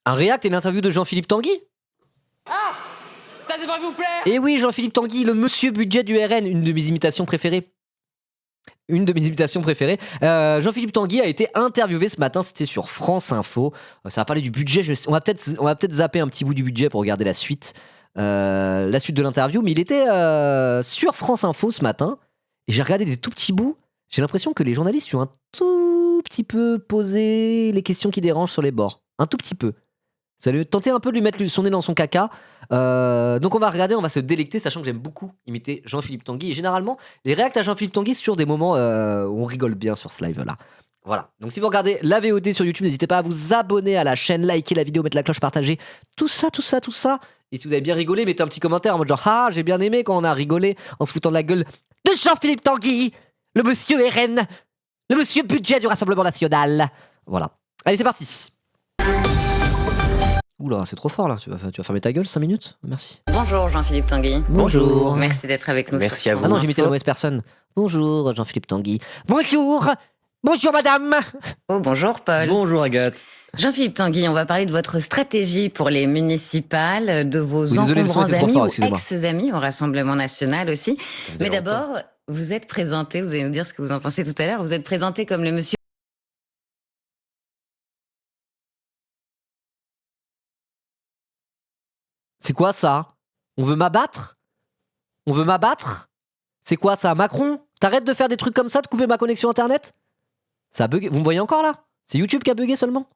Un réact et une interview de Jean-Philippe Tanguy. Ah, ça devrait vous plaire. Et oui, Jean-Philippe Tanguy, le monsieur budget du RN, une de mes imitations préférées. Jean-Philippe Tanguy a été interviewé ce matin, c'était sur France Info. Ça va parler du budget. On va peut-être zapper un petit bout du budget pour regarder la suite de l'interview. Mais il était sur France Info ce matin et j'ai regardé des tout petits bouts. J'ai l'impression que les journalistes ont un tout petit peu posé les questions qui dérangent sur les bords. Un tout petit peu. Ça lui tentait un peu de lui mettre son nez dans son caca. Donc on va regarder, on va se délecter, sachant que j'aime beaucoup imiter Jean-Philippe Tanguy. Et généralement, les réacts à Jean-Philippe Tanguy, c'est toujours des moments où on rigole bien sur ce live-là. Voilà. Donc si vous regardez la VOD sur YouTube, n'hésitez pas à vous abonner à la chaîne, liker la vidéo, mettre la cloche, partager. Tout ça. Et si vous avez bien rigolé, mettez un petit commentaire en mode genre « Ah, j'ai bien aimé quand on a rigolé en se foutant de la gueule de Jean-Philippe Tanguy, le monsieur RN, le monsieur budget du Rassemblement National. » Voilà. Allez, c'est parti. Oula, c'est trop fort là, tu vas fermer ta gueule 5 minutes. Merci. Bonjour Jean-Philippe Tanguy. Bonjour. Merci d'être avec nous. Merci à vous. Ah non, j'ai imité la mauvaise personne. Bonjour Jean-Philippe Tanguy. Bonjour madame. Oh, bonjour Paul. Bonjour Agathe. Jean-Philippe Tanguy, on va parler de votre stratégie pour les municipales, de vos désolé, encombrants le son était trop amis fort, ou excusez-moi. ex-amis au Rassemblement National aussi. faisait Mais longtemps. d'abord, vous êtes présenté, vous allez nous dire ce que vous en pensez tout à l'heure, vous êtes présenté comme le monsieur... C'est quoi ça? On veut m'abattre? C'est quoi ça? Macron? T'arrêtes de faire des trucs comme ça, de couper ma connexion internet? Ça a bugué. Vous me voyez encore là? C'est YouTube qui a bugué seulement?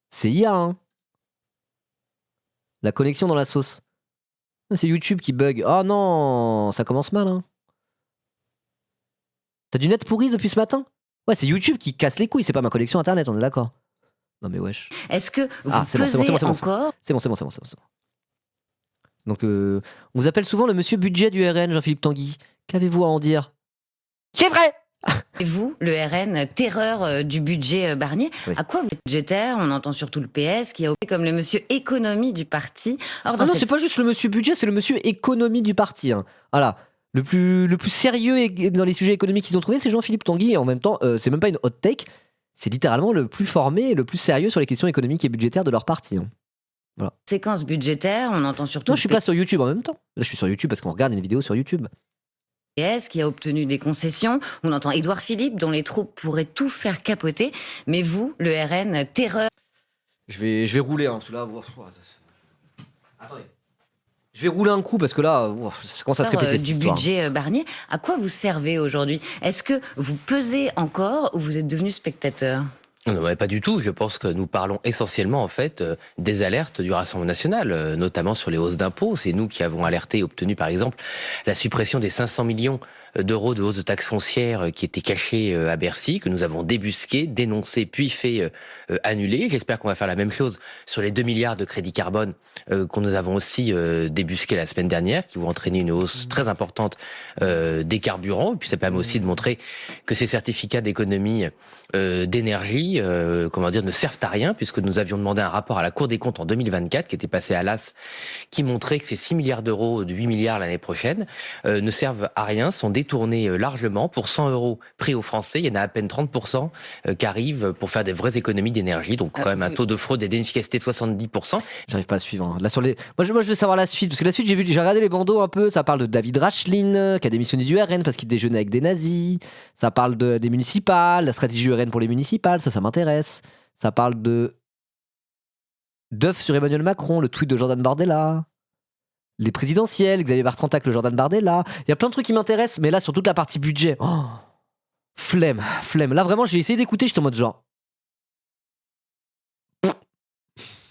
C'est IA, hein. La connexion dans la sauce. C'est YouTube qui bug. Oh non, ça commence mal, hein. T'as du net pourri depuis ce matin? Ouais, c'est YouTube qui casse les couilles, c'est pas ma connexion internet, on est d'accord. Non mais wesh. Est-ce que vous Ah, c'est bon, pesez c'est bon. encore C'est bon. Donc, on vous appelle souvent le monsieur budget du RN, Jean-Philippe Tanguy. Qu'avez-vous à en dire? C'est vrai! Et vous, le RN, terreur du budget Barnier, Oui. à quoi vous êtes budgétaire? On entend surtout le PS qui a opté comme le monsieur économie du parti. Or, dans Ah non, cette c'est pas juste le monsieur budget, c'est le monsieur économie du parti. Hein. Voilà. Le plus sérieux dans les sujets économiques qu'ils ont trouvé, c'est Jean-Philippe Tanguy. Et en même temps, c'est même pas une hot take. C'est littéralement le plus formé et le plus sérieux sur les questions économiques et budgétaires de leur parti. Hein. séquence budgétaire, on entend surtout Non, je suis pas sur YouTube en même temps. Là, je suis sur YouTube parce qu'on regarde une vidéo sur YouTube. le PS qui a obtenu des concessions. On entend Édouard Philippe dont les troupes pourraient tout faire capoter. Mais vous, le RN, terreur Je vais rouler, hein, parce que là... Attendez. Je vais rouler un coup parce que là, ça commence à se répéter cette du histoire. budget Barnier. À quoi vous servez aujourd'hui? Est-ce que vous pesez encore ou vous êtes devenu spectateur? Non, mais pas du tout. Je pense que nous parlons essentiellement en fait des alertes du Rassemblement national, notamment sur les hausses d'impôts. C'est nous qui avons alerté et obtenu par exemple la suppression des 500 millions d'euros de hausse de taxes foncières qui étaient cachés à Bercy, que nous avons débusqué, dénoncé, puis fait annuler. J'espère qu'on va faire la même chose sur les 2 milliards de crédits carbone qu'on nous avons aussi débusqué la semaine dernière, qui vont entraîner une hausse très importante des carburants. Et puis ça permet aussi de montrer que ces certificats d'économie d'énergie, ne servent à rien, puisque nous avions demandé un rapport à la Cour des comptes en 2024, qui était passé à l'AS, qui montrait que ces 6 milliards d'euros de 8 milliards l'année prochaine ne servent à rien, sont détournés largement. Pour 100 euros pris aux Français, il y en a à peine 30% qui arrivent pour faire des vraies économies d'énergie, donc quand même un taux de fraude et d'inefficacité de 70%. J'arrive pas à suivre. Hein. Là, moi, je veux savoir la suite, parce que la suite, j'ai regardé les bandeaux un peu. Ça parle de David Rachlin, qui a démissionné du RN parce qu'il déjeunait avec des nazis. Ça parle des municipales, la stratégie du RN pour les municipales, ça m'intéresse. Ça parle de d'œuf sur Emmanuel Macron, le tweet de Jordan Bardella. Les présidentielles, Xavier Bertrand tacle le Jordan Bardella. Il y a plein de trucs qui m'intéressent, mais là, sur toute la partie budget, flemme. Là, vraiment, j'ai essayé d'écouter, j'étais en mode genre...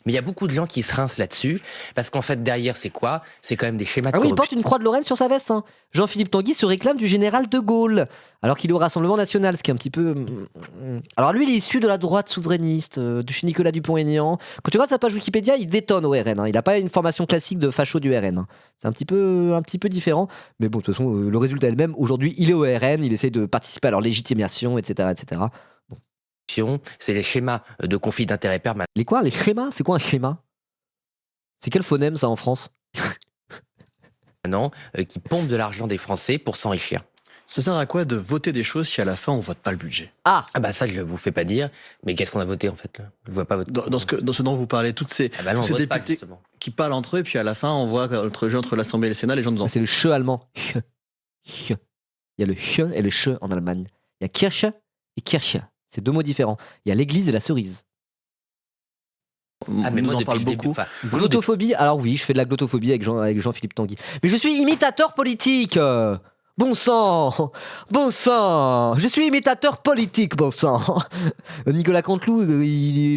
Mais il y a beaucoup de gens qui se rincent là-dessus, parce qu'en fait, derrière, c'est quoi? C'est quand même des schémas de Ah oui, il corruption. porte une croix de Lorraine sur sa veste. Hein. Jean-Philippe Tanguy se réclame du général de Gaulle, alors qu'il est au Rassemblement National, ce qui est un petit peu... Alors lui, il est issu de la droite souverainiste, de chez Nicolas Dupont-Aignan. Quand tu regardes sa page Wikipédia, il détonne au RN. Hein. Il n'a pas une formation classique de facho du RN. Hein. C'est un petit peu différent. Mais bon, de toute façon, le résultat est le même. Aujourd'hui, il est au RN, il essaie de participer à leur légitimation, etc. C'est les schémas de conflit d'intérêts permanents. Les quoi? Les schémas? C'est quoi un schéma? C'est quel phonème ça en France? Qui pompent de l'argent des Français pour s'enrichir. Ça sert à quoi de voter des choses si à la fin on vote pas le budget? Ah, Ah bah ça, je vous fais pas dire. Mais qu'est-ce qu'on a voté en fait là? Je vois pas votre. Dans ce dont vous parlez, tous ces Ah bah non, on ces vote pas, députés justement. qui parlent entre eux, et puis à la fin on voit notre jeu entre l'Assemblée et le Sénat, les gens nous en c'est le che allemand. Che. Il y a le che et le che en Allemagne. Il y a Kirche et Kirche. C'est 2 mots différents. Il y a l'église et la cerise. Ah mais nous moi en depuis parle le début. beaucoup. Enfin, Bruno, Glottophobie, alors oui, je fais de la glottophobie avec Jean-Philippe Tanguy. Mais je suis imitateur politique. Bon sang, bon sang, je suis imitateur politique, bon sang. Nicolas Canteloup,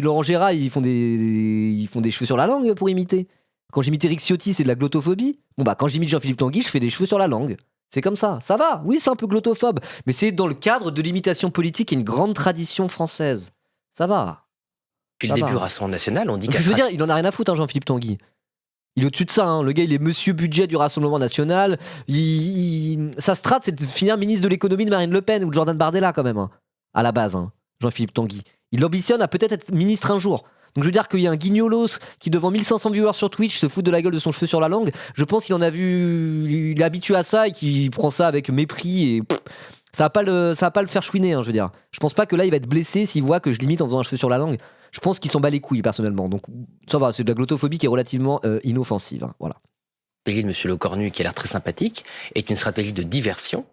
Laurent Gérard, ils font des cheveux sur la langue pour imiter. Quand j'imite Eric Ciotti, c'est de la glottophobie. Bon bah quand j'imite Jean-Philippe Tanguy, je fais des cheveux sur la langue. C'est comme ça va. Oui, c'est un peu glottophobe, mais c'est dans le cadre de l'imitation politique et une grande tradition française. Ça va. depuis ça le va. début du Rassemblement national, on dit Donc, qu'à je veux dire, il en a rien à foutre, hein, Jean-Philippe Tanguy. Il est au-dessus de ça, hein. Le gars, il est monsieur budget du Rassemblement national. Sa strat, c'est de finir ministre de l'économie de Marine Le Pen ou de Jordan Bardella, quand même, hein, à la base, hein, Jean-Philippe Tanguy. Il ambitionne à peut-être être ministre un jour. Donc je veux dire qu'il y a un guignolos qui, devant 1500 viewers sur Twitch, se fout de la gueule de son cheveu sur la langue. Je pense qu'il en a vu. Il est habitué à ça et qu'il prend ça avec mépris et. Ça va pas le faire chouiner, hein, je veux dire. Je pense pas que là, il va être blessé s'il voit que je l'imite en faisant un cheveu sur la langue. Je pense qu'il s'en bat les couilles, personnellement. Donc ça va, c'est de la glottophobie qui est relativement inoffensive. Hein, voilà. stratégie de M. Lecornu, qui a l'air très sympathique, est une stratégie de diversion.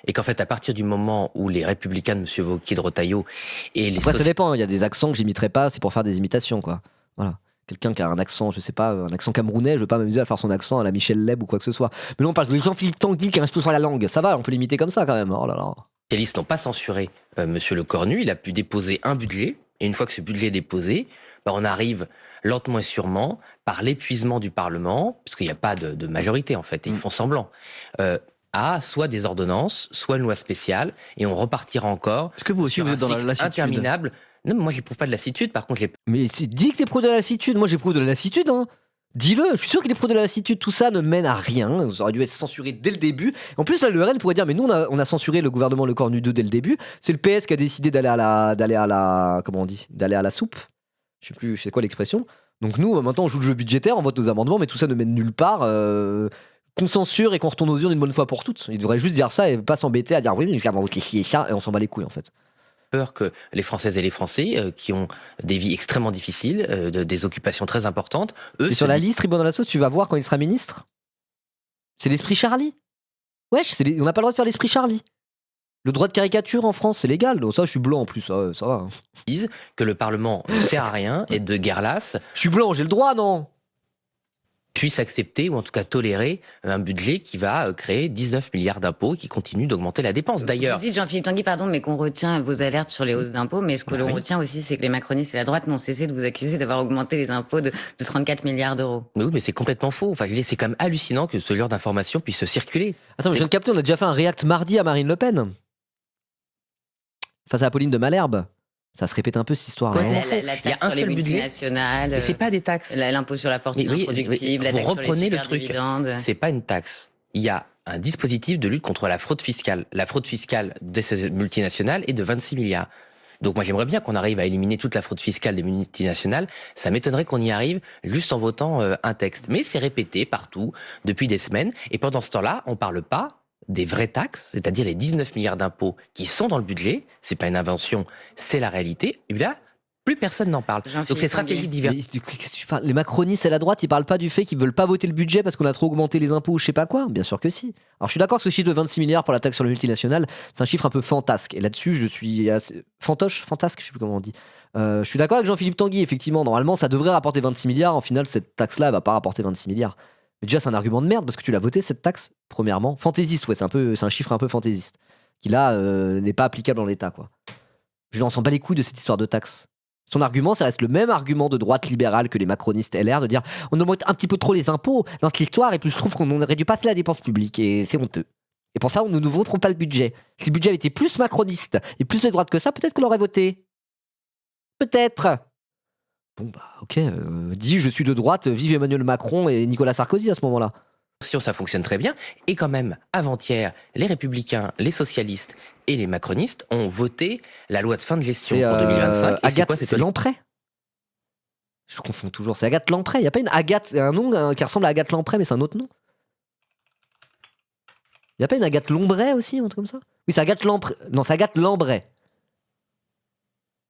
Et qu'en fait, à partir du moment où les républicains de M. Wauquiez de Retailleau et les Après, ça dépend. Il y a des accents que j'imiterai pas, c'est pour faire des imitations, quoi. Voilà. Quelqu'un qui a un accent, je sais pas, un accent camerounais, je vais pas m'amuser à faire son accent à la Michel Leb ou quoi que ce soit. Mais là, on parle de Jean-Philippe Tanguy qui a un cheveu sur la langue. Ça va, on peut l'imiter comme ça quand même. Oh là là. socialistes n'ont pas censuré M. Lecornu, il a pu déposer un budget, et une fois que ce budget est déposé, on arrive lentement et sûrement, par l'épuisement du Parlement, parce qu'il n'y a pas de majorité en fait, et ils font semblant, à soit des ordonnances, soit une loi spéciale, et on repartira encore Est-ce que vous aussi sur vous un êtes dans la cycle lassitude? interminable. Non, mais moi j'éprouve pas de lassitude, par contre Mais c'est dit que t'éprouves de la lassitude. Moi, j'éprouve de la lassitude, hein. Dis-le, je suis sûr qu'il éprouve de la lassitude. Tout ça ne mène à rien. Ça aurait dû être censuré dès le début. En plus, là, le RN pourrait dire, mais nous, on a censuré le gouvernement Lecornu 2 dès le début. C'est le PS qui a décidé d'aller à la, comment on dit, d'aller à la soupe. Je sais plus, c'est quoi l'expression. Donc nous, maintenant, on joue le jeu budgétaire, on vote nos amendements, mais tout ça ne mène nulle part. Qu'on censure et qu'on retourne aux urnes une bonne fois pour toutes. Il devrait juste dire ça et pas s'embêter à dire oui, mais je vais voter ci et ça, et on s'en bat les couilles en fait. peur que les Françaises et les Français, qui ont des vies extrêmement difficiles, des occupations très importantes, eux... Et sur la liste Ribon dans la sauce, tu vas voir quand il sera ministre. C'est l'esprit Charlie. Wesh, on n'a pas le droit de faire l'esprit Charlie. Le droit de caricature en France, c'est légal. Donc ça, je suis blanc en plus, ça va. Hein. disent que le Parlement ne sert à rien et de guerre lasse Je suis blanc, j'ai le droit, non? puisse accepter ou en tout cas tolérer un budget qui va créer 19 milliards d'impôts et qui continue d'augmenter la dépense. D'ailleurs, Vous dites, Jean-Philippe Tanguy, pardon, mais qu'on retient vos alertes sur les hausses d'impôts, mais ce que l'on oui. retient aussi, c'est que les macronistes et la droite n'ont cessé de vous accuser d'avoir augmenté les impôts de 34 milliards d'euros. mais oui, mais c'est complètement faux. Enfin, je veux dire, c'est quand même hallucinant que ce genre d'informations puisse circuler. Attends, mais je viens de capter, on a déjà fait un react mardi à Marine Le Pen. Face à Apolline de Malherbe. Ça se répète un peu cette histoire. Ouais, Hein. La Il y a taxe un sur les seul budget. multinationales, Mais c'est pas des taxes. l'impôt sur la fortune Oui, improductive, oui, la vous taxe sur les reprenez le truc. superdividendes. C'est pas une taxe. Il y a un dispositif de lutte contre la fraude fiscale. La fraude fiscale de ces multinationales est de 26 milliards. Donc moi j'aimerais bien qu'on arrive à éliminer toute la fraude fiscale des multinationales. Ça m'étonnerait qu'on y arrive juste en votant un texte. Mais c'est répété partout depuis des semaines. Et pendant ce temps-là, on parle pas des vraies taxes, c'est-à-dire les 19 milliards d'impôts qui sont dans le budget. C'est pas une invention, c'est la réalité. Et bien là, plus personne n'en parle. Jean-Philippe Donc ces stratégies Tanguy. diverses. Mais qu'est-ce que tu parles? Les macronistes et la droite, ils parlent pas du fait qu'ils veulent pas voter le budget parce qu'on a trop augmenté les impôts ou je sais pas quoi. Bien sûr que si. Alors je suis d'accord que ce chiffre de 26 milliards pour la taxe sur les multinationales, c'est un chiffre un peu fantasque. Et là-dessus, je suis assez... fantasque, je sais plus comment on dit. Je suis d'accord avec Jean-Philippe Tanguy, effectivement. Normalement, ça devrait rapporter 26 milliards. En final, cette taxe-là, elle va pas rapporter 26 milliards. Mais déjà, c'est un argument de merde parce que tu l'as voté cette taxe, premièrement. Fantaisiste, ouais, c'est un chiffre un peu fantaisiste. Qui là n'est pas applicable en l'état, quoi. Je veux dire, on s'en bat les couilles de cette histoire de taxe. Son argument, ça reste le même argument de droite libérale que les macronistes LR, de dire on augmente un petit peu trop les impôts dans cette histoire et puis je trouve qu'on aurait dû passer la dépense publique et c'est honteux. Et pour ça, nous ne voterons pas le budget. Si le budget avait été plus macroniste et plus de droite que ça, peut-être qu'on l'aurait voté. Peut-être. Bon bah ok, dis je suis de droite, vive Emmanuel Macron et Nicolas Sarkozy à ce moment-là. Ça fonctionne très bien. Et quand même, avant-hier, les Républicains, les socialistes et les macronistes ont voté la loi de fin de gestion C'est pour 2025. Et Agathe, quoi, cette c'est loi Lamprey. Je confonds toujours, c'est Agathe Lamprey. Il n'y a pas une Agathe, c'est un nom qui ressemble à Agathe Lamprey, mais c'est un autre nom. Y a pas une Agathe Lombray aussi, un truc comme ça? Oui, c'est Agathe Lamprey. Non, c'est Agathe Lambray.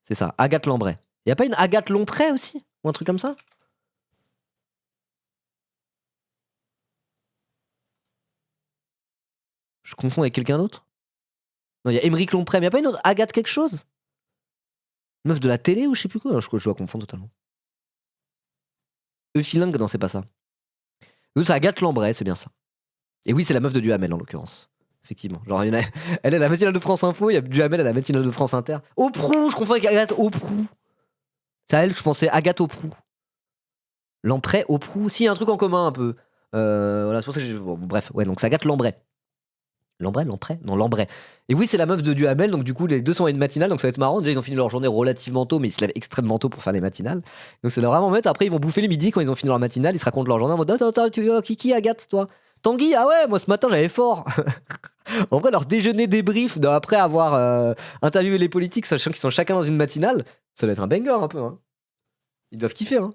C'est ça, Agathe Lambray. Y a pas une Agathe Lomprey aussi? Ou un truc comme ça? Je confonds avec quelqu'un d'autre? Non, il y a Émeric Lomprey, mais y a pas une autre Agathe quelque chose? Meuf de la télé ou je sais plus quoi? Je dois confondre totalement. Euphilingue, non, c'est pas ça. C'est Agathe Lambray, c'est bien ça. Et oui, c'est la meuf de Duhamel en l'occurrence. Effectivement. Genre, elle est à la matinale de France Info, il y a Duhamel à la matinale de France Inter. Auproux, je confonds avec Agathe Auproux. C'est à elle que je pensais, Agathe Auproux. Lamprey, Auproux. Si, il y a un truc en commun un peu. Voilà, c'est pour ça que bon, bref, ouais, donc c'est Agathe Lambray. Lambray? Non, Lambray. Et oui, c'est la meuf de Duhamel, donc du coup, les deux sont à une matinale, donc ça va être marrant. Déjà, ils ont fini leur journée relativement tôt, mais ils se lèvent extrêmement tôt pour faire les matinales. Donc c'est vraiment bête. Après, ils vont bouffer le midi quand ils ont fini leur matinale, ils se racontent leur journée en mode attends, tu veux Kiki, Agathe, toi? Tanguy, ah ouais, moi ce matin j'avais fort. En vrai, leur déjeuner débrief après avoir interviewé les politiques, sachant qu'ils sont chacun dans une matinale, ça doit être un banger un peu. Hein. Ils doivent kiffer. Hein.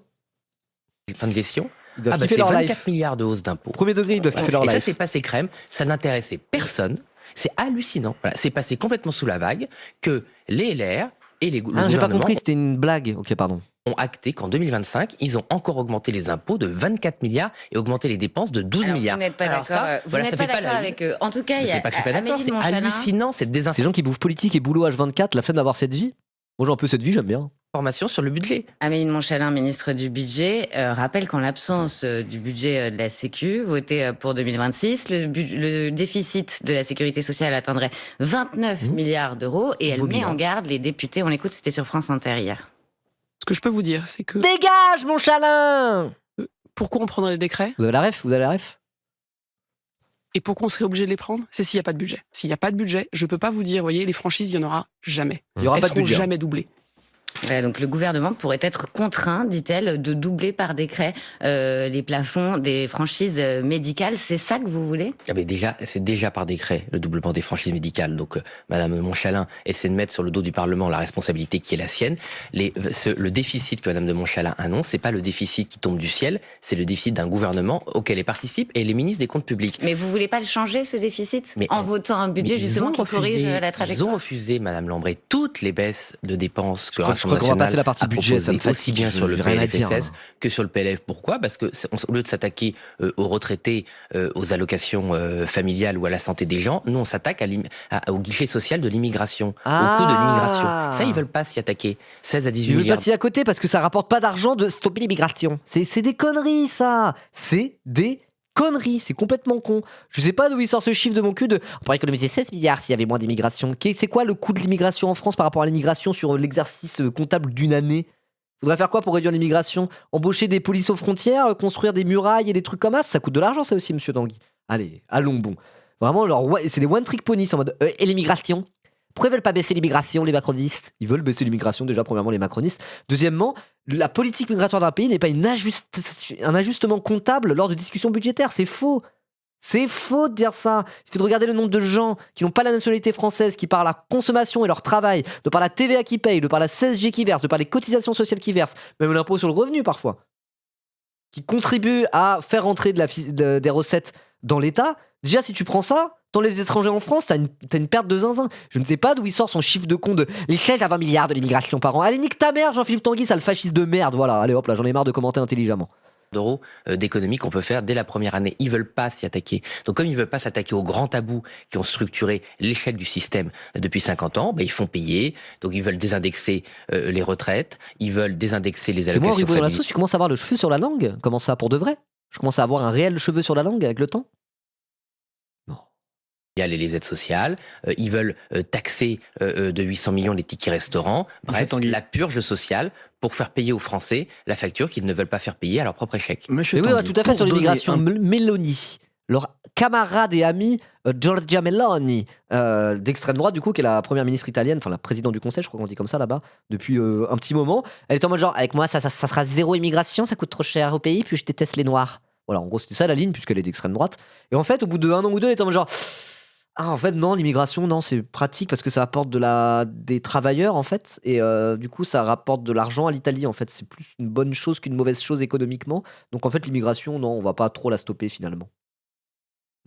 Fin de question. Ils doivent Ah bah kiffer c'est leur 24 life. milliards de hausse d'impôts. Premier degré, ils doivent kiffer leur Et life. ça, c'est passé crème. Ça n'intéressait personne. C'est hallucinant. Voilà, c'est passé complètement sous la vague que les LR et le j'ai pas gouvernement compris, c'était une blague. Ok, pardon. ont acté qu'en 2025, ils ont encore augmenté les impôts de 24 milliards et augmenté les dépenses de 12 Alors, milliards. vous n'êtes pas Alors d'accord. ça, Vous voilà, n'êtes ça pas fait pas d'accord la une. avec eux. En tout cas, il y C'est a pas que je suis pas d'accord, Amélie c'est de Montchalin. hallucinant cette Ces gens qui bouffent politique et boulot H24, la flemme d'avoir cette vie. Moi j'ai un peu cette vie, j'aime bien. désinformation sur le budget. Amélie de Montchalin, ministre du Budget, rappelle qu'en l'absence du budget de la Sécu voté pour 2026, le déficit de la sécurité sociale atteindrait 29 milliards d'euros et elle Beau met bilan. en garde les députés. On l'écoute, c'était sur France Inter hier. Ce que je peux vous dire, c'est que Dégage, mon chalin! pourquoi on prendrait des décrets Vous avez la ref? Vous avez la ref? et pourquoi on serait obligé de les prendre, c'est s'il n'y a pas de budget. S'il n'y a pas de budget, je peux pas vous dire, vous voyez, les franchises, il n'y en aura jamais. Il y aura Elles pas de seront budget. jamais doublées. Voilà, donc le gouvernement pourrait être contraint, dit-elle, de doubler par décret les plafonds des franchises médicales. C'est ça que vous voulez? Ah mais déjà, c'est déjà par décret le doublement des franchises médicales. Donc, Madame Montchalin essaie de mettre sur le dos du Parlement la responsabilité qui est la sienne. Le déficit que Madame de Montchalin annonce, c'est pas le déficit qui tombe du ciel, c'est le déficit d'un gouvernement auquel elle participe et les ministres des comptes publics. Mais vous voulez pas le changer, ce déficit, Mais en votant un budget Mais ils justement ont qui corrige refusé- la Ils trajectoire? ont refusé, Madame Lambray, toutes les baisses de dépenses que Je crois qu'on va passer la partie a budget, ça me proposées, aussi fatigue, bien je- sur le j'ai rien à dire, PLFSS hein. que sur le PLF. Pourquoi? Parce que au lieu de s'attaquer aux retraités, aux allocations familiales ou à la santé des gens, nous on s'attaque au guichet social de l'immigration, au coût de l'immigration. Ça, ils veulent pas s'y attaquer. 16 à 18 Ils veulent milliards. pas s'y à côté parce que ça rapporte pas d'argent de stopper l'immigration. C'est des conneries, ça. C'est des conneries. C'est complètement con. Je sais pas d'où il sort ce chiffre de mon cul de. On pourrait économiser 16 milliards s'il y avait moins d'immigration. C'est quoi le coût de l'immigration en France par rapport à l'immigration sur l'exercice comptable d'une année? Faudrait faire quoi pour réduire l'immigration? Embaucher des polices aux frontières, construire des murailles et des trucs comme ça coûte de l'argent, ça aussi, monsieur Tanguy. Allez, allons bon. Vraiment, c'est des one-trick ponies en mode. Et l'immigration? Pourquoi ils veulent pas baisser l'immigration, les macronistes? Ils veulent baisser l'immigration, déjà, premièrement, les macronistes. Deuxièmement, la politique migratoire d'un pays n'est pas un ajustement comptable lors de discussions budgétaires. C'est faux. C'est faux de dire ça. Il suffit de regarder le nombre de gens qui n'ont pas la nationalité française, qui par la consommation et leur travail, de par la TVA qu'ils payent, de par la CSG qu'ils versent, de par les cotisations sociales qu'ils versent, même l'impôt sur le revenu parfois, qui contribuent à faire entrer des recettes dans l'État. Déjà, si tu prends ça, dans les étrangers en France, t'as une perte de zinzin. Je ne sais pas d'où il sort son chiffre de con de les 16 à 20 milliards de l'immigration par an. Allez, nique ta mère, Jean-Philippe Tanguy, sale fasciste de merde. Voilà, allez hop, là, j'en ai marre de commenter intelligemment. D'euros d'économie qu'on peut faire dès la première année. Ils veulent pas s'y attaquer. Donc comme ils veulent pas s'attaquer aux grands tabous qui ont structuré l'échec du système depuis 50 ans, ils font payer. Donc ils veulent désindexer les retraites, ils veulent désindexer les C'est moi, allocations Ribot dans la familiales. sauce, tu commences à avoir le cheveu sur la langue? Comment ça, pour de vrai? Je commence à avoir un réel cheveu sur la langue avec le temps? Et les aides sociales, ils veulent taxer de 800 millions les tickets restaurants, bref, Tanguy. la purge sociale pour faire payer aux Français la facture qu'ils ne veulent pas faire payer à leur propre échec. Monsieur Mais oui, Tanguy, tout à fait, pour sur l'immigration. donner Meloni, leur camarade et amie Giorgia Meloni, d'extrême droite, du coup, qui est la première ministre italienne, enfin la présidente du Conseil, je crois qu'on dit comme ça là-bas, depuis un petit moment. Elle est en mode genre, avec moi, ça sera zéro immigration, ça coûte trop cher au pays, puis je déteste les Noirs. Voilà, en gros, c'était ça la ligne, puisqu'elle est d'extrême droite. Et en fait, au bout de 1 an ou 2, elle est en mode genre. Ah, en fait, non, l'immigration, non, c'est pratique parce que ça apporte des travailleurs, en fait. Et du coup, ça rapporte de l'argent à l'Italie, en fait. C'est plus une bonne chose qu'une mauvaise chose économiquement. Donc, en fait, l'immigration, non, on va pas trop la stopper finalement.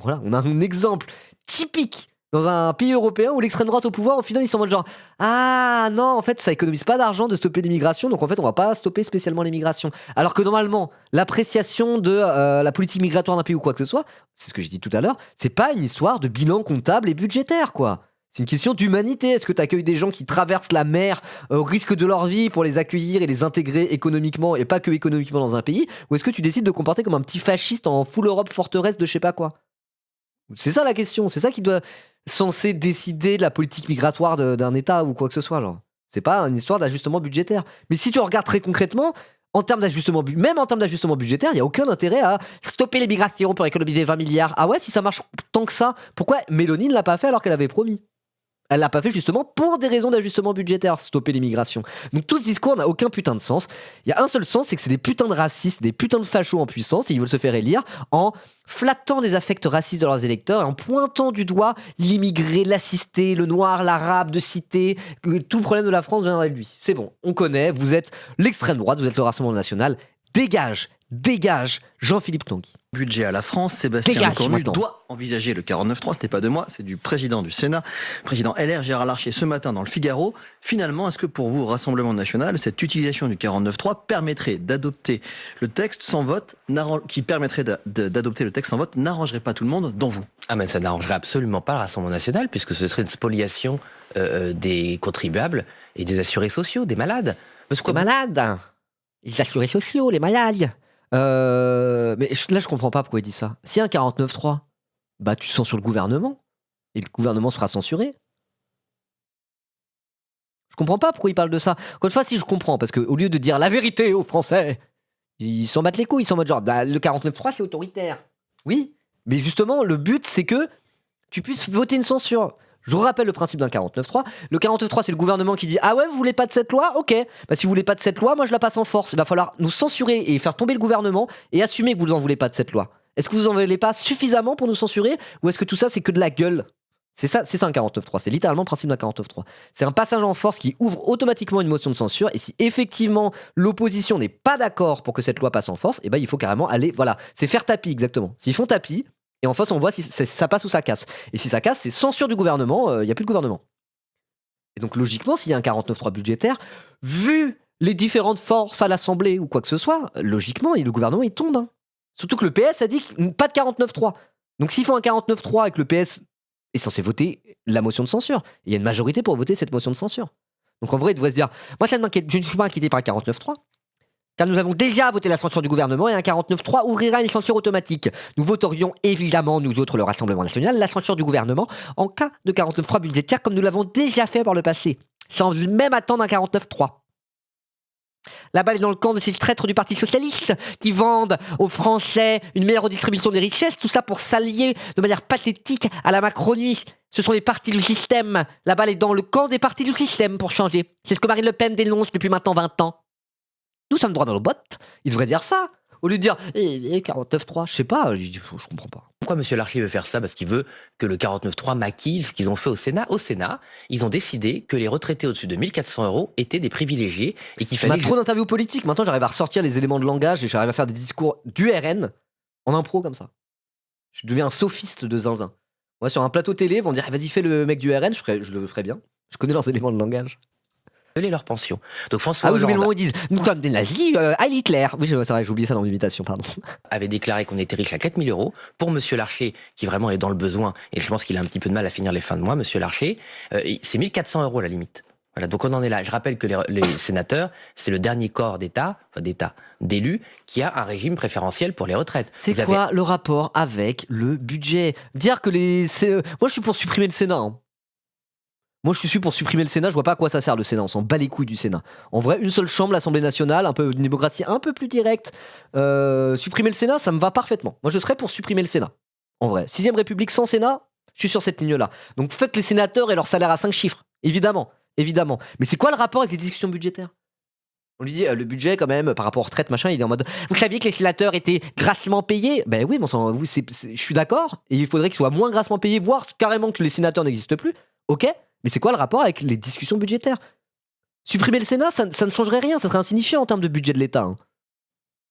Voilà, on a un exemple typique dans un pays européen où l'extrême droite au pouvoir, au final, ils sont en mode genre ah non, en fait, ça économise pas d'argent de stopper l'immigration, donc en fait, on va pas stopper spécialement l'immigration. Alors que normalement, l'appréciation de la politique migratoire d'un pays ou quoi que ce soit, c'est ce que j'ai dit tout à l'heure, c'est pas une histoire de bilan comptable et budgétaire, quoi. C'est une question d'humanité. Est-ce que tu accueilles des gens qui traversent la mer au risque de leur vie pour les accueillir et les intégrer économiquement et pas que économiquement dans un pays? Ou est-ce que tu décides de comporter comme un petit fasciste en full Europe forteresse de je sais pas quoi? C'est ça la question. C'est ça qui doit censé décider de la politique migratoire d'un État ou quoi que ce soit. Genre. C'est pas une histoire d'ajustement budgétaire. Mais si tu regardes très concrètement, même en termes d'ajustement budgétaire, il n'y a aucun intérêt à stopper les migrations pour économiser 20 milliards. Ah ouais, si ça marche tant que ça, pourquoi Mélanie ne l'a pas fait alors qu'elle avait promis? Elle l'a pas fait justement pour des raisons d'ajustement budgétaire, stopper l'immigration. Donc tout ce discours n'a aucun putain de sens. Il y a un seul sens, c'est que c'est des putains de racistes, des putains de fachos en puissance, et ils veulent se faire élire en flattant des affects racistes de leurs électeurs et en pointant du doigt l'immigré, l'assisté, le noir, l'arabe de cité, que tout le problème de la France viendrait de lui. C'est bon, on connaît, vous êtes l'extrême droite, vous êtes le Rassemblement national. Dégage, Jean-Philippe Tanguy. Budget à la France, Sébastien Lecornu doit envisager le 49.3, ce n'est pas de moi, c'est du président du Sénat, président LR Gérard Larcher ce matin dans le Figaro. Finalement, est-ce que pour vous, Rassemblement national, cette utilisation du 49.3 permettrait d'adopter le texte sans vote, d'adopter le texte sans vote n'arrangerait pas tout le monde, dont vous? Ah mais ça n'arrangerait absolument pas le Rassemblement national, puisque ce serait une spoliation des contribuables et des assurés sociaux, des malades. Les malades, les assurés sociaux, les malades. Mais là, je comprends pas pourquoi il dit ça. S'il y a un 49.3, bah tu censures le gouvernement et le gouvernement sera censuré. Je comprends pas pourquoi il parle de ça. Encore une fois, si je comprends, parce qu'au lieu de dire la vérité aux Français, ils s'en battent les couilles, ils sont en mode genre le 49.3 c'est autoritaire. Oui, mais justement, le but c'est que tu puisses voter une censure. Je vous rappelle le principe d'un 49.3. Le 49.3, c'est le gouvernement qui dit ah ouais, vous voulez pas de cette loi? Ok. Bah si vous voulez pas de cette loi, moi je la passe en force. Il va falloir nous censurer et faire tomber le gouvernement et assumer que vous en voulez pas de cette loi. Est-ce que vous en voulez pas suffisamment pour nous censurer ou est-ce que tout ça c'est que de la gueule? C'est ça un 49.3. C'est littéralement le principe d'un 49.3. C'est un passage en force qui ouvre automatiquement une motion de censure et si effectivement l'opposition n'est pas d'accord pour que cette loi passe en force, et ben il faut carrément aller. Voilà, c'est faire tapis exactement. S'ils font tapis. Et en face, on voit si ça passe ou ça casse. Et si ça casse, c'est censure du gouvernement, il n'y a plus de gouvernement. Et donc logiquement, s'il y a un 49.3 budgétaire, vu les différentes forces à l'Assemblée ou quoi que ce soit, logiquement, le gouvernement, il tombe. Hein. Surtout que le PS a dit pas de 49.3. Donc s'ils font un 49.3 et que le PS est censé voter la motion de censure, il y a une majorité pour voter cette motion de censure. Donc en vrai, il devrait se dire, moi je ne suis pas inquiété par un 49.3. Car nous avons déjà voté la censure du gouvernement et un 49.3 ouvrira une censure automatique. Nous voterions évidemment, nous autres, le Rassemblement national, la censure du gouvernement en cas de 49.3 budgétaire comme nous l'avons déjà fait par le passé, sans même attendre un 49.3. La balle est dans le camp de ces traîtres du Parti Socialiste qui vendent aux Français une meilleure redistribution des richesses, tout ça pour s'allier de manière pathétique à la Macronie. Ce sont les partis du système. La balle est dans le camp des partis du système pour changer. C'est ce que Marine Le Pen dénonce depuis maintenant 20 ans. Nous sommes droit dans nos bottes. Il devrait dire ça. Au lieu de dire 49.3, je sais pas, je comprends pas. Pourquoi M. Larcher veut faire ça? Parce qu'il veut que le 49.3 maquille ce qu'ils ont fait au Sénat. Au Sénat, ils ont décidé que les retraités au-dessus de 1400 € étaient des privilégiés et qu'il fallait... On a trop d'interviews politiques. Maintenant, j'arrive à ressortir les éléments de langage et j'arrive à faire des discours du RN en impro comme ça. Je deviens un sophiste de zinzin. Moi, sur un plateau télé, ils vont me dire vas-y, fais le mec du RN, je le ferai bien. Je connais leurs éléments de langage. leur pension. Donc François Hollande... Hollande... ils disent nous sommes des nazis, à Hitler. Oui, c'est vrai, j'ai oublié ça dans l'imitation, pardon. avait déclaré qu'on était riche à 4 000 €. Pour M. Larcher, qui vraiment est dans le besoin, et je pense qu'il a un petit peu de mal à finir les fins de mois, M. Larcher, c'est 1 400 € la limite. Voilà, donc on en est là. Je rappelle que les sénateurs, c'est le dernier corps d'élus, qui a un régime préférentiel pour les retraites. C'est quoi le rapport avec le budget? Dire que moi, je suis pour supprimer le Sénat. Hein. Moi, je suis pour supprimer le Sénat, je vois pas à quoi ça sert le Sénat, on s'en bat les couilles du Sénat. En vrai, une seule chambre, l'Assemblée nationale, une démocratie un peu plus directe. Supprimer le Sénat, ça me va parfaitement. Moi, je serais pour supprimer le Sénat. En vrai, 6ème République sans Sénat, je suis sur cette ligne-là. Donc faites les sénateurs et leur salaire à 5 chiffres, évidemment. Mais c'est quoi le rapport avec les discussions budgétaires? On lui dit, le budget quand même, par rapport aux retraites, machin, il est en mode, vous saviez que les sénateurs étaient grassement payés? Ben oui, je suis d'accord, et il faudrait qu'ils soient moins grassement payés, voire carrément que les sénateurs n'existent plus. Ok? Mais c'est quoi le rapport avec les discussions budgétaires? Supprimer le Sénat, ça ne changerait rien, ça serait insignifiant en termes de budget de l'État. Hein.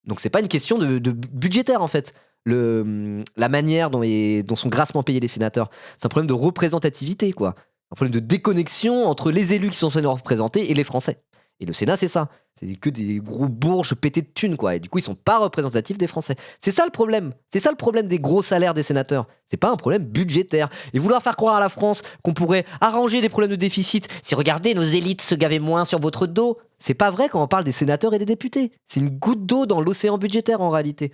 Donc c'est pas une question de budgétaire en fait. la manière dont sont grassement payés les sénateurs. C'est un problème de représentativité, quoi. Un problème de déconnexion entre les élus qui sont censés nous représenter et les Français. Et le Sénat, c'est ça. C'est que des gros bourges pétés de thunes, quoi. Et du coup, ils sont pas représentatifs des Français. C'est ça le problème. C'est ça le problème des gros salaires des sénateurs. C'est pas un problème budgétaire. Et vouloir faire croire à la France qu'on pourrait arranger les problèmes de déficit si, regardez, nos élites se gavaient moins sur votre dos, c'est pas vrai quand on parle des sénateurs et des députés. C'est une goutte d'eau dans l'océan budgétaire, en réalité.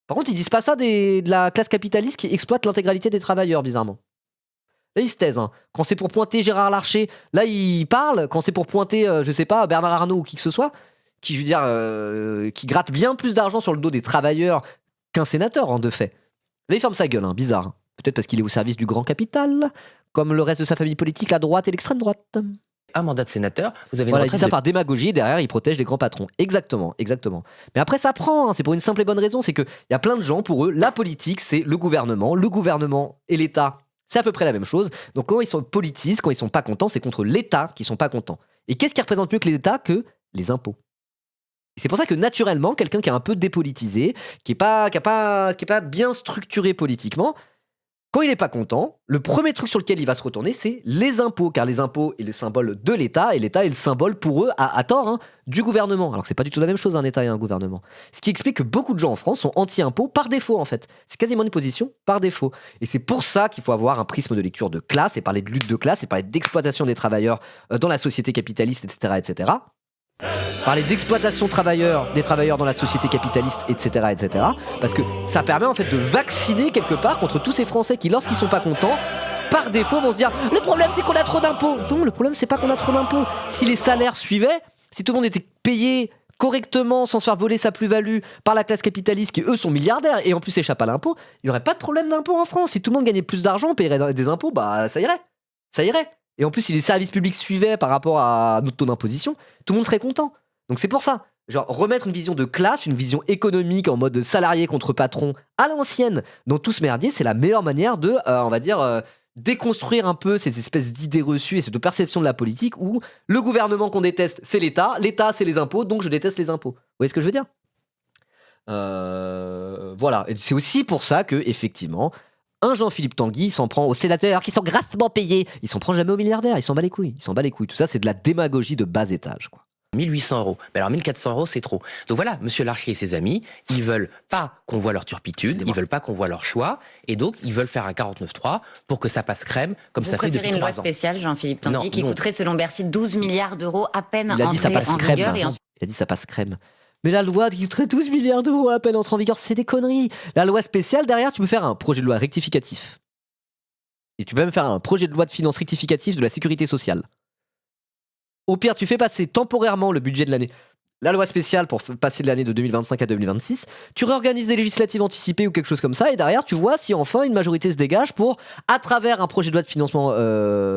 Par contre, ils disent pas ça de la classe capitaliste qui exploite l'intégralité des travailleurs, bizarrement. Là, ils se taisent. Hein. Quand c'est pour pointer Gérard Larcher, là, ils parlent. Quand c'est pour pointer, je sais pas, Bernard Arnault ou qui que ce soit, qui, je veux dire, qui gratte bien plus d'argent sur le dos des travailleurs qu'un sénateur, en de fait. Là, il ferme sa gueule, hein, bizarre. Peut-être parce qu'il est au service du grand capital, comme le reste de sa famille politique, la droite et l'extrême droite. Un mandat de sénateur, vous avez une Voilà, il dit retraite ça de... par démagogie, derrière, il protège les grands patrons. Exactement. Mais après, ça prend, hein, c'est pour une simple et bonne raison, c'est qu'il y a plein de gens, pour eux, la politique, c'est le gouvernement et l'État. C'est à peu près la même chose. Donc quand ils sont politisent, quand ils sont pas contents, c'est contre l'État qu'ils sont pas contents. Et qu'est-ce qui représente mieux que l'État que les impôts? Et c'est pour ça que naturellement, quelqu'un qui est un peu dépolitisé, qui est pas bien structuré politiquement, quand il n'est pas content, le premier truc sur lequel il va se retourner, c'est les impôts, car les impôts est le symbole de l'État, et l'État est le symbole pour eux, à tort, hein, du gouvernement. Alors que c'est pas du tout la même chose, un État et un gouvernement. Ce qui explique que beaucoup de gens en France sont anti-impôts par défaut, en fait. C'est quasiment une position par défaut. Et c'est pour ça qu'il faut avoir un prisme de lecture de classe, et parler de lutte de classe, et parler d'exploitation des travailleurs dans la société capitaliste, etc., etc. Parler d'exploitation des travailleurs dans la société capitaliste, etc., etc. Parce que ça permet en fait de vacciner quelque part contre tous ces Français qui, lorsqu'ils sont pas contents, par défaut vont se dire « Le problème c'est qu'on a trop d'impôts !» Non, le problème c'est pas qu'on a trop d'impôts. Si les salaires suivaient, si tout le monde était payé correctement sans se faire voler sa plus-value par la classe capitaliste qui eux sont milliardaires et en plus échappent à l'impôt, il n'y aurait pas de problème d'impôts en France. Si tout le monde gagnait plus d'argent, paierait des impôts, bah ça irait. Et en plus, si les services publics suivaient par rapport à notre taux d'imposition, tout le monde serait content. Donc c'est pour ça. Genre, remettre une vision de classe, une vision économique en mode salarié contre patron à l'ancienne dans tout ce merdier, c'est la meilleure manière de, on va dire, déconstruire un peu ces espèces d'idées reçues et cette perception de la politique où le gouvernement qu'on déteste, c'est l'État c'est les impôts, donc je déteste les impôts. Vous voyez ce que je veux dire ? Voilà. Et c'est aussi pour ça que, effectivement, un Jean-Philippe Tanguy s'en prend aux sénateurs qui sont grassement payés. Il s'en prend jamais aux milliardaires. Il s'en bat les couilles. Tout ça, c'est de la démagogie de bas étage, quoi. 1800 €. Mais alors 1400 €, c'est trop. Donc voilà, monsieur Larcher et ses amis, ils veulent pas qu'on voit leur turpitude, ils veulent pas qu'on voit leur choix, et donc ils veulent faire un 49.3 pour que ça passe crème, comme ça fait depuis 3 ans. Vous préférez une loi spéciale, Jean-Philippe Tanguy, qui coûterait selon Bercy 12 milliards d'euros à peine entrée en vigueur. Il a dit ça passe crème. Mais la loi qui coûterait 12 milliards d'euros à peine entrée en vigueur, c'est des conneries. La loi spéciale, derrière, tu peux faire un projet de loi rectificatif. Et tu peux même faire un projet de loi de finances rectificatif de la sécurité sociale. Au pire, tu fais passer temporairement le budget de l'année, la loi spéciale pour passer de l'année de 2025 à 2026, tu réorganises des législatives anticipées ou quelque chose comme ça, et derrière, tu vois si enfin une majorité se dégage pour, à travers un projet de loi de financement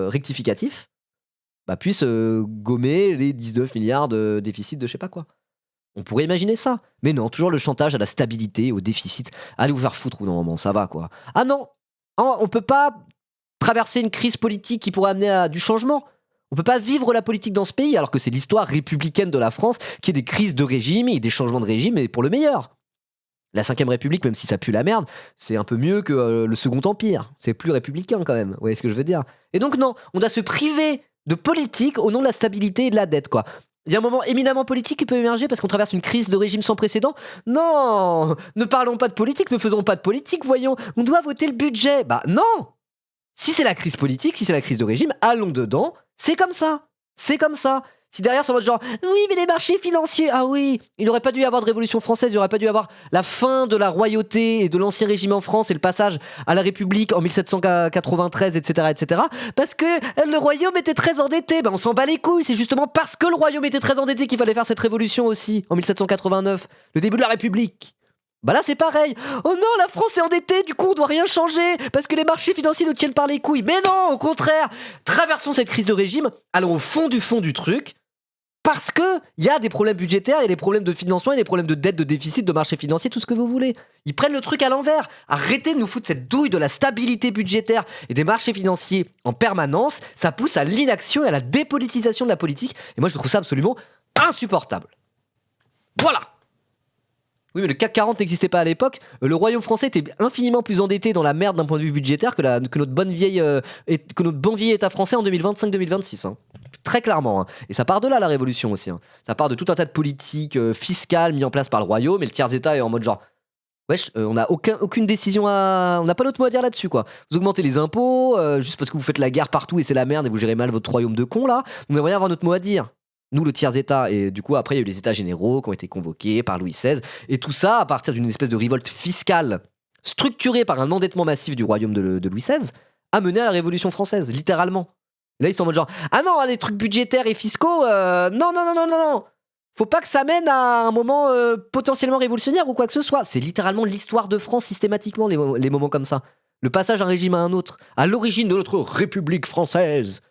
rectificatif, puisse gommer les 19 milliards de déficit de je sais pas quoi. On pourrait imaginer ça. Mais non, toujours le chantage à la stabilité, au déficit. Allez vous faire foutre ou non, ça va quoi. Ah non, on peut pas traverser une crise politique qui pourrait amener à du changement. On peut pas vivre la politique dans ce pays alors que c'est l'histoire républicaine de la France qui est des crises de régime et des changements de régime et pour le meilleur. La 5ème République, même si ça pue la merde, c'est un peu mieux que le Second Empire. C'est plus républicain quand même, vous voyez ce que je veux dire. Et donc non, on doit se priver de politique au nom de la stabilité et de la dette, quoi. Il y a un moment éminemment politique qui peut émerger parce qu'on traverse une crise de régime sans précédent. Non, ne parlons pas de politique, ne faisons pas de politique, voyons. On doit voter le budget. Bah non. Si c'est la crise politique, si c'est la crise de régime, allons dedans. C'est comme ça. Si derrière, c'est en mode genre, oui, mais les marchés financiers, ah oui, il n'aurait pas dû y avoir de révolution française, il n'aurait pas dû y avoir la fin de la royauté et de l'ancien régime en France et le passage à la République en 1793, etc., parce que le royaume était très endetté. On s'en bat les couilles, c'est justement parce que le royaume était très endetté qu'il fallait faire cette révolution aussi, en 1789, le début de la République. Là c'est pareil. Oh non, la France est endettée, du coup on doit rien changer parce que les marchés financiers nous tiennent par les couilles. Mais non, au contraire, traversons cette crise de régime, allons au fond du truc, parce que il y a des problèmes budgétaires, il y a des problèmes de financement, il y a des problèmes de dette, de déficit, de marché financier, tout ce que vous voulez. Ils prennent le truc à l'envers. Arrêtez de nous foutre cette douille de la stabilité budgétaire et des marchés financiers en permanence. Ça pousse à l'inaction et à la dépolitisation de la politique. Et moi je trouve ça absolument insupportable. Voilà. Oui, mais le CAC 40 n'existait pas à l'époque. Le royaume français était infiniment plus endetté dans la merde d'un point de vue budgétaire que notre bon vieil État français en 2025-2026. Hein. Très clairement. Hein. Et ça part de là, la révolution aussi. Hein. Ça part de tout un tas de politiques fiscales mises en place par le royaume, et le tiers-État est en mode genre... Wesh, on n'a aucune décision à... On n'a pas notre mot à dire là-dessus, quoi. Vous augmentez les impôts, juste parce que vous faites la guerre partout et c'est la merde et vous gérez mal votre royaume de cons, là. On aimerait rien avoir notre mot à dire. Nous, le tiers-État, et du coup, après, il y a eu les États généraux qui ont été convoqués par Louis XVI, et tout ça à partir d'une espèce de révolte fiscale structurée par un endettement massif du royaume de Louis XVI, a mené à la Révolution française, littéralement. Et là, ils sont en mode genre, ah non, les trucs budgétaires et fiscaux, non. Faut pas que ça mène à un moment potentiellement révolutionnaire ou quoi que ce soit. C'est littéralement l'histoire de France systématiquement, les moments comme ça. Le passage d'un régime à un autre, à l'origine de notre République française.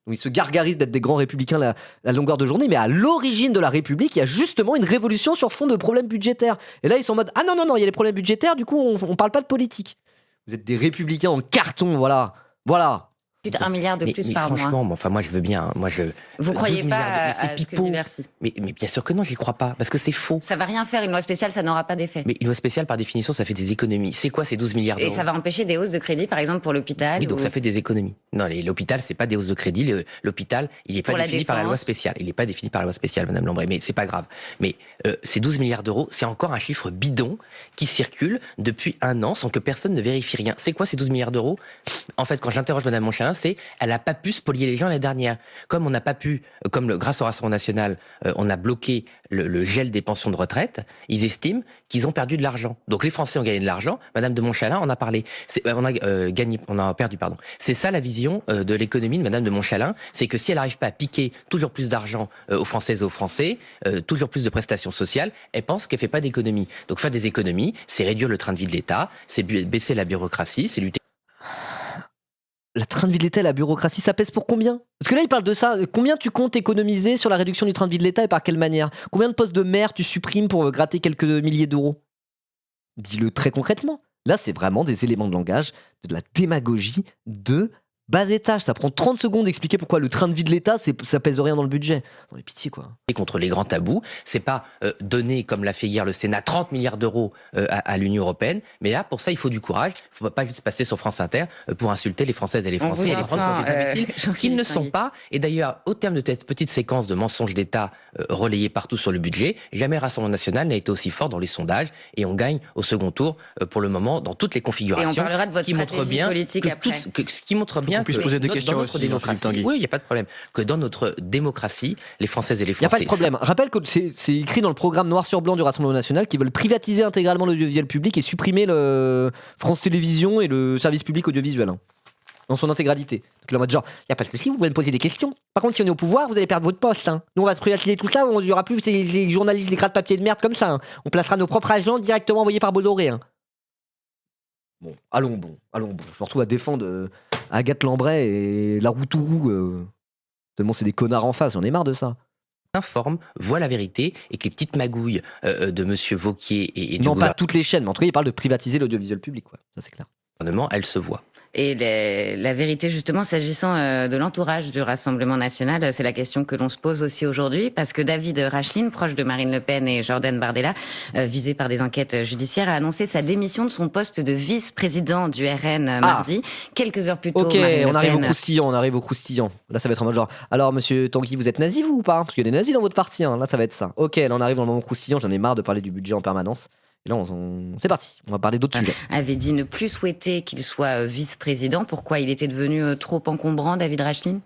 Donc ils se gargarisent d'être des grands républicains la longueur de journée, mais à l'origine de la République, il y a justement une révolution sur fond de problèmes budgétaires. Et là, ils sont en mode « Ah non, il y a les problèmes budgétaires, du coup, on parle pas de politique. » Vous êtes des républicains en carton, voilà. Plus d'1 milliard de plus par mois. Franchement, enfin, moi, je veux bien. Vous croyez pas à ce que dit Bercy? Mais bien sûr que non, j'y crois pas, parce que c'est faux. Ça va rien faire, une loi spéciale, ça n'aura pas d'effet. Mais une loi spéciale, par définition, ça fait des économies. C'est quoi ces 12 milliards d'euros? Et ça va empêcher des hausses de crédit, par exemple, pour l'hôpital. Oui, donc ça fait des économies. Non, l'hôpital, c'est pas des hausses de crédit. L'hôpital, il n'est pas défini par la loi spéciale. Il n'est pas défini par la loi spéciale, Madame Lambray, mais c'est pas grave. Mais ces 12 milliards d'euros, c'est encore un chiffre bidon qui circule depuis 1 an sans que personne ne vérifie rien. C'est quoi ces 12 milliards d'euros? En fait, quand j'interroge Madame Montchalin, elle a pas pu spolier les gens l'année dernière. Comme on n'a pas pu, grâce au Rassemblement national, on a bloqué le gel des pensions de retraite, ils estiment qu'ils ont perdu de l'argent. Donc les Français ont gagné de l'argent. Madame de Montchalin en a parlé. On a perdu, pardon. C'est ça la vision de l'économie de Madame de Montchalin, c'est que si elle n'arrive pas à piquer toujours plus d'argent aux Françaises et aux Français, toujours plus de prestations sociales, elle pense qu'elle fait pas d'économie. Donc faire des économies, c'est réduire le train de vie de l'État, c'est baisser la bureaucratie, c'est lutter. Le train de vie de l'État et la bureaucratie, ça pèse pour combien? Parce que là, il parle de ça. Combien tu comptes économiser sur la réduction du train de vie de l'État et par quelle manière? Combien de postes de maire tu supprimes pour gratter quelques milliers d'euros? Dis-le très concrètement. Là, c'est vraiment des éléments de langage, de la démagogie de bas étage. Ça prend 30 secondes d'expliquer pourquoi le train de vie de l'État, ça pèse rien dans le budget. Non mais pitié, quoi. Contre les grands tabous, c'est pas donner, comme l'a fait hier le Sénat, 30 milliards d'euros à l'Union européenne, mais là, pour ça, il faut du courage. Il ne faut pas juste passer sur France Inter pour insulter les Françaises et les Français et les prendre pour des imbéciles qu'ils ne sont pas. Et d'ailleurs, au terme de cette petite séquence de mensonges d'État relayés partout sur le budget, jamais le Rassemblement national n'a été aussi fort dans les sondages et on gagne au second tour pour le moment dans toutes les configurations. Et on parlera de votre stratégie politique après. Ce qui montre bien que poser des questions aussi, démocratie, oui, il n'y a pas de problème. Que dans notre démocratie, les Françaises et les Français... Il n'y a pas de problème. Rappelle que c'est écrit dans le programme noir sur blanc du Rassemblement national qu'ils veulent privatiser intégralement l'audiovisuel public et supprimer le France Télévisions et le service public audiovisuel. Hein, dans son intégralité. Donc là, en mode genre, il n'y a pas de souci, vous pouvez me poser des questions. Par contre, si on est au pouvoir, vous allez perdre votre poste. Hein. Nous, on va se privatiser tout ça, il n'y aura plus les journalistes, les gratte papier de merde comme ça. Hein. On placera nos propres agents directement envoyés par Bolloré. Hein. Bon, allons bon. Je me retrouve à défendre Agathe Lambray et Laroutourou. Tellement c'est des connards en face, j'en ai marre de ça. Informe, voit la vérité et que les petites magouilles de Monsieur Wauquiez et du non, pas toutes les chaînes, mais en tout cas, il parle de privatiser l'audiovisuel public, quoi. Ça c'est clair. Gouvernement, elle se voit. Et la vérité, justement, s'agissant de l'entourage du Rassemblement national, c'est la question que l'on se pose aussi aujourd'hui, parce que David Rachline, proche de Marine Le Pen et Jordan Bardella, visé par des enquêtes judiciaires, a annoncé sa démission de son poste de vice-président du RN mardi, quelques heures plus tôt. Ok, on arrive au croustillant. Là, ça va être en mode genre, alors, monsieur Tanguy, vous êtes nazi, vous, ou pas? Parce qu'il y a des nazis dans votre parti, hein. Là, ça va être ça. Ok, là, on arrive dans le moment croustillant, j'en ai marre de parler du budget en permanence. Et là, c'est parti, on va parler d'autres sujets. Avait dit ne plus souhaiter qu'il soit vice-président. Pourquoi il était devenu trop encombrant, David Rachline?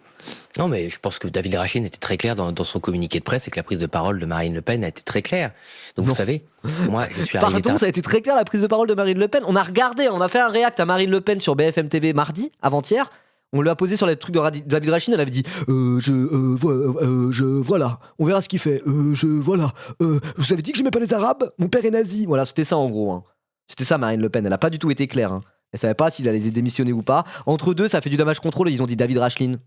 Non, mais je pense que David Rachline était très clair dans son communiqué de presse et que la prise de parole de Marine Le Pen a été très claire. Donc, vous savez, moi, je suis arrivé... Pardon, ça a été très clair, la prise de parole de Marine Le Pen. On a fait un réact à Marine Le Pen sur BFM TV mardi, avant-hier. On lui a posé sur les trucs de David Rachline, elle avait dit voilà, on verra ce qu'il fait. Voilà. Vous avez dit que je n'aimais pas les Arabes? Mon père est nazi. Voilà, c'était ça en gros. Hein. C'était ça Marine Le Pen, elle a pas du tout été claire. Hein. Elle savait pas s'il allait démissionner ou pas. Entre deux, ça fait du damage control et ils ont dit David Rachline,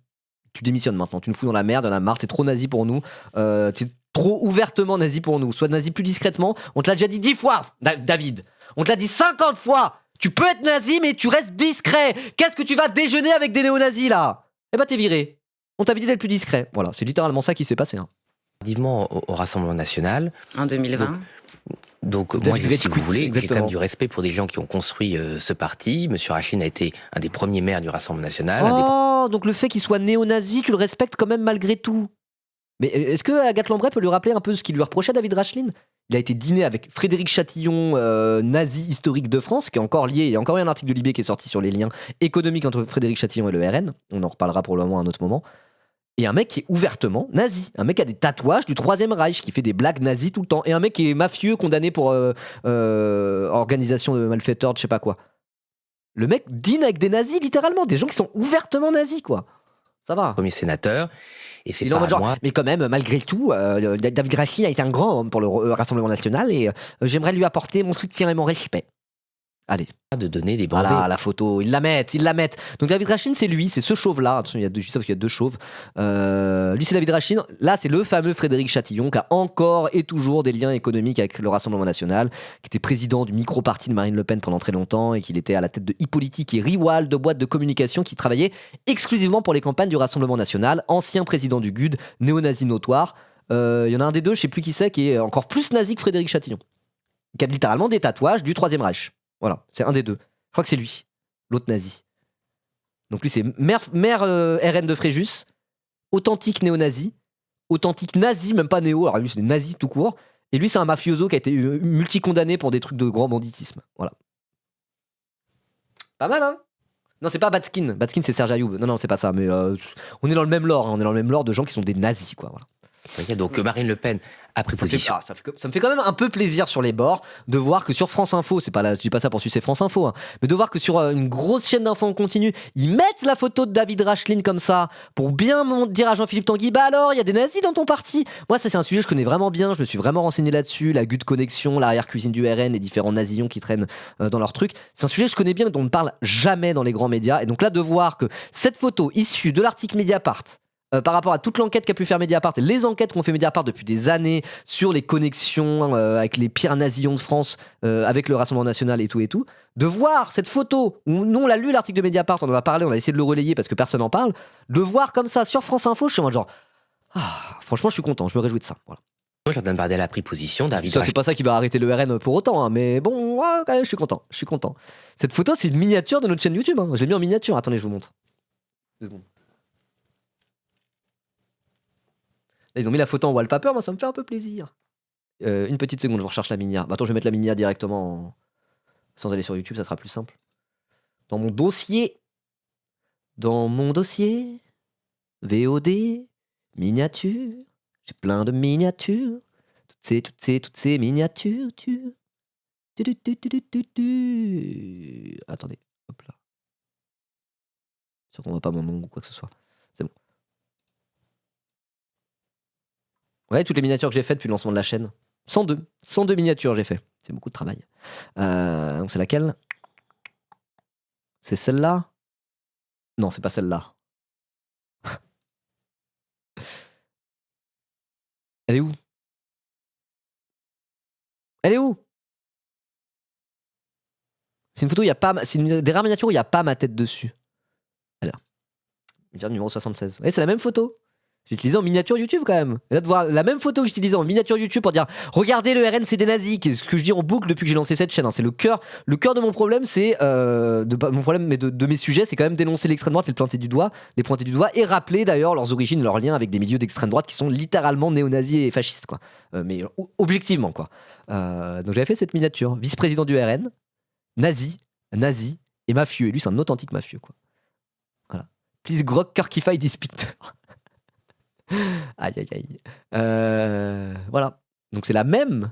tu démissionnes maintenant, tu nous fous dans la merde, on a marre, t'es trop nazi pour nous. T'es trop ouvertement nazi pour nous. Sois nazi plus discrètement. On te l'a déjà dit 10 fois, David. On te l'a dit 50 fois. Tu peux être nazi, mais tu restes discret. Qu'est-ce que tu vas déjeuner avec des néo-nazis, là? Eh ben, t'es viré. On t'avait dit d'être plus discret. Voilà, c'est littéralement ça qui s'est passé. Hein. Au Rassemblement national. En 2020. Donc moi, si vous voulez, j'ai quand même du respect pour des gens qui ont construit ce parti. Monsieur Rachlin a été un des premiers maires du Rassemblement National. Donc le fait qu'il soit néo-nazi, tu le respectes quand même malgré tout. Mais est-ce que Agathe Lambray peut lui rappeler un peu ce qu'il lui reprochait à David Rachlin ? Il a été dîné avec Frédéric Chatillon, nazi historique de France, qui est encore lié. Il y a encore eu un article de Libé qui est sorti sur les liens économiques entre Frédéric Chatillon et le RN. On en reparlera probablement à un autre moment. Et un mec qui est ouvertement nazi. Un mec qui a des tatouages du Troisième Reich, qui fait des blagues nazies tout le temps. Et un mec qui est mafieux, condamné pour organisation de malfaiteurs, je sais pas quoi. Le mec dîne avec des nazis, littéralement. Des gens qui sont ouvertement nazis, quoi. Ça va. Premier sénateur. Et c'est il est en mode genre, mais quand même, malgré tout, David Rachlin a été un grand homme pour le Rassemblement National et j'aimerais lui apporter mon soutien et mon respect. Allez. De donner des brevets. Voilà, la photo, ils la mettent. Donc David Rachlin, c'est lui, c'est ce chauve-là. Attention, il y a deux chauves. Lui, c'est David Rachlin. Là, c'est le fameux Frédéric Chatillon qui a encore et toujours des liens économiques avec le Rassemblement National, qui était président du micro-parti de Marine Le Pen pendant très longtemps et qu'il était à la tête de e-politique et Riwal, de boîtes de communication qui travaillaient exclusivement pour les campagnes du Rassemblement National. Ancien président du GUD, néo-nazi notoire. Il y en a un des deux, je sais plus qui c'est, qui est encore plus nazi que Frédéric Chatillon. Qui a littéralement des tatouages du Troisième Reich. Voilà, c'est un des deux. Je crois que c'est lui, l'autre nazi. Donc lui, c'est maire RN de Fréjus, authentique néo-nazi, authentique nazi, même pas néo, alors lui, c'est nazi tout court. Et lui, c'est un mafioso qui a été multi-condamné pour des trucs de grand banditisme. Voilà. Pas mal, hein ? Non, c'est pas Batskin. Batskin, c'est Serge Ayoub. Non, c'est pas ça. Mais on est dans le même lore. Hein. On est dans le même lore de gens qui sont des nazis, quoi. Voilà. Donc Marine Le Pen a pris position. Ça me fait quand même un peu plaisir sur les bords de voir que sur France Info, je dis pas ça pour sucer France Info, hein, mais de voir que sur une grosse chaîne d'infos en continu, ils mettent la photo de David Rachlin comme ça pour bien dire à Jean-Philippe Tanguy, bah alors, il y a des nazis dans ton parti. Moi, ça c'est un sujet que je connais vraiment bien, je me suis vraiment renseigné là-dessus, la GUD Connexion, l'arrière-cuisine du RN, les différents nazillons qui traînent dans leurs trucs. C'est un sujet que je connais bien mais dont on ne parle jamais dans les grands médias. Et donc là, de voir que cette photo issue de l'article Mediapart, par rapport à toute l'enquête qu'a pu faire Mediapart et les enquêtes qu'ont fait Mediapart depuis des années sur les connexions avec les pires nazillons de France, avec le Rassemblement National et tout, de voir cette photo, où nous on l'a lu l'article de Mediapart, on en a parlé, on a essayé de le relayer parce que personne n'en parle, de voir comme ça sur France Info, je suis en mode genre, franchement je suis content, je me réjouis de ça. Voilà. Jordan Bardella a pris position, David Ça c'est pas ça qui va arrêter le RN pour autant, hein, mais bon, ouais, quand même, je suis content. Cette photo c'est une miniature de notre chaîne YouTube, hein. Je l'ai mis en miniature, attendez je vous montre. 2 secondes. Là, ils ont mis la photo en wallpaper, moi ça me fait un peu plaisir. Une petite seconde, je recherche la minia. Attends, je vais mettre la minia directement sans aller sur YouTube, ça sera plus simple. Dans mon dossier, VOD, miniature, j'ai plein de miniatures. Toutes ces miniatures. Attendez, hop là. Sûr qu'on voit pas mon nom ou quoi que ce soit. C'est bon. Ouais, toutes les miniatures que j'ai faites depuis le lancement de la chaîne. 102 miniatures j'ai fait. C'est beaucoup de travail. Donc c'est laquelle ? C'est celle-là ? Non, c'est pas celle-là. Elle est où ? C'est une photo, c'est une des rares miniatures où il n'y a pas ma tête dessus. Alors, numéro 76. Ouais, c'est la même photo. J'ai utilisé en miniature YouTube quand même. Et là, de voir la même photo que j'utilisais en miniature YouTube pour dire regardez le RN c'est des nazis, ce que je dis en boucle depuis que j'ai lancé cette chaîne. Hein. C'est le cœur de mon problème, c'est mon problème, mais de mes sujets, c'est quand même dénoncer l'extrême droite, les pointer du doigt et rappeler d'ailleurs leurs origines, leurs liens avec des milieux d'extrême droite qui sont littéralement néo-nazis et fascistes quoi. Mais objectivement quoi. Donc j'avais fait cette miniature, vice-président du RN, nazi et mafieux. Et lui c'est un authentique mafieux quoi. Voilà. Please grog Kirkify dispute. Aïe. Voilà. Donc c'est la même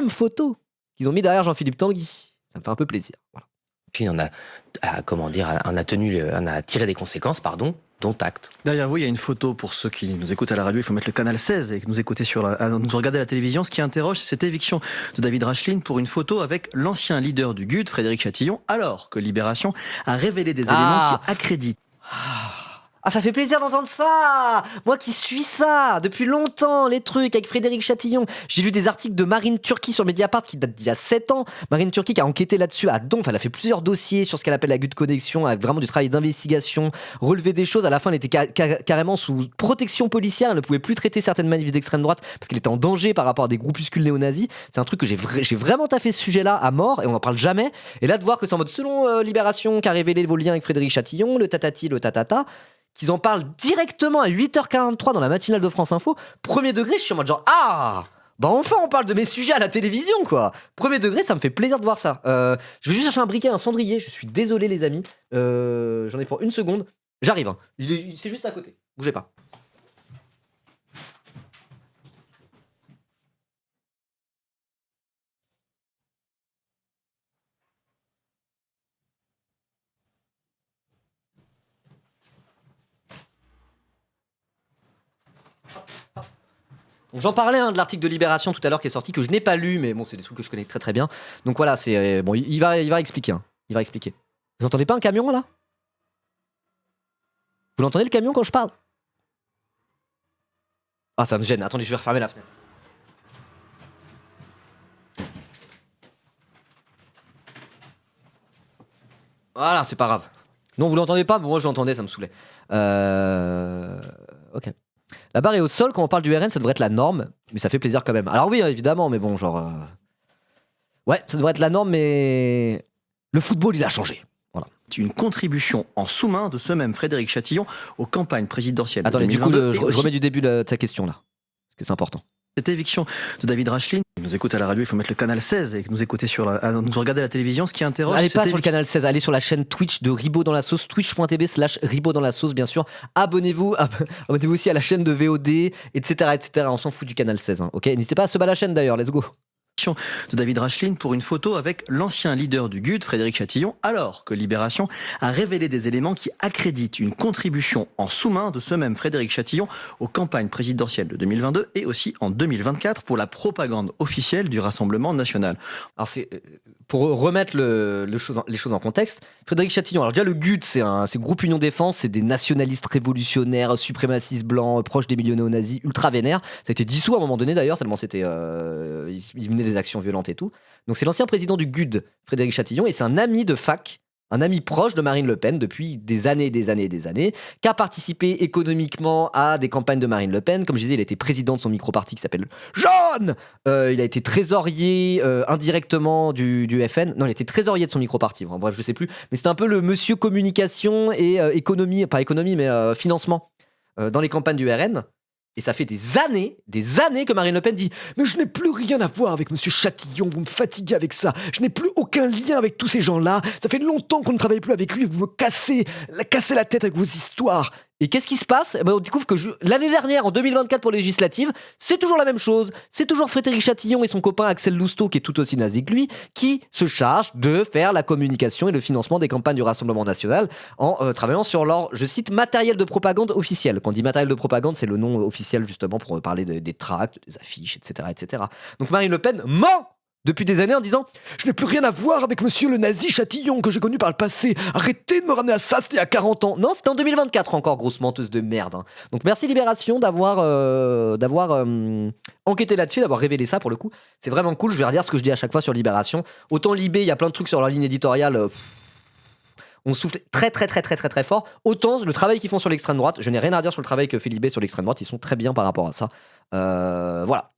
photo qu'ils ont mis derrière Jean-Philippe Tanguy. Ça me fait un peu plaisir. Voilà. Puis on a tiré des conséquences, dont acte. Derrière vous, il y a une photo pour ceux qui nous écoutent à la radio. Il faut mettre le canal 16 et nous écouter nous regarder à la télévision. Ce qui interroge, c'est cette éviction de David Rachlin pour une photo avec l'ancien leader du GUD, Frédéric Chatillon, alors que Libération a révélé des éléments qui accréditent. Ah, ça fait plaisir d'entendre ça. Moi qui suis ça depuis longtemps, les trucs avec Frédéric Chatillon. J'ai lu des articles de Marine Turki sur Mediapart qui datent d'il y a 7 ans. Marine Turki qui a enquêté là-dessus à Donf. Elle a fait plusieurs dossiers sur ce qu'elle appelle la Good Connection, avec vraiment du travail d'investigation, relever des choses. À la fin, elle était carrément sous protection policière. Elle ne pouvait plus traiter certaines manifs d'extrême droite parce qu'elle était en danger par rapport à des groupuscules néo-nazis. C'est un truc que j'ai vraiment taffé ce sujet-là à mort et on n'en parle jamais. Et là, de voir que c'est en mode selon Libération qui a révélé vos liens avec Frédéric Chatillon, le tatati, le tatata, qu'ils en parlent directement à 8h43 dans la matinale de France Info, premier degré, je suis en mode genre, ah, bah enfin on parle de mes sujets à la télévision, quoi. Premier degré, ça me fait plaisir de voir ça. Je vais juste chercher un briquet, un cendrier, je suis désolé les amis, j'en ai pour une seconde, j'arrive, hein. C'est juste à côté, bougez pas. Donc j'en parlais de l'article de Libération tout à l'heure qui est sorti, que je n'ai pas lu, mais bon, c'est des trucs que je connais très très bien. Donc voilà, c'est bon, il va expliquer. Il va expliquer. Vous entendez pas un camion là? Vous l'entendez le camion quand je parle? Ah, ça me gêne. Attendez, je vais refermer la fenêtre. Voilà, c'est pas grave. Non, vous l'entendez pas, mais moi je l'entendais, ça me saoulait. Ok. La barre est au sol, quand on parle du RN, ça devrait être la norme, mais ça fait plaisir quand même. Alors oui, évidemment, mais bon, genre... Ouais, ça devrait être la norme, mais... Le football, il a changé. Voilà. Une contribution en sous-main de ce même Frédéric Chatillon aux campagnes présidentielles. Attendez, du coup, je remets du début de sa question, là. Parce que c'est important. Cette éviction de David Racheline, il nous écoute à la radio, il faut mettre le canal 16 et nous écouter nous regarder à la télévision, ce qui interroge... Allez pas sur le canal 16, allez sur la chaîne Twitch de Ribot dans la sauce, twitch.tv/Ribot dans la sauce, bien sûr. Abonnez-vous aussi à la chaîne de VOD, etc. On s'en fout du canal 16, hein, ok? N'hésitez pas à se battre la chaîne d'ailleurs, let's go. De David Racheline pour une photo avec l'ancien leader du GUD, Frédéric Chatillon, alors que Libération a révélé des éléments qui accréditent une contribution en sous-main de ce même Frédéric Chatillon aux campagnes présidentielles de 2022 et aussi en 2024 pour la propagande officielle du Rassemblement national. Alors c'est pour remettre les choses en contexte, Frédéric Chatillon, alors déjà le GUD, c'est Groupe Union Défense, c'est des nationalistes révolutionnaires, suprémacistes blancs, proches des milieux néo-nazis, ultra vénères. Ça a été dissous à un moment donné d'ailleurs, tellement c'était... il menait des actions violentes et tout. Donc c'est l'ancien président du GUD, Frédéric Chatillon, et c'est un ami de fac, un ami proche de Marine Le Pen depuis des années, qui a participé économiquement à des campagnes de Marine Le Pen. Comme je disais, il a été président de son micro-parti qui s'appelle Jaune. Il a été trésorier indirectement du FN. Non, il était trésorier de son micro-parti. Enfin, bref, je sais plus. Mais c'est un peu le monsieur communication et économie, pas économie, mais financement dans les campagnes du RN. Et ça fait des années que Marine Le Pen dit « Mais je n'ai plus rien à voir avec monsieur Chatillon, vous me fatiguez avec ça. Je n'ai plus aucun lien avec tous ces gens-là. Ça fait longtemps qu'on ne travaille plus avec lui, vous me cassez la tête avec vos histoires. » Et qu'est-ce qui se passe? On découvre que l'année dernière, en 2024 pour les législatives, c'est toujours la même chose. C'est toujours Frédéric Chatillon et son copain Axel Lousteau, qui est tout aussi nazi que lui, qui se chargent de faire la communication et le financement des campagnes du Rassemblement national en travaillant sur leur, je cite, matériel de propagande officiel. Quand on dit matériel de propagande, c'est le nom officiel justement pour parler des tracts, des affiches, etc. Donc Marine Le Pen ment depuis des années en disant « Je n'ai plus rien à voir avec monsieur le nazi Chatillon que j'ai connu par le passé. Arrêtez de me ramener à ça, c'était il y a 40 ans. » Non, c'était en 2024 encore, grosse menteuse de merde. Hein. Donc merci Libération d'avoir enquêté là-dessus, d'avoir révélé ça pour le coup. C'est vraiment cool, je vais redire ce que je dis à chaque fois sur Libération. Autant Libé, il y a plein de trucs sur leur ligne éditoriale... on souffle très fort. Autant le travail qu'ils font sur l'extrême droite, je n'ai rien à dire sur le travail que fait Libé sur l'extrême droite, ils sont très bien par rapport à ça. Voilà.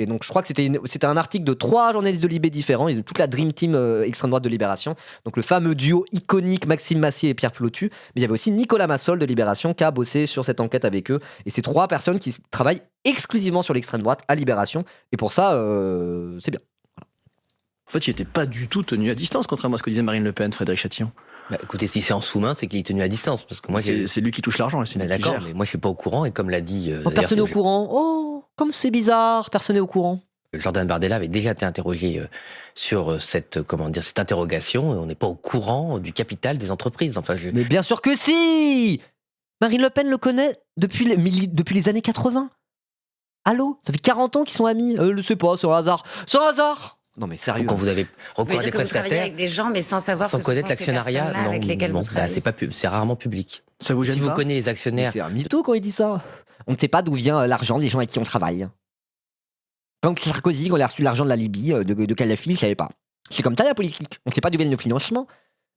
Et donc je crois que c'était un article de 3 journalistes de Libé différents, ils ont toute la Dream Team extrême droite de Libération, donc le fameux duo iconique Maxime Massier et Pierre Plotu, mais il y avait aussi Nicolas Massol de Libération qui a bossé sur cette enquête avec eux, et c'est 3 personnes qui travaillent exclusivement sur l'extrême droite à Libération, et pour ça, c'est bien. Voilà. En fait, il n'était pas du tout tenu à distance, contrairement à ce que disait Marine Le Pen, Frédéric Chatillon. Bah, écoutez, si c'est en sous-main, c'est qu'il est tenu à distance. Parce que moi, c'est lui qui touche l'argent. D'accord, mais moi je suis pas au courant, et comme l'a dit... personne n'est au courant. Oh, comme c'est bizarre, personne n'est au courant. Jordan Bardella avait déjà été interrogé sur cette interrogation, et on n'est pas au courant du capital des entreprises. Enfin, Mais bien sûr que si! Marine Le Pen le connaît depuis les années 80. Allô? Ça fait 40 ans qu'ils sont amis. Je sais pas, c'est un hasard. C'est un hasard! Non mais sérieux. Quand vous avez Vous recours voulez à des dire que vous travaillez prestataires, avec des gens, mais sans savoir sans que ce connaître sont ces l'actionnariat, personnes-là avec lesquelles vous travaillez. c'est rarement public. Ça vous gêne Si pas vous connaissez les Mais actionnaires, c'est un mytho quand il dit ça. On ne sait pas d'où vient l'argent des gens avec qui on travaille. Quand Sarkozy, quand il a reçu l'argent de la Libye, de Kadhafi, il ne savait pas. C'est comme ça la politique. On ne sait pas d'où viennent nos financements.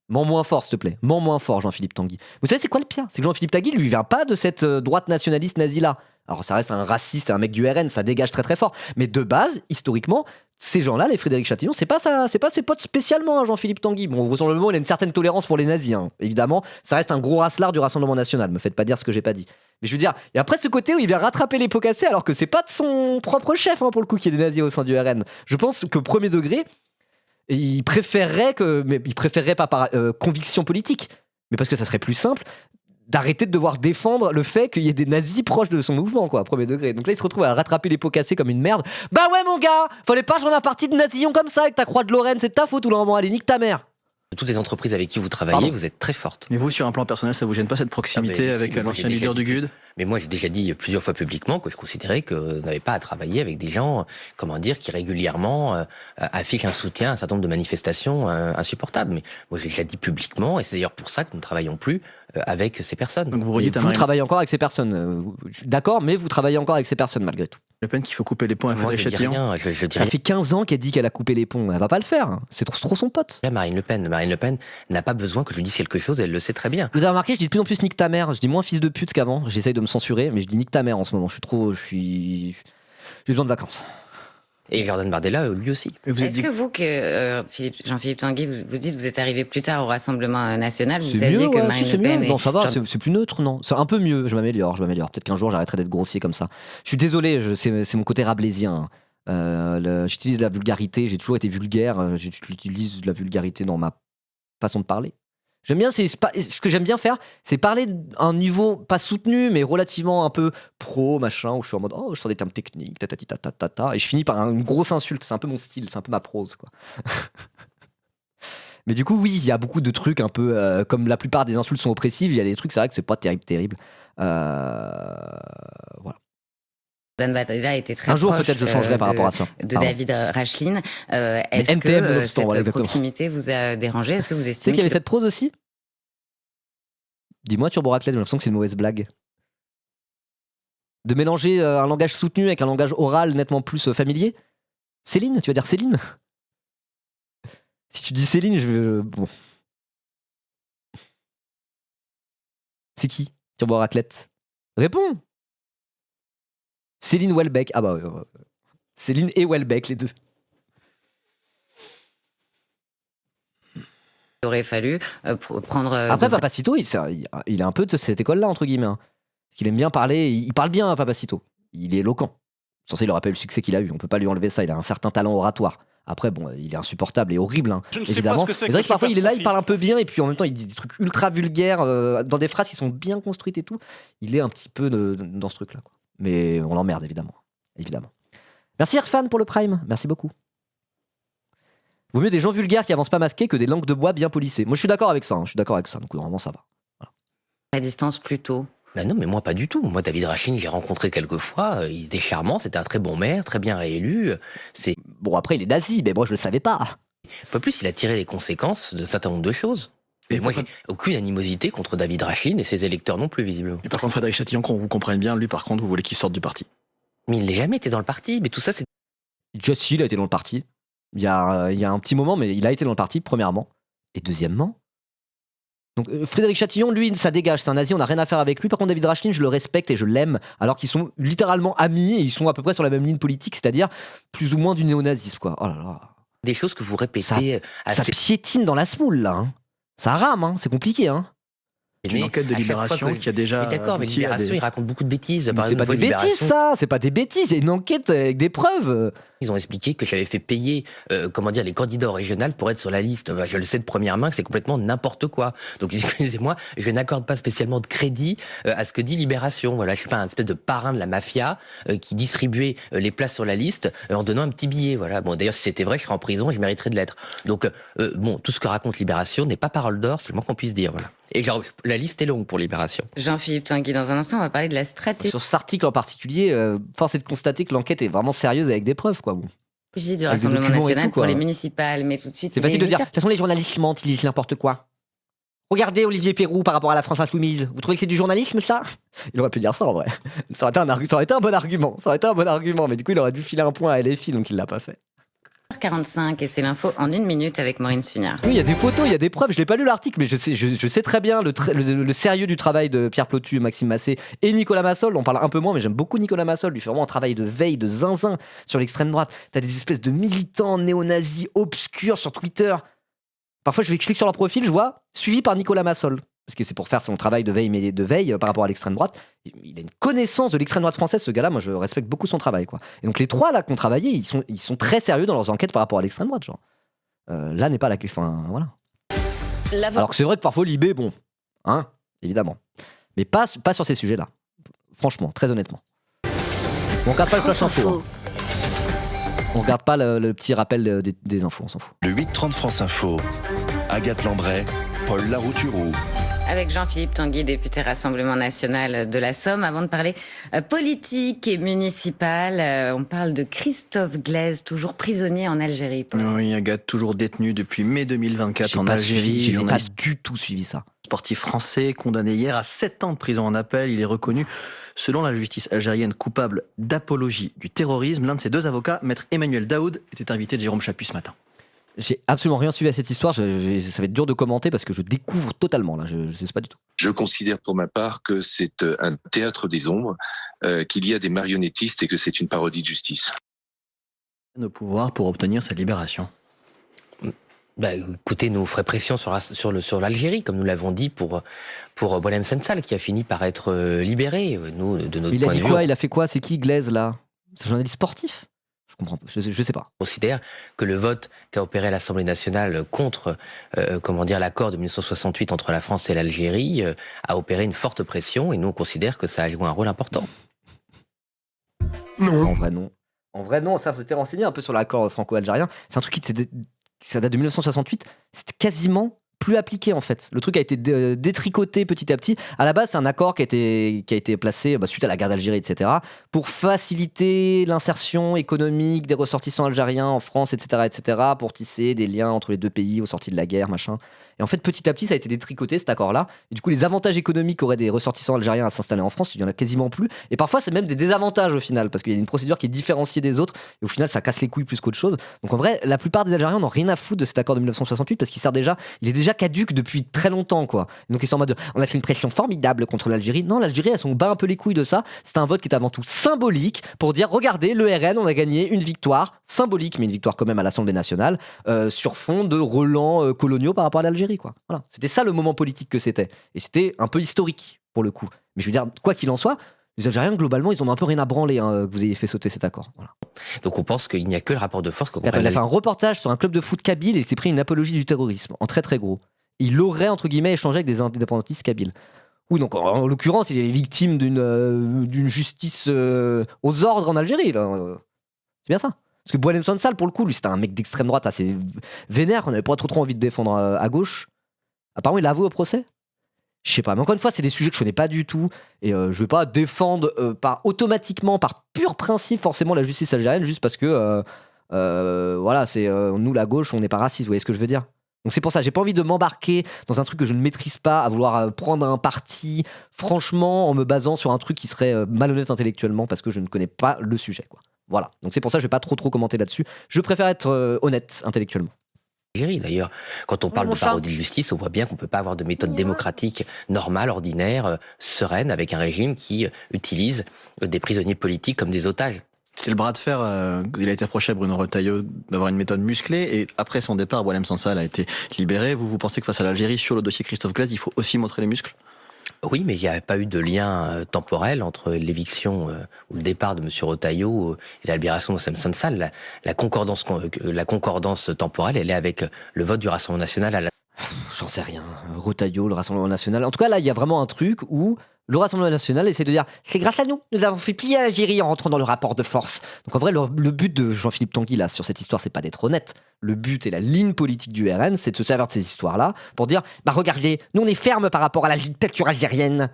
Mens moins fort, s'il te plaît. Mens moins fort, Jean-Philippe Tanguy. Vous savez, c'est quoi le pire? C'est que Jean-Philippe Tanguy, lui, vient pas de cette droite nationaliste nazie-là. Alors, ça reste un raciste, un mec du RN, ça dégage très très fort. Mais de base, historiquement, ces gens-là, les Frédéric Chatillon, c'est pas ses potes spécialement, hein, Jean-Philippe Tanguy. Bon, vraisemblablement, il a une certaine tolérance pour les nazis, hein. Évidemment, ça reste un gros racelard du Rassemblement National. Me faites pas dire ce que j'ai pas dit. Mais je veux dire, il y a après ce côté où il vient rattraper les pots cassés alors que c'est pas de son propre chef, hein, pour le coup, qui est des nazis au sein du RN. Je pense que premier degré, il préférerait pas par conviction politique, mais parce que ça serait plus simple d'arrêter de devoir défendre le fait qu'il y ait des nazis proches de son mouvement, quoi, premier degré. Donc là, il se retrouve à rattraper les pots cassés comme une merde. Bah ouais, mon gars, fallait pas joindre un parti de nazillons comme ça avec ta croix de Lorraine, c'est de ta faute ou moment, allez, nique ta mère. toutes les entreprises avec qui vous travaillez, Pardon. vous êtes très forte. Mais vous, sur un plan personnel, ça vous gêne pas cette proximité Ah, mais avec si, moi, l'ancien j'ai leader déjà du dit- GUD? Mais moi, j'ai déjà dit plusieurs fois publiquement que je considérais qu'on n'avait pas à travailler avec des gens, comment dire, qui régulièrement affichent un soutien à un certain nombre de manifestations insupportables. Mais moi, j'ai déjà dit publiquement, et c'est d'ailleurs pour ça que nous ne travaillons plus avec ces personnes. Donc vous Et redites à vous Marine travaillez encore avec ces personnes. Je suis d'accord, mais vous travaillez encore avec ces personnes malgré tout. Le Pen qu'il faut couper les ponts à Moi, Frédéric je dis Chatillon. rien, je dis Ça rien. fait 15 ans qu'elle dit qu'elle a coupé les ponts. Elle va pas le faire. C'est trop son pote. Marine Le Pen. Marine Le Pen n'a pas besoin que je lui dise quelque chose, elle le sait très bien. Vous avez remarqué, je dis de plus en plus nique ta mère. Je dis moins fils de pute qu'avant. J'essaye de me censurer, mais je dis nique ta mère en ce moment. J'ai besoin de vacances. Et Jordan Bardella, lui aussi. Mais vous êtes Est-ce dit que vous, Jean-Philippe Tanguy, vous dites que vous êtes arrivé plus tard au Rassemblement National, vous C'est saviez mieux, que ouais, Marine c'est Le mieux. Pen Non, ça va, Jean- c'est plus neutre, non. C'est un peu mieux, je m'améliore. Peut-être qu'un jour j'arrêterai d'être grossier comme ça. Je suis désolé, c'est mon côté rabelaisien. J'utilise la vulgarité, j'ai toujours été vulgaire, j'utilise la vulgarité dans ma façon de parler. J'aime bien, ce que j'aime bien faire, c'est parler à un niveau pas soutenu, mais relativement un peu pro, machin, où je suis en mode oh, je sors des termes techniques, tatati tatata, et je finis par une grosse insulte. C'est un peu mon style, c'est un peu ma prose, quoi. Mais du coup, oui, il y a beaucoup de trucs un peu comme la plupart des insultes sont oppressives. Il y a des trucs, c'est vrai que c'est pas terrible. Voilà. Jordan Bardella était très Un jour, proche, peut-être, je changerai par rapport à ça. de Pardon. David Racheline. Est-ce NTM que nonobstant, cette voilà, exactement. proximité vous a dérangé? Est-ce que vous Tu sais estimez qu'il y avait que cette prose aussi. Dis-moi, Turbo Raclette, j'ai l'impression que c'est une mauvaise blague. De mélanger un langage soutenu avec un langage oral nettement plus familier. Céline, tu vas dire Céline? Si tu dis Céline, bon. C'est qui, Turbo Raclette? Réponds. Céline Welbeck. Ah bah ouais. Céline et Welbeck, les deux. il aurait fallu prendre... Après, de- Papacito, il est un peu de cette école-là, entre guillemets. Hein. Parce qu'il aime bien parler, il parle bien, Papacito. Il est éloquent. Sans ça, il n'aurait pas eu le succès qu'il a eu. On peut pas lui enlever ça. Il a un certain talent oratoire. Après, bon, il est insupportable et horrible, hein, Je ne sais évidemment. pas ce que c'est Mais c'est vrai que que parfois, super il est là, il profil. parle un peu bien, et puis en même temps, il dit des trucs ultra vulgaires, dans des phrases qui sont bien construites et tout. Il est un petit peu dans ce truc-là, quoi. Mais on l'emmerde, évidemment. Merci, Irfan, pour le Prime. Merci beaucoup. Vaut mieux des gens vulgaires qui avancent pas masqués que des langues de bois bien polissées. Moi, je suis d'accord avec ça. Hein. Je suis d'accord avec ça. Donc, normalement, ça va. à distance plus tôt. Ben non, mais moi pas du tout. Moi, David Rachlin, j'ai rencontré quelques fois. Il était charmant, c'était un très bon maire, très bien réélu. C'est Bon, après, il est nazi, mais moi, je le savais pas. un peu plus, il a tiré les conséquences d'un certain nombre de choses. Et Et moi, pourquoi- j'ai aucune animosité contre David Rachlin et ses électeurs non plus, visiblement. Et par contre, Frédéric Chatillon, qu'on vous comprenne bien, lui, par contre, vous voulez qu'il sorte du parti. Mais il n'a jamais été dans le parti. Mais tout ça, c'est Jesse, il a été dans le parti. Il y a un petit moment, mais il a été dans le parti, premièrement. Et deuxièmement. Donc, Frédéric Chatillon, lui, ça dégage. C'est un nazi, on n'a rien à faire avec lui. Par contre, David Rachlin, je le respecte et je l'aime. Alors qu'ils sont littéralement amis et ils sont à peu près sur la même ligne politique, c'est-à-dire plus ou moins du néonazisme, quoi. Oh là là. des choses que vous répétez Ça assez. piétine dans la semoule, là. Hein. Ça rame, hein. C'est compliqué, hein. C'est une enquête de à chaque fois Libération que- qui a déjà. Mais d'accord, mais abouti à Libération, des- il raconte beaucoup de bêtises. Mais Par c'est pas exemple, des Libération, bêtises, ça. C'est pas des bêtises. C'est une enquête avec des preuves. Ils ont expliqué que j'avais fait payer, les candidats au régional pour être sur la liste. Bah, je le sais de première main que c'est complètement n'importe quoi. Donc, excusez-moi, je n'accorde pas spécialement de crédit à ce que dit Libération. Voilà, je suis pas un espèce de parrain de la mafia qui distribuait les places sur la liste en donnant un petit billet. Voilà. Bon, d'ailleurs, si c'était vrai, je serais en prison et je mériterais de l'être. Donc, tout ce que raconte Libération n'est pas parole d'or, c'est le moins qu'on puisse dire. Voilà. Et genre, la liste est longue pour Libération. Jean-Philippe Tanguy, dans un instant, on va parler de la stratégie. Sur cet article en particulier, force est de constater que l'enquête est vraiment sérieuse avec des preuves, quoi. Bon. J'ai du Avec des Rassemblement documents et national tout, quoi. pour les municipales, mais tout de suite. C'est il y a facile de une dire, de carte. toute façon, les journalistes mentent, ils disent n'importe quoi. Regardez Olivier Pérou par rapport à la France Insoumise. Vous trouvez que c'est du journalisme, ça? Il aurait pu dire ça, en vrai. Ça aurait été un bon argument. Ça aurait été un bon argument, mais du coup, il aurait dû filer un point à LFI, donc il l'a pas fait. 45 et c'est l'info en 1 minute avec Maureen Sugnard. Oui, il y a des photos, il y a des preuves. Je l'ai pas lu l'article, mais je sais très bien le sérieux du travail de Pierre Plotu, Maxime Massé et Nicolas Massol. On parle un peu moins, mais j'aime beaucoup Nicolas Massol. Lui fait vraiment un travail de veille, de zinzin sur l'extrême droite. T'as des espèces de militants néo-nazis obscurs sur Twitter. Parfois, je clique sur leur profil, je vois suivi par Nicolas Massol. Parce que c'est pour faire son travail de veille, mais de veille par rapport à l'extrême droite. Il a une connaissance de l'extrême droite française, ce gars-là. Moi, je respecte beaucoup son travail, quoi. Et donc, les trois là qui ont travaillé, ils sont très sérieux dans leurs enquêtes par rapport à l'extrême droite, genre. Là n'est pas la question. Enfin, voilà. Alors que c'est vrai que parfois, l'IB, bon, hein, évidemment. Mais pas sur ces sujets-là. Franchement, très honnêtement. On regarde pas le flash info. On regarde pas le petit rappel des infos, on s'en fout. Le 8-30 France Info. Agathe Landray, Paul Larouturou. Avec Jean-Philippe Tanguy, député Rassemblement National de la Somme. Avant de parler politique et municipale, on parle de Christophe Glaise, toujours prisonnier en Algérie. Oui, Agathe, toujours détenu depuis mai 2024 en Je Algérie. n'ai pas Journaliste du tout suivi ça. sportif français, condamné hier à 7 ans de prison en appel. Il est reconnu, selon la justice algérienne, coupable d'apologie du terrorisme. L'un de ses deux avocats, maître Emmanuel Daoud, était invité de Jérôme Chapuis ce matin. J'ai absolument rien suivi à cette histoire. Ça va être dur de commenter parce que je découvre totalement. Là, je ne sais pas du tout. Je considère pour ma part que c'est un théâtre des ombres, qu'il y a des marionnettistes et que c'est une parodie de justice. Au pouvoir pour obtenir sa libération. Bah, écoutez, nous ferait pression sur l'Algérie, comme nous l'avons dit pour Boualem Sansal, qui a fini par être libéré. Nous, de notre Il a point dit de vue, quoi? Il a fait quoi? C'est qui Glaise là? C'est un journaliste sportif? Je comprends pas. Je sais pas. on considère que le vote qu'a opéré l'Assemblée nationale contre l'accord de 1968 entre la France et l'Algérie a opéré une forte pression, et nous on considère que ça a joué un rôle important. En vrai, non. En vrai, non. Ça, s'était renseigné un peu sur l'accord franco-algérien. C'est un truc ça date de 1968. C'était quasiment plus appliqué en fait. Le truc a été détricoté petit à petit. À la base, c'est un accord qui a été placé suite à la guerre d'Algérie, etc., pour faciliter l'insertion économique des ressortissants algériens en France, etc., pour tisser des liens entre les deux pays aux sorties de la guerre, machin. Et en fait, petit à petit, ça a été détricoté cet accord-là. Et du coup, les avantages économiques qu'auraient des ressortissants algériens à s'installer en France, il y en a quasiment plus. Et parfois, c'est même des désavantages au final, parce qu'il y a une procédure qui est différenciée des autres. Et au final, ça casse les couilles plus qu'autre chose. Donc en vrai, la plupart des Algériens n'ont rien à foutre de cet accord de 1968 parce qu'il est déjà caduque depuis très longtemps, quoi. Donc ils sont en mode, on a fait une pression formidable contre l'Algérie. Non, l'Algérie, elles sont bat un peu les couilles de ça. C'était un vote qui est avant tout symbolique pour dire, regardez, le RN, on a gagné une victoire symbolique, mais une victoire quand même à l'Assemblée nationale, sur fond de relents coloniaux par rapport à l'Algérie, quoi. Voilà. C'était ça le moment politique que c'était. Et c'était un peu historique, pour le coup. Mais je veux dire, quoi qu'il en soit, les Algériens, globalement, ils en ont un peu rien à branler que vous ayez fait sauter cet accord. Voilà. Donc on pense qu'il n'y a que le rapport de force. Il a fait un reportage sur un club de foot kabyle et il s'est pris une apologie du terrorisme, en très très gros. Il aurait, entre guillemets, échangé avec des indépendantistes kabyles. Oui, donc en l'occurrence, il est victime d'une justice aux ordres en Algérie. Là. C'est bien ça. Parce que Boualem Sansal, pour le coup, lui, c'était un mec d'extrême droite assez vénère qu'on n'avait pas trop envie de défendre à gauche. Apparemment, il a avoué au procès. Je sais pas, mais encore une fois, c'est des sujets que je connais pas du tout. Et je vais pas défendre automatiquement, par pur principe, forcément la justice algérienne, juste parce que, voilà, c'est nous, la gauche, on n'est pas raciste, vous voyez ce que je veux dire? Donc c'est pour ça, j'ai pas envie de m'embarquer dans un truc que je ne maîtrise pas, à vouloir prendre un parti, franchement, en me basant sur un truc qui serait malhonnête intellectuellement, parce que je ne connais pas le sujet, quoi. Voilà, donc c'est pour ça que je vais pas trop commenter là-dessus. Je préfère être honnête intellectuellement. D'ailleurs, quand on parle de parodie de justice, on voit bien qu'on ne peut pas avoir de méthode démocratique normale, ordinaire, sereine, avec un régime qui utilise des prisonniers politiques comme des otages. C'est le bras de fer. Il a été reproché à Bruno Retailleau d'avoir une méthode musclée. Et après son départ, Boualem Sansal a été libéré. Vous pensez que face à l'Algérie, sur le dossier Christophe Glaise, il faut aussi montrer les muscles? Oui, mais il n'y a pas eu de lien temporel entre l'éviction ou le départ de M. Retailleau et la libération de Boualem Sansal. La concordance temporelle, elle est avec le vote du Rassemblement national à la... J'en sais rien. Retailleau, le Rassemblement national. En tout cas, là, il y a vraiment un truc où le Rassemblement national essaie de dire c'est grâce à nous, nous avons fait plier l'Algérie en rentrant dans le rapport de force. Donc en vrai, le but de Jean-Philippe Tanguy là sur cette histoire, c'est pas d'être honnête. Le but et la ligne politique du RN, c'est de se servir de ces histoires-là pour dire bah regardez, nous on est ferme par rapport à la dictature algérienne.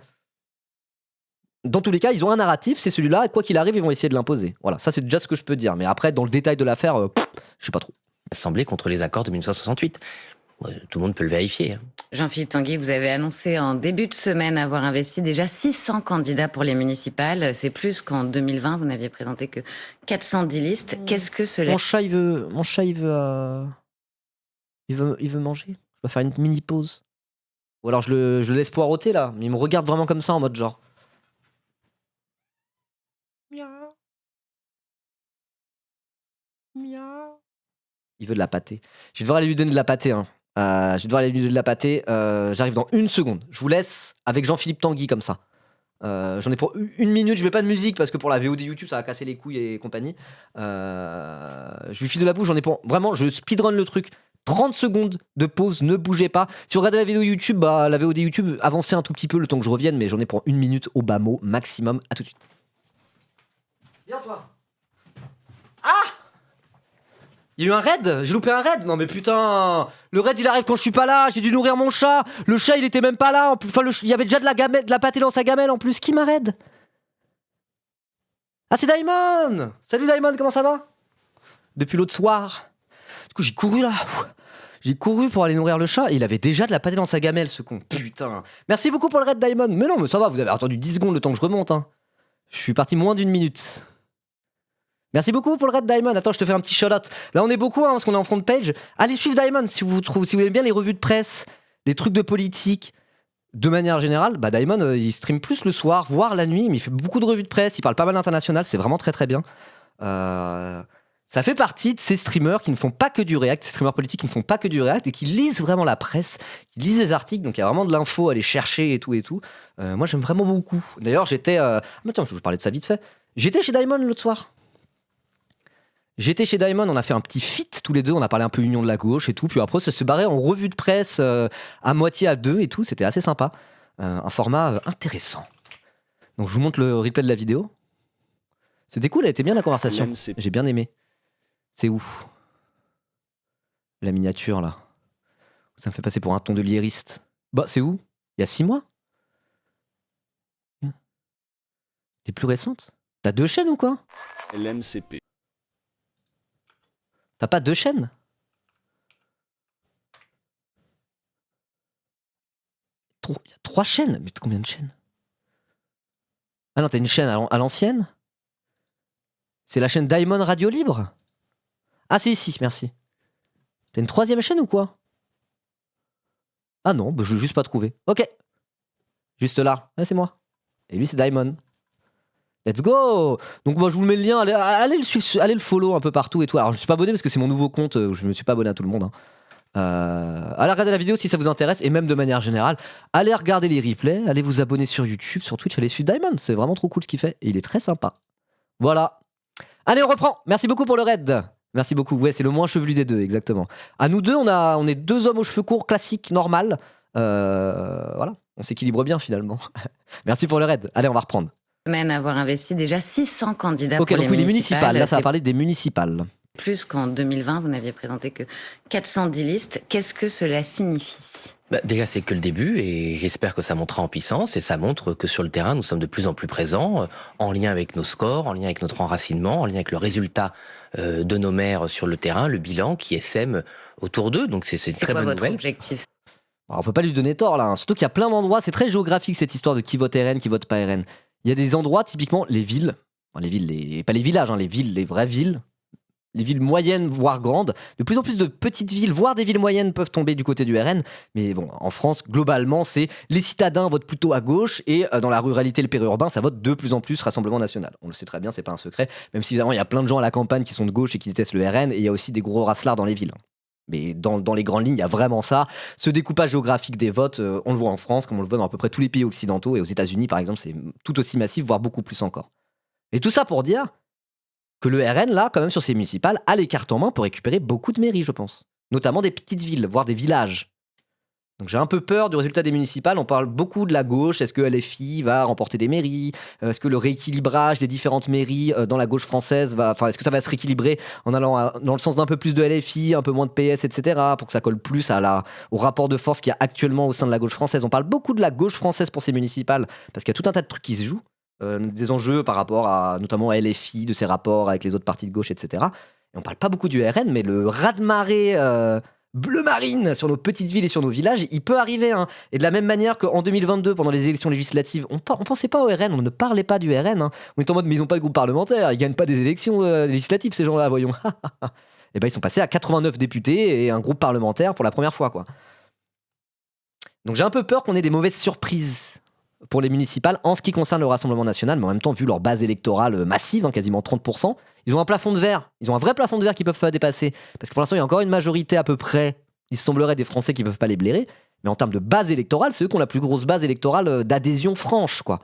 dans tous les cas, ils ont un narratif, c'est celui-là, et quoi qu'il arrive, ils vont essayer de l'imposer. Voilà, ça c'est déjà ce que je peux dire. Mais après, dans le détail de l'affaire, je sais pas trop. Assemblée contre les accords de 1968. Tout le monde peut le vérifier. Jean-Philippe Tanguy, vous avez annoncé en début de semaine avoir investi déjà 600 candidats pour les municipales. C'est plus qu'en 2020, vous n'aviez présenté que 410 listes. Qu'est-ce que cela... Mon chat, il veut manger. Je dois faire une mini pause. Ou alors je le laisse poireauter là, mais il me regarde vraiment comme ça en mode genre. Miaou. Miaou. Il veut de la pâtée. Je vais devoir aller lui donner de la pâtée. J'arrive dans 1 seconde. Je vous laisse avec Jean-Philippe Tanguy comme ça. J'en ai pour 1 minute. Je mets pas de musique parce que pour la VOD YouTube ça va casser les couilles et compagnie. Je lui file de la bouche. J'en ai pour vraiment. Je speedrun le truc. 30 secondes de pause, ne bougez pas. Si vous regardez la vidéo YouTube, la VOD YouTube, avancez un tout petit peu le temps que je revienne, mais j'en ai pour 1 minute au bas mot maximum. À tout de suite. Viens toi. Ah! Il y a eu un raid? J'ai loupé un raid? Non mais putain! Le raid il arrive quand je suis pas là, j'ai dû nourrir mon chat. Le chat il était même pas là. Enfin, il y avait déjà de la pâtée dans sa gamelle en plus. Qui m'a raid? Ah c'est Daimon! Salut Daimon, comment ça va? Depuis l'autre soir. Du coup j'ai couru là. J'ai couru pour aller nourrir le chat et il avait déjà de la pâtée dans sa gamelle ce con. Putain. Merci beaucoup pour le raid Daimon. Mais non mais ça va, vous avez attendu 10 secondes le temps que je remonte. Hein. Je suis parti moins d'1 minute. Merci beaucoup pour le raid Diamond. Attends, je te fais un petit shout-out. Là, on est beaucoup parce qu'on est en front page. Allez suivre Diamond si vous aimez bien les revues de presse, les trucs de politique. De manière générale, Diamond, il stream plus le soir, voire la nuit, mais il fait beaucoup de revues de presse. Il parle pas mal international. C'est vraiment très très bien. Ça fait partie de ces streamers qui ne font pas que du React, ces streamers politiques qui ne font pas que du React et qui lisent vraiment la presse, qui lisent les articles. Donc il y a vraiment de l'info à aller chercher et tout et tout. Moi, j'aime vraiment beaucoup. D'ailleurs, j'étais. Attends, je vais parler de ça vite fait. J'étais chez Diamond l'autre soir. On a fait un petit feat tous les deux, on a parlé un peu union de la gauche et tout, puis après ça se barrait en revue de presse à moitié à deux et tout, c'était assez sympa. Un format intéressant. Donc je vous montre le replay de la vidéo. C'était cool, elle était bien la conversation. J'ai bien aimé. C'est où? La miniature là. Ça me fait passer pour un ton de liériste. C'est où? Il y a 6 mois? Les plus récentes? T'as 2 chaînes ou quoi? LMCP. T'as pas 2 chaînes? Il y a 3 chaînes? Mais combien de chaînes? Ah non, t'as une chaîne à l'ancienne? C'est la chaîne Diamond Radio Libre? Ah, c'est ici, merci. T'as une 3e chaîne ou quoi? Ah non, je l'ai juste pas trouvé. Ok. Juste là. Ouais, c'est moi. Et lui, c'est Diamond. Let's go! Donc moi je vous le mets le lien, allez le suivre, allez le follow un peu partout et tout. Alors je suis pas abonné parce que c'est mon nouveau compte, je me suis pas abonné à tout le monde. Hein. Allez regarder la vidéo si ça vous intéresse et même de manière générale, allez regarder les replays, allez vous abonner sur YouTube, sur Twitch, allez suivre Diamond, c'est vraiment trop cool ce qu'il fait et il est très sympa. Voilà. Allez on reprend, merci beaucoup pour le raid. Merci beaucoup, ouais c'est le moins chevelu des deux, exactement. À nous deux, on est 2 hommes aux cheveux courts, classiques, normal. Voilà, on s'équilibre bien finalement. Merci pour le raid, allez on va reprendre. Avoir investi déjà 600 candidats pour donc les les municipales. Là, ça va parler des municipales. Plus qu'en 2020, vous n'aviez présenté que 410 listes. Qu'est-ce que cela signifie? Déjà, c'est que le début et j'espère que ça montera en puissance et ça montre que sur le terrain, nous sommes de plus en plus présents, en lien avec nos scores, en lien avec notre enracinement, en lien avec le résultat de nos maires sur le terrain, le bilan qui sème autour d'eux. Donc, c'est une très bonne nouvelle. C'est quoi votre objectif? Alors, on peut pas lui donner tort là, hein. Surtout qu'il y a plein d'endroits, c'est très géographique cette histoire de qui vote RN, qui vote pas RN. Il y a des endroits, typiquement les villes, pas les villages, hein, les villes, les vraies villes, les villes moyennes, voire grandes. De plus en plus de petites villes, voire des villes moyennes peuvent tomber du côté du RN. Mais bon, en France, globalement, c'est les citadins votent plutôt à gauche et dans la ruralité, le périurbain, ça vote de plus en plus Rassemblement National. On le sait très bien, c'est pas un secret. Même si évidemment, il y a plein de gens à la campagne qui sont de gauche et qui détestent le RN et il y a aussi des gros raslards dans les villes. Mais dans les grandes lignes, il y a vraiment ça. Ce découpage géographique des votes, on le voit en France, comme on le voit dans à peu près tous les pays occidentaux. Et aux États-Unis, par exemple, c'est tout aussi massif, voire beaucoup plus encore. Et tout ça pour dire que le RN, là, quand même, sur ces municipales, a les cartes en main pour récupérer beaucoup de mairies, je pense. Notamment des petites villes, voire des villages. Donc j'ai un peu peur du résultat des municipales. On parle beaucoup de la gauche. Est-ce que LFI va remporter des mairies? Est-ce que le rééquilibrage des différentes mairies dans la gauche française est-ce que ça va se rééquilibrer en allant dans le sens d'un peu plus de LFI, un peu moins de PS, etc. pour que ça colle plus au rapport de force qu'il y a actuellement au sein de la gauche française. On parle beaucoup de la gauche française pour ces municipales parce qu'il y a tout un tas de trucs qui se jouent. des enjeux par rapport à notamment à LFI, de ses rapports avec les autres partis de gauche, etc. Et on parle pas beaucoup du RN, mais le raz-de-marée bleu marine sur nos petites villes et sur nos villages, il peut arriver. Hein. Et de la même manière qu'en 2022, pendant les élections législatives, on pensait pas au RN, on ne parlait pas du RN. Hein. On était en mode, mais ils n'ont pas de groupe parlementaire, ils gagnent pas des élections législatives, ces gens-là, voyons. Et ben ils sont passés à 89 députés et un groupe parlementaire pour la première fois, quoi. Donc j'ai un peu peur qu'on ait des mauvaises surprises pour les municipales en ce qui concerne le Rassemblement national, mais en même temps, vu leur base électorale massive, hein, quasiment 30%, ils ont un plafond de verre. Ils ont un vrai plafond de verre qu'ils peuvent pas dépasser. Parce que pour l'instant, il y a encore une majorité à peu près, il semblerait, des Français qui peuvent pas les blairer. Mais en termes de base électorale, c'est eux qui ont la plus grosse base électorale d'adhésion franche, quoi.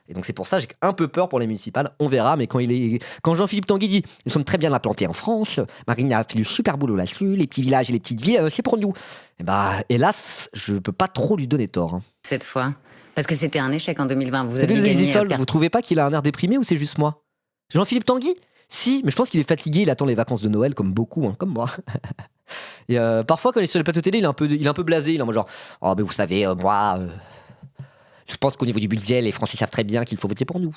Et donc c'est pour ça que j'ai un peu peur pour les municipales. On verra, mais quand Jean-Philippe Tanguy dit « Nous sommes très bien implantés en France, Marine a fait du super boulot là-dessus, les petits villages et les petites villes, c'est pour nous. » Et bah, hélas, je peux pas trop lui donner tort. Hein. Cette fois. Parce que c'était un échec en 2020. Vous Salut avez les gagné. Isol, vous trouvez pas qu'il a un air déprimé ou c'est juste moi? Jean-Philippe Tanguy? Si, mais je pense qu'il est fatigué, il attend les vacances de Noël comme beaucoup, hein, comme moi. Et parfois quand il est sur le plateau télé, il est un peu blasé, il est en mode genre « Oh mais vous savez, moi, je pense qu'au niveau du budget, les Français savent très bien qu'il faut voter pour nous. »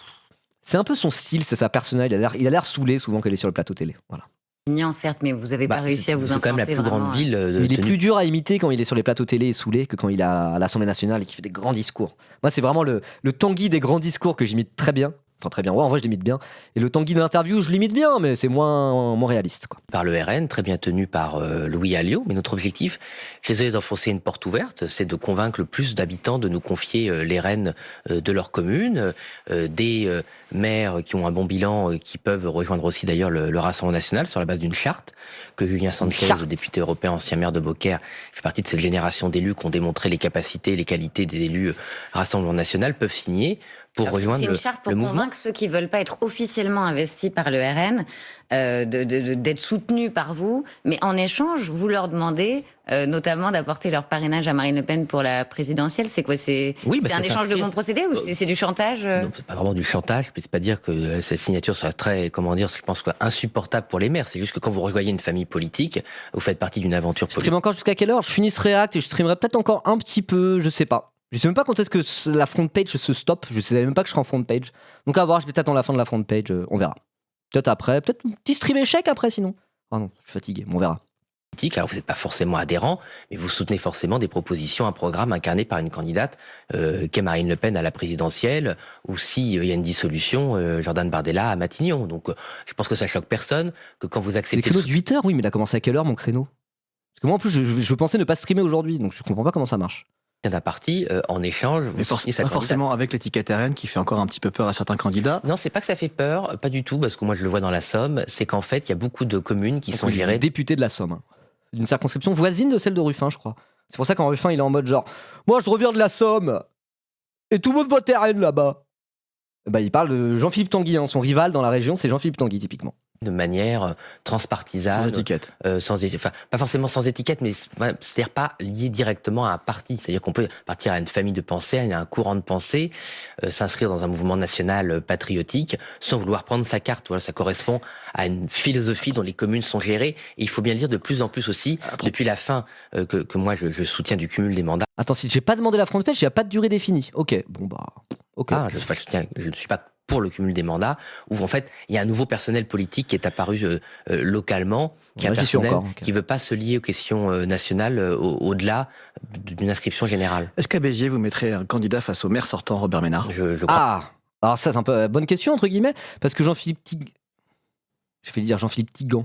C'est un peu son style, c'est sa personnalité, il a l'air saoulé souvent quand il est sur le plateau télé. Voilà. Mignon, certes, mais vous n'avez pas réussi à vous implanter. C'est quand même la plus grande ville. Il est plus dur à imiter quand il est sur les plateaux télé et saoulé que quand il est à l'Assemblée nationale et qu'il fait des grands discours. Moi, c'est vraiment le Tanguy des grands discours que j'imite très bien. Enfin, très bien. Ouais, en vrai, je l'imite bien. Et le Tanguy de l'interview, je l'imite bien, mais c'est moins réaliste, quoi. Par le RN, très bien tenu par Louis Alliot. Mais notre objectif, je suis désolé d'enfoncer une porte ouverte, c'est de convaincre le plus d'habitants de nous confier les rênes de leur commune, des maires qui ont un bon bilan, qui peuvent rejoindre aussi d'ailleurs le Rassemblement national sur la base d'une charte que Julien Sanchez, député européen, ancien maire de Beaucaire, fait partie de cette génération d'élus qui ont démontré les capacités et les qualités des élus Rassemblement national, peuvent signer pour rejoindre le mouvement. C'est une charte pour convaincre ceux qui veulent pas être officiellement investis par le RN d'être soutenus par vous, mais en échange, vous leur demandez notamment d'apporter leur parrainage à Marine Le Pen pour la présidentielle. C'est quoi? C'est un échange de bons procédés ou c'est du chantage? Non, c'est pas vraiment du chantage. Je peux pas dire que cette signature soit très, comment dire, je pense, insupportable pour les maires. C'est juste que quand vous rejoignez une famille politique, vous faites partie d'une aventure politique. Je stream encore jusqu'à quelle heure? Je finis ce React et je streamerai peut-être encore un petit peu, je sais pas. Je sais même pas quand est-ce que la front page se stoppe. Je sais même pas que je serai en front page. Donc à voir, je vais peut-être dans la fin de la front page, on verra. Peut-être après, peut-être un petit stream échec après sinon. Ah non, je suis fatigué, on verra. Alors vous n'êtes pas forcément adhérent, mais vous soutenez forcément des propositions, un programme incarné par une candidate qu'est Marine Le Pen à la présidentielle, ou s'il y a une dissolution, Jordan Bardella à Matignon. Donc je pense que ça choque personne, que quand vous acceptez... C'est le créneau de 8h, oui, mais il a commencé à quelle heure mon créneau? Parce que moi en plus je pensais ne pas streamer aujourd'hui, donc je comprends pas comment ça marche. d'un parti en échange. Mais pas forcément avec l'étiquette RN qui fait encore un petit peu peur à certains candidats. Non, c'est pas que ça fait peur, pas du tout, parce que moi je le vois dans la Somme, c'est qu'en fait il y a beaucoup de communes qui sont gérées... Député de la Somme, hein. D'une circonscription voisine de celle de Ruffin, je crois. C'est pour ça qu'en Ruffin il est en mode genre « Moi je reviens de la Somme et tout le monde vote RN là-bas ». Bah, il parle de Jean-Philippe Tanguy, hein. Son rival dans la région c'est Jean-Philippe Tanguy typiquement. De manière transpartisane. Sans étiquette. Enfin, pas forcément sans étiquette, mais c'est-à-dire pas lié directement à un parti. C'est-à-dire qu'on peut partir à une famille de pensée, à un courant de pensée, s'inscrire dans un mouvement national patriotique, sans vouloir prendre sa carte. Voilà, ça correspond à une philosophie dont les communes sont gérées. Et il faut bien le dire de plus en plus aussi, depuis la fin que moi je soutiens du cumul des mandats. Attends, si j'ai pas demandé la front page, il n'y a pas de durée définie. Ok, bon bah... ok. Ah, je ne suis pas pour le cumul des mandats, où en fait il y a un nouveau personnel politique qui est apparu localement, qui est un personnel qui veut pas se lier aux questions nationales au-delà d'une inscription générale. Est-ce qu'à Béziers vous mettrez un candidat face au maire sortant Robert Ménard? Je crois. Ah, alors ça c'est un peu bonne question entre guillemets, parce que Jean-Philippe Tigan.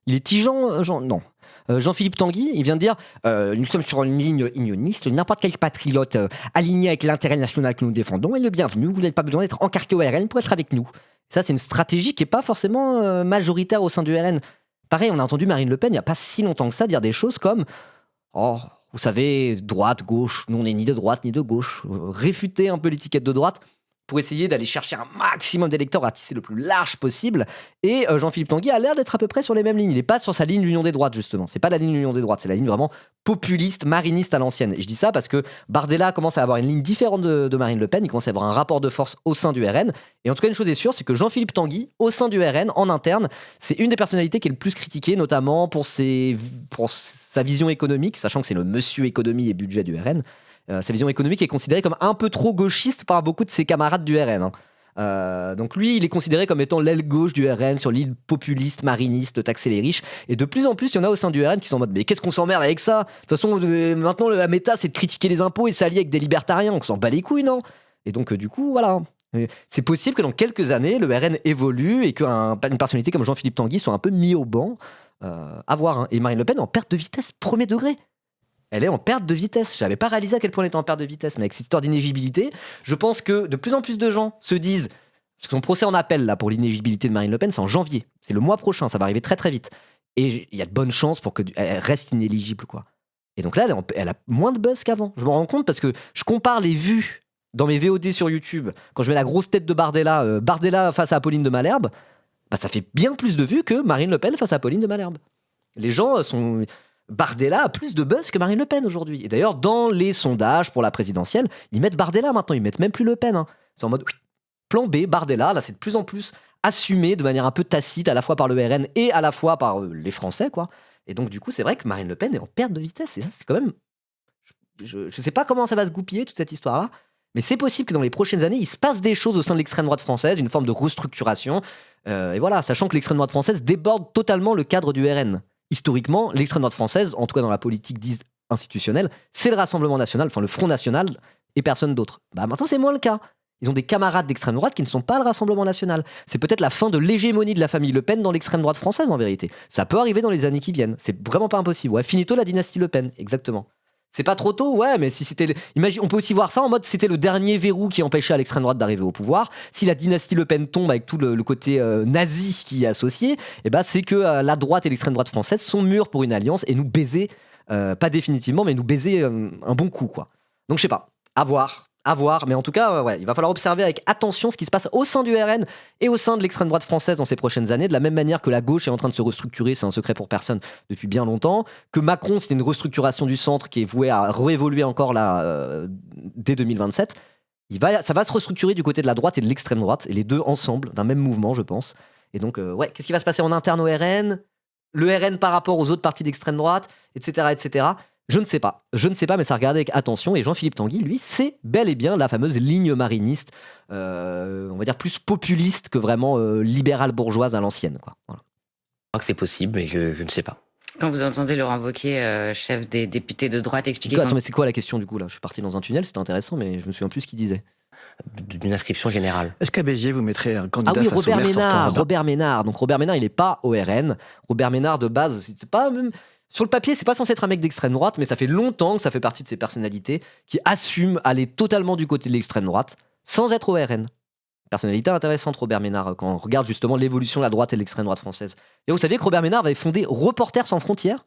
Il est Tigan, non. Jean-Philippe Tanguy, il vient de dire nous sommes sur une ligne unioniste, n'importe quel patriote aligné avec l'intérêt national que nous défendons est le bienvenu, vous n'avez pas besoin d'être encarté au RN pour être avec nous. Ça, c'est une stratégie qui n'est pas forcément majoritaire au sein du RN. Pareil, on a entendu Marine Le Pen, il n'y a pas si longtemps que ça, dire des choses comme « Oh, vous savez, droite, gauche, nous on n'est ni de droite ni de gauche », réfuter un peu l'étiquette de droite pour essayer d'aller chercher un maximum d'électeurs à tisser le plus large possible. Et Jean-Philippe Tanguy a l'air d'être à peu près sur les mêmes lignes. Il n'est pas sur sa ligne l'union des droites, justement. C'est pas la ligne l'union des droites, c'est la ligne vraiment populiste, mariniste à l'ancienne. Et je dis ça parce que Bardella commence à avoir une ligne différente de Marine Le Pen. Il commence à avoir un rapport de force au sein du RN. Et en tout cas, une chose est sûre, c'est que Jean-Philippe Tanguy, au sein du RN, en interne, c'est une des personnalités qui est le plus critiquée, notamment pour sa vision économique, sachant que c'est le monsieur économie et budget du RN. Sa vision économique est considérée comme un peu trop gauchiste par beaucoup de ses camarades du RN. Hein. Donc lui, il est considéré comme étant l'aile gauche du RN sur l'île populiste, mariniste, taxer les riches. Et de plus en plus, il y en a au sein du RN qui sont en mode mais qu'est-ce qu'on s'emmerde avec ça ? De toute façon, maintenant, la méta, c'est de critiquer les impôts et de s'allier avec des libertariens. On s'en bat les couilles, non ? Et donc, du coup, voilà. C'est possible que dans quelques années, le RN évolue et qu'une personnalité comme Jean-Philippe Tanguy soit un peu mis au banc. À voir. Hein. Et Marine Le Pen est en perte de vitesse, premier degré. Elle est en perte de vitesse. J'avais pas réalisé à quel point elle était en perte de vitesse. Mais avec cette histoire d'inéligibilité, je pense que de plus en plus de gens se disent... Parce que son procès en appel là, pour l'inéligibilité de Marine Le Pen, c'est en janvier. C'est le mois prochain, ça va arriver très très vite. Et il y a de bonnes chances pour qu'elle reste inéligible, quoi. Et donc là, elle a moins de buzz qu'avant. Je me rends compte parce que je compare les vues dans mes VOD sur YouTube, quand je mets la grosse tête de Bardella, Bardella face à Apolline de Malherbe, bah ça fait bien plus de vues que Marine Le Pen face à Apolline de Malherbe. Les gens sont... Bardella a plus de buzz que Marine Le Pen aujourd'hui. Et d'ailleurs, dans les sondages pour la présidentielle, ils mettent Bardella maintenant, ils mettent même plus Le Pen. Hein. C'est en mode, oui, plan B, Bardella, là c'est de plus en plus assumé de manière un peu tacite, à la fois par le RN et à la fois par les Français, quoi. Et donc du coup, c'est vrai que Marine Le Pen est en perte de vitesse. Et ça, c'est quand même... Je sais pas comment ça va se goupiller, toute cette histoire-là. Mais c'est possible que dans les prochaines années, il se passe des choses au sein de l'extrême droite française, une forme de restructuration. Et voilà, sachant que l'extrême droite française déborde totalement le cadre du RN. Historiquement, l'extrême droite française, en tout cas dans la politique dite institutionnelle, c'est le Rassemblement national, enfin le Front national, et personne d'autre. Bah maintenant, c'est moins le cas. Ils ont des camarades d'extrême droite qui ne sont pas le Rassemblement national. C'est peut-être la fin de l'hégémonie de la famille Le Pen dans l'extrême droite française, en vérité. Ça peut arriver dans les années qui viennent. C'est vraiment pas impossible. Ouais, finito la dynastie Le Pen, exactement. C'est pas trop tôt, ouais, mais si c'était... Imagine, on peut aussi voir ça en mode c'était le dernier verrou qui empêchait à l'extrême droite d'arriver au pouvoir. Si la dynastie Le Pen tombe avec tout le côté nazi qui y est associé, eh ben c'est que la droite et l'extrême droite française sont mûrs pour une alliance et nous baiser, pas définitivement, mais nous baiser un bon coup, quoi. Donc je sais pas, à voir, mais en tout cas, ouais, il va falloir observer avec attention ce qui se passe au sein du RN et au sein de l'extrême droite française dans ces prochaines années, de la même manière que la gauche est en train de se restructurer, c'est un secret pour personne depuis bien longtemps, que Macron, c'était une restructuration du centre qui est vouée à réévoluer encore là, dès 2027. Ça va se restructurer du côté de la droite et de l'extrême droite, et les deux ensemble, d'un même mouvement, je pense. Et donc, ouais, qu'est-ce qui va se passer en interne au RN ? Le RN par rapport aux autres partis d'extrême droite, etc., etc. Je ne sais pas, mais ça regardait avec attention. Et Jean-Philippe Tanguy, lui, c'est bel et bien la fameuse ligne mariniste, on va dire plus populiste que vraiment libérale bourgeoise à l'ancienne, quoi. Voilà. Je crois que c'est possible, mais je ne sais pas. Quand vous entendez Laurent Wauquiez, chef des députés de droite, expliquer... Attends, mais c'est quoi la question du coup là ? Je suis parti dans un tunnel, c'était intéressant, mais je me souviens plus ce qu'il disait. D'une inscription générale. Est-ce qu'à Béziers, vous mettrez un candidat face au maire sortant ? Robert Ménard. Donc Robert Ménard, il n'est pas au RN. Robert Ménard, de base, c'était pas... Même... Sur le papier, c'est pas censé être un mec d'extrême droite, mais ça fait longtemps que ça fait partie de ses personnalités qui assument aller totalement du côté de l'extrême droite, sans être au RN. Personnalité intéressante, Robert Ménard, quand on regarde justement l'évolution de la droite et de l'extrême droite française. Et vous saviez que Robert Ménard avait fondé Reporters sans frontières ?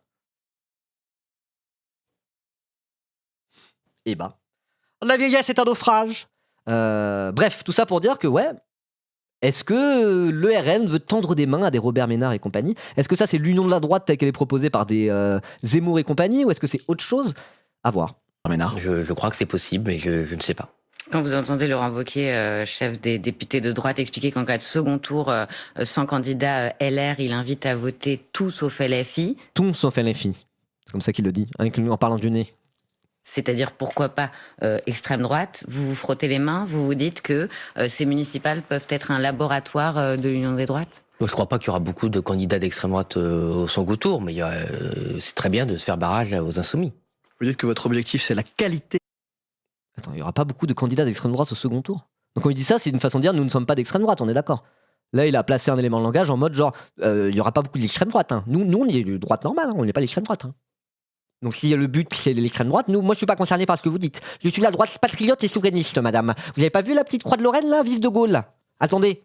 Eh ben, la vieillesse est un naufrage. Bref, tout ça pour dire que, ouais, est-ce que le RN veut tendre des mains à des Robert Ménard et compagnie ? Est-ce que ça, c'est l'union de la droite telle qu'elle est proposée par des Zemmour et compagnie ? Ou est-ce que c'est autre chose ? À voir. Ménard. Je crois que c'est possible, mais je ne sais pas. Quand vous entendez Laurent Wauquiez, chef des députés de droite, expliquer qu'en cas de second tour, sans candidat LR, il invite à voter tout sauf LFI. Tout sauf LFI. C'est comme ça qu'il le dit, en parlant du nez. C'est-à-dire, pourquoi pas extrême droite, vous vous frottez les mains, vous vous dites que ces municipales peuvent être un laboratoire de l'union des droites ? Je ne crois pas qu'il y aura beaucoup de candidats d'extrême droite au second tour, mais c'est très bien de se faire barrage aux insoumis. Vous dites que votre objectif, c'est la qualité. Attends, il n'y aura pas beaucoup de candidats d'extrême droite au second tour. Donc quand il dit ça, c'est une façon de dire nous ne sommes pas d'extrême droite, on est d'accord. Là, il a placé un élément de langage en mode genre il n'y aura pas beaucoup d'extrême droite. Hein. Nous, on est de droite normale, hein, on n'est pas l'extrême droite. Hein. Donc si le but c'est l'extrême droite, moi je suis pas concerné par ce que vous dites. Je suis la droite patriote et souverainiste, madame. Vous avez pas vu la petite croix de Lorraine là, vive de Gaulle là ? Attendez.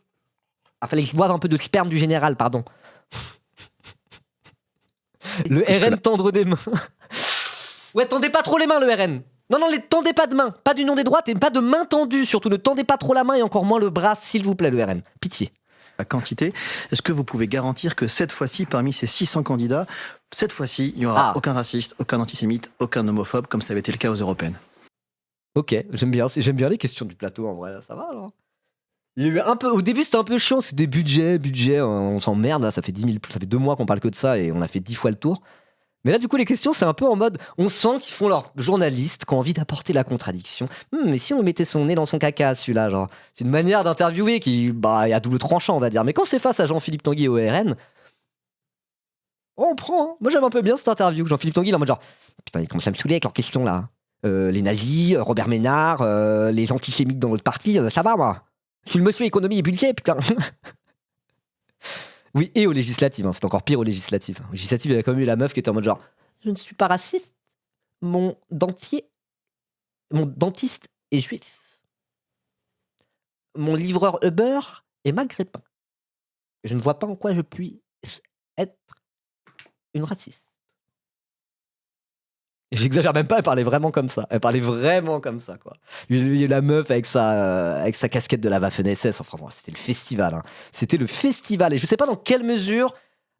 Ah, fallait que je boive un peu de sperme du général, pardon. Le RN tendre des mains. Ouais, tendez pas trop les mains, le RN. Non, tendez pas de main. Pas d'union des droites et pas de main tendue. Surtout, ne tendez pas trop la main et encore moins le bras, s'il vous plaît, le RN. Pitié. La quantité, est-ce que vous pouvez garantir que cette fois-ci, parmi ces 600 candidats, cette fois-ci, il n'y aura aucun raciste, aucun antisémite, aucun homophobe, comme ça avait été le cas aux européennes ? Ok, j'aime bien les questions du plateau, en vrai, là, ça va alors. Il y a eu un peu, au début c'était un peu chiant, c'est des budgets, on s'emmerde, là, ça fait 2 mois qu'on parle que de ça et on a fait 10 fois le tour. Mais là, du coup, les questions, c'est un peu en mode, on sent qu'ils font leurs journalistes qui ont envie d'apporter la contradiction. Mais si on mettait son nez dans son caca, celui-là, genre, c'est une manière d'interviewer qui, est à double tranchant, on va dire. Mais quand c'est face à Jean-Philippe Tanguy au RN, on prend. Hein. Moi, j'aime un peu bien cette interview. Jean-Philippe Tanguy, il est en mode genre, putain, ils commencent à me saouler avec leurs questions là. Les nazis, Robert Ménard, les antisémites dans l'autre parti, ça va, moi. Je suis le monsieur économie et budget, putain. Oui, et aux législatives, hein, c'est encore pire aux législatives. Aux législatives, il y avait quand même eu la meuf qui était en mode genre, je ne suis pas raciste, mon dentiste est juif. Mon livreur Uber est maghrébin. Je ne vois pas en quoi je puis être une raciste. J'exagère même pas, elle parlait vraiment comme ça. Elle parlait vraiment comme ça, quoi. Il y a la meuf avec sa casquette de la Waffen-SS. Enfin, bon, c'était le festival. Hein. C'était le festival. Et je sais pas dans quelle mesure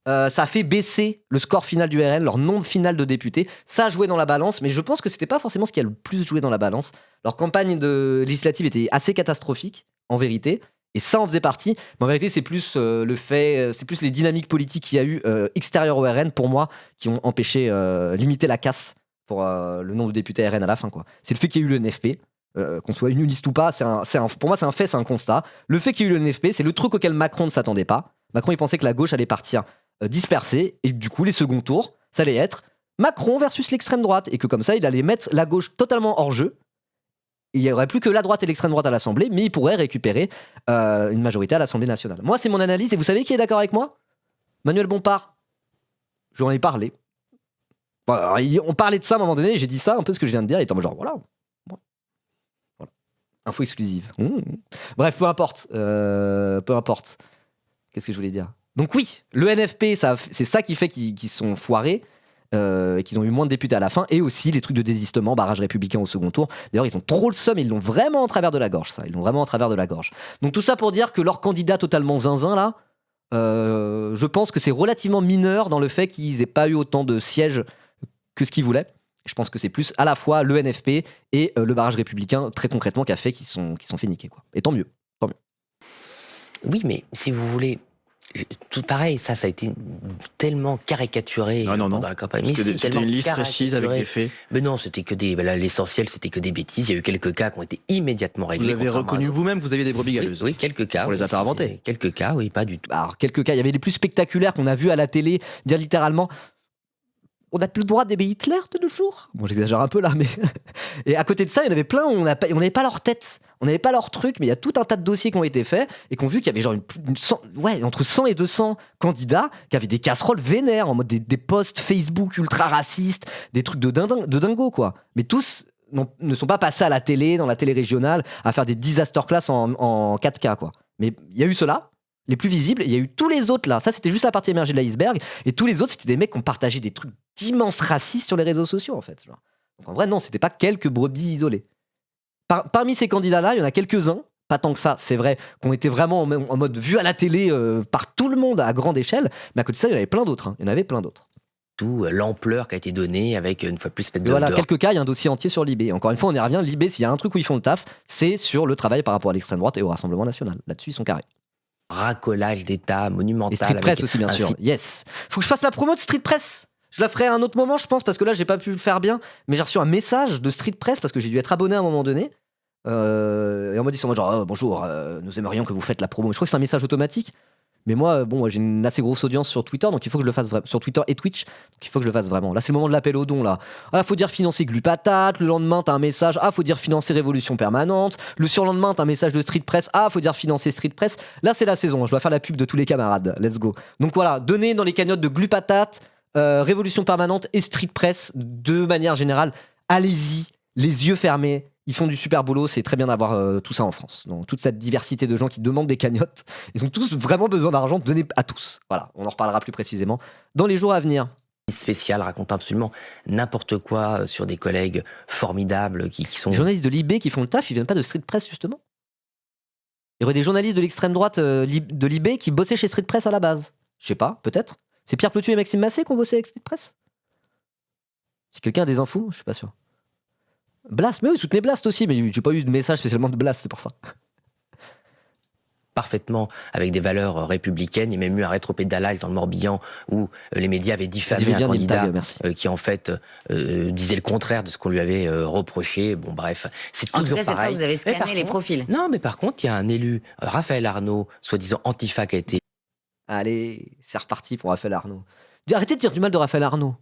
ça a fait baisser le score final du RN, leur nombre final de députés. Ça a joué dans la balance, mais je pense que c'était pas forcément ce qui a le plus joué dans la balance. Leur campagne législative était assez catastrophique, en vérité. Et ça en faisait partie. Mais en vérité, c'est plus c'est plus les dynamiques politiques qu'il y a eu extérieures au RN, pour moi, qui ont empêché, limiter la casse pour le nombre de députés RN à la fin, quoi. C'est le fait qu'il y ait eu le NFP, qu'on soit une liste ou pas, pour moi c'est un fait, c'est un constat. Le fait qu'il y ait eu le NFP, c'est le truc auquel Macron ne s'attendait pas. Macron, il pensait que la gauche allait partir dispersée, et du coup les seconds tours, ça allait être Macron versus l'extrême droite, et que comme ça il allait mettre la gauche totalement hors jeu. Il n'y aurait plus que la droite et l'extrême droite à l'Assemblée, mais il pourrait récupérer une majorité à l'Assemblée nationale. Moi, c'est mon analyse, et vous savez qui est d'accord avec moi ? Manuel Bompard. J'en ai parlé. On parlait de ça à un moment donné, et j'ai dit ça, un peu ce que je viens de dire, et il était en mode genre, voilà. Info exclusive. Bref, peu importe. Qu'est-ce que je voulais dire ? Donc oui, le NFP, c'est ça qui fait qu'ils sont foirés, qu'ils ont eu moins de députés à la fin, et aussi les trucs de désistement, barrage républicain au second tour. D'ailleurs, ils ont trop le seum, ils l'ont vraiment en travers de la gorge, ça. Ils l'ont vraiment en travers de la gorge. Donc tout ça pour dire que leur candidat totalement zinzin, là, je pense que c'est relativement mineur dans le fait qu'ils aient pas eu autant de sièges que ce qu'ils voulaient. Je pense que c'est plus à la fois le NFP et le barrage républicain, très concrètement, qui a fait qu'ils sont fait niquer, quoi. Et tant mieux. Oui, mais si vous voulez, tout pareil, ça a été tellement caricaturé non. dans la campagne. Mais c'était une liste précise avec des faits. Mais non, c'était que l'essentiel, c'était que des bêtises. Il y a eu quelques cas qui ont été immédiatement réglés. Vous avez reconnu vous-même, vous aviez des brebis galeuses. Oui, quelques cas. On les a pas inventés. Quelques cas, oui, pas du tout. Alors, quelques cas, il y avait les plus spectaculaires qu'on a vus à la télé, dire littéralement... On n'a plus le droit d'aimer Hitler de nos jours. Bon, j'exagère un peu là, mais... Et à côté de ça, il y en avait plein où on n'avait pas leur tête, on n'avait pas leur truc, mais il y a tout un tas de dossiers qui ont été faits et qu'on vu qu'il y avait genre entre 100 et 200 candidats qui avaient des casseroles vénères, en mode des posts Facebook ultra racistes, des trucs de dingo, quoi. Mais tous ne sont pas passés à la télé, dans la télé régionale, à faire des disaster class en 4K, quoi. Mais il y a eu cela. Les plus visibles, il y a eu tous les autres là. Ça, c'était juste la partie émergée de l'iceberg. Et tous les autres, c'était des mecs qui ont partagé des trucs d'immenses racistes sur les réseaux sociaux, en fait. Genre. Donc en vrai, non, c'était pas quelques brebis isolées. Parmi ces candidats-là, il y en a quelques-uns, pas tant que ça, c'est vrai, qui ont été vraiment en mode vu à la télé par tout le monde à grande échelle. Mais à côté de ça, il y en avait plein d'autres. Hein. Il y en avait plein d'autres. Tout l'ampleur qui a été donnée avec une fois plus de voilà, quelques cas, il y a un dossier entier sur Libé. Encore une fois, on y revient. Libé, s'il y a un truc où ils font le taf, c'est sur le travail par rapport à l'extrême droite et au Rassemblement national. Là-dessus, ils sont carrés. Racolage d'État monumental. Et Street Press aussi, bien sûr. Yes. Faut que je fasse la promo de Street Press. Je la ferai à un autre moment, je pense, parce que là, j'ai pas pu le faire bien. Mais j'ai reçu un message de Street Press parce que j'ai dû être abonné à un moment donné. Et on m'a dit sur moi genre bonjour, nous aimerions que vous faites la promo. Je crois que c'est un message automatique. Mais moi, j'ai une assez grosse audience sur Twitter, donc il faut que je le fasse sur Twitter et Twitch, donc il faut que je le fasse vraiment. Là, c'est le moment de l'appel aux dons, là. Ah, faut dire financer Glupatate, le lendemain, t'as un message, faut dire financer Révolution Permanente, le surlendemain, t'as un message de Street Press, faut dire financer Street Press. Là, c'est la saison, je dois faire la pub de tous les camarades, let's go. Donc voilà, donnez dans les cagnottes de Glupatate, Révolution Permanente et Street Press, de manière générale, allez-y, les yeux fermés. Ils font du super boulot, c'est très bien d'avoir tout ça en France. Donc, toute cette diversité de gens qui demandent des cagnottes, ils ont tous vraiment besoin d'argent donné à tous. Voilà, on en reparlera plus précisément dans les jours à venir. Spécial, raconte absolument n'importe quoi sur des collègues formidables qui sont... Les journalistes de Libé qui font le taf, ils viennent pas de Street Press justement. Il y aurait des journalistes de l'extrême droite de Libé qui bossaient chez Street Press à la base. Je sais pas, peut-être. C'est Pierre Plotu et Maxime Massé qui ont bossé avec Street Press. Si quelqu'un a des infos, je suis pas sûr. Blast, mais oui, soutenez Blast aussi, mais j'ai pas eu de message spécialement de Blast, c'est pour ça. parfaitement avec des valeurs républicaines. Il y a même eu un rétropédalage dans le Morbihan où les médias avaient diffamé un candidat qui en fait disait le contraire de ce qu'on lui avait reproché. Bon bref, c'est toujours pareil. En tout cas, cette fois, vous avez scanné les profils. Non, mais par contre, il y a un élu, Raphaël Arnaud, soi-disant antifa, qui a été... Allez, c'est reparti pour Raphaël Arnaud. Arrêtez de dire du mal de Raphaël Arnaud.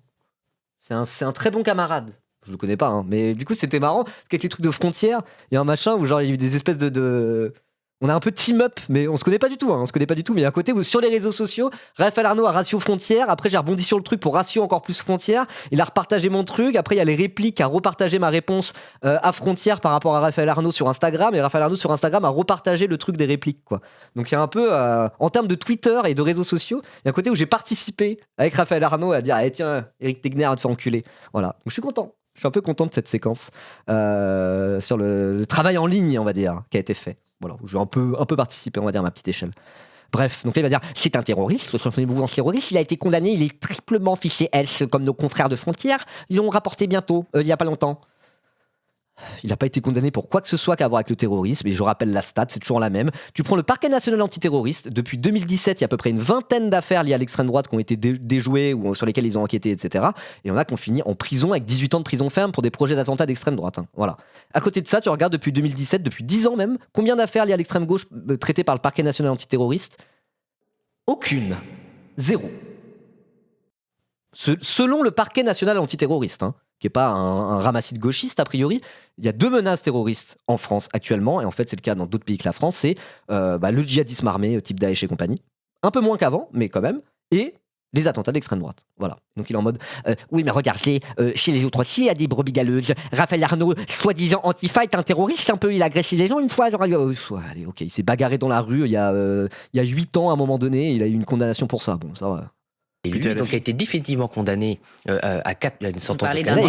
C'est un très bon camarade. Je le connais pas, hein, mais du coup c'était marrant parce qu'avec les trucs de frontières, il y a un machin où genre il y a eu des espèces de... On a un peu team up, mais on se connaît pas du tout. Mais il y a un côté où sur les réseaux sociaux, Raphaël Arnaud a ratio frontières. Après, j'ai rebondi sur le truc pour ratio encore plus frontières. Il a repartagé mon truc. Après, il y a les répliques, a repartagé ma réponse à frontières par rapport à Raphaël Arnaud sur Instagram. Et Raphaël Arnaud sur Instagram a repartagé le truc des répliques, quoi. Donc il y a un peu, en termes de Twitter et de réseaux sociaux, il y a un côté où j'ai participé avec Raphaël Arnaud à dire, ah, tiens, Éric Tegner va te faire enculer. Voilà. Donc je suis content. Je suis un peu content de cette séquence sur le travail en ligne, on va dire, qui a été fait. Voilà, où je vais un peu participer, on va dire, à ma petite échelle. Bref, donc là, il va dire, c'est un terroriste, le mouvement terroriste, il a été condamné, il est triplement fiché S, comme nos confrères de Frontières, ils l'ont rapporté bientôt, il y a pas longtemps. Il n'a pas été condamné pour quoi que ce soit qu'à voir avec le terrorisme, et je rappelle la stat, c'est toujours la même. Tu prends le parquet national antiterroriste, depuis 2017, il y a à peu près une vingtaine d'affaires liées à l'extrême droite qui ont été déjouées ou sur lesquelles ils ont enquêté, etc. Et on a qu'on finit en prison avec 18 ans de prison ferme pour des projets d'attentats d'extrême droite. Hein. Voilà. À côté de ça, tu regardes depuis 2017, depuis 10 ans même, combien d'affaires liées à l'extrême gauche traitées par le parquet national antiterroriste ? Aucune. Zéro. Selon le parquet national antiterroriste, hein, qui n'est pas un ramassis de gauchistes a priori, il y a 2 menaces terroristes en France actuellement, et en fait c'est le cas dans d'autres pays que la France, c'est le djihadisme armé type Daesh et compagnie, un peu moins qu'avant, mais quand même, et les attentats d'extrême droite. Voilà. Donc il est en mode, oui mais regardez, chez les autres aussi il y a des brebis galeuses, Raphaël Arnaud, soi-disant antifa, est un terroriste un peu, il a agressé les gens une fois, genre, allez ok, il s'est bagarré dans la rue il y a 8 ans à un moment donné, il a eu une condamnation pour ça, bon ça va. Et lui, donc, a été définitivement condamné à 4 une sentence de là,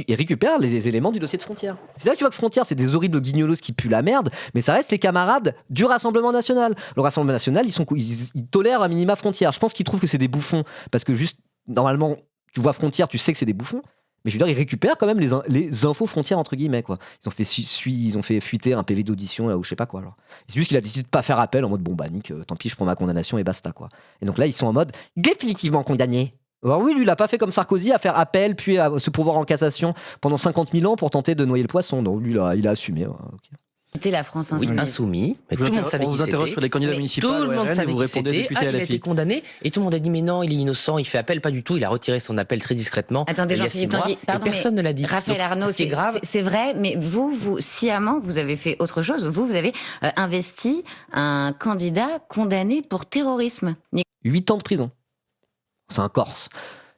il récupère les éléments du dossier de Frontières. C'est là que tu vois que Frontières, c'est des horribles guignolos qui puent la merde, mais ça reste les camarades du Rassemblement National. Le Rassemblement National, ils tolèrent à minima Frontières. Je pense qu'ils trouvent que c'est des bouffons, parce que juste, normalement, tu vois Frontières, tu sais que c'est des bouffons. Mais je veux dire, ils récupèrent quand même les infos Frontières, entre guillemets, quoi. Ils ont fait fuiter un PV d'audition, là, ou je sais pas quoi. Alors. C'est juste qu'il a décidé de pas faire appel en mode, bon, bah, nique, tant pis, je prends ma condamnation et basta, quoi. Et donc là, ils sont en mode définitivement condamnés. Alors oui, lui, il a pas fait comme Sarkozy à faire appel, puis à se pourvoir en cassation pendant 50 000 ans pour tenter de noyer le poisson. Donc lui, il a assumé. Okay. Écoutez la France insoumise. Oui, insoumis. Mais tout le monde savait on vous interroge sur les candidats municipaux. Tout le monde savait qui c'était. Il a été condamné et tout le monde a dit mais non, il est innocent, il fait appel, pas du tout. Il a retiré son appel très discrètement. Attendez, Jean-Philippe Tanguy, pardon, personne ne l'a dit. Raphaël Arnaud, c'est grave. C'est vrai, mais vous sciemment, vous avez fait autre chose. Vous avez investi un candidat condamné pour terrorisme. 8 ans de prison. C'est un Corse.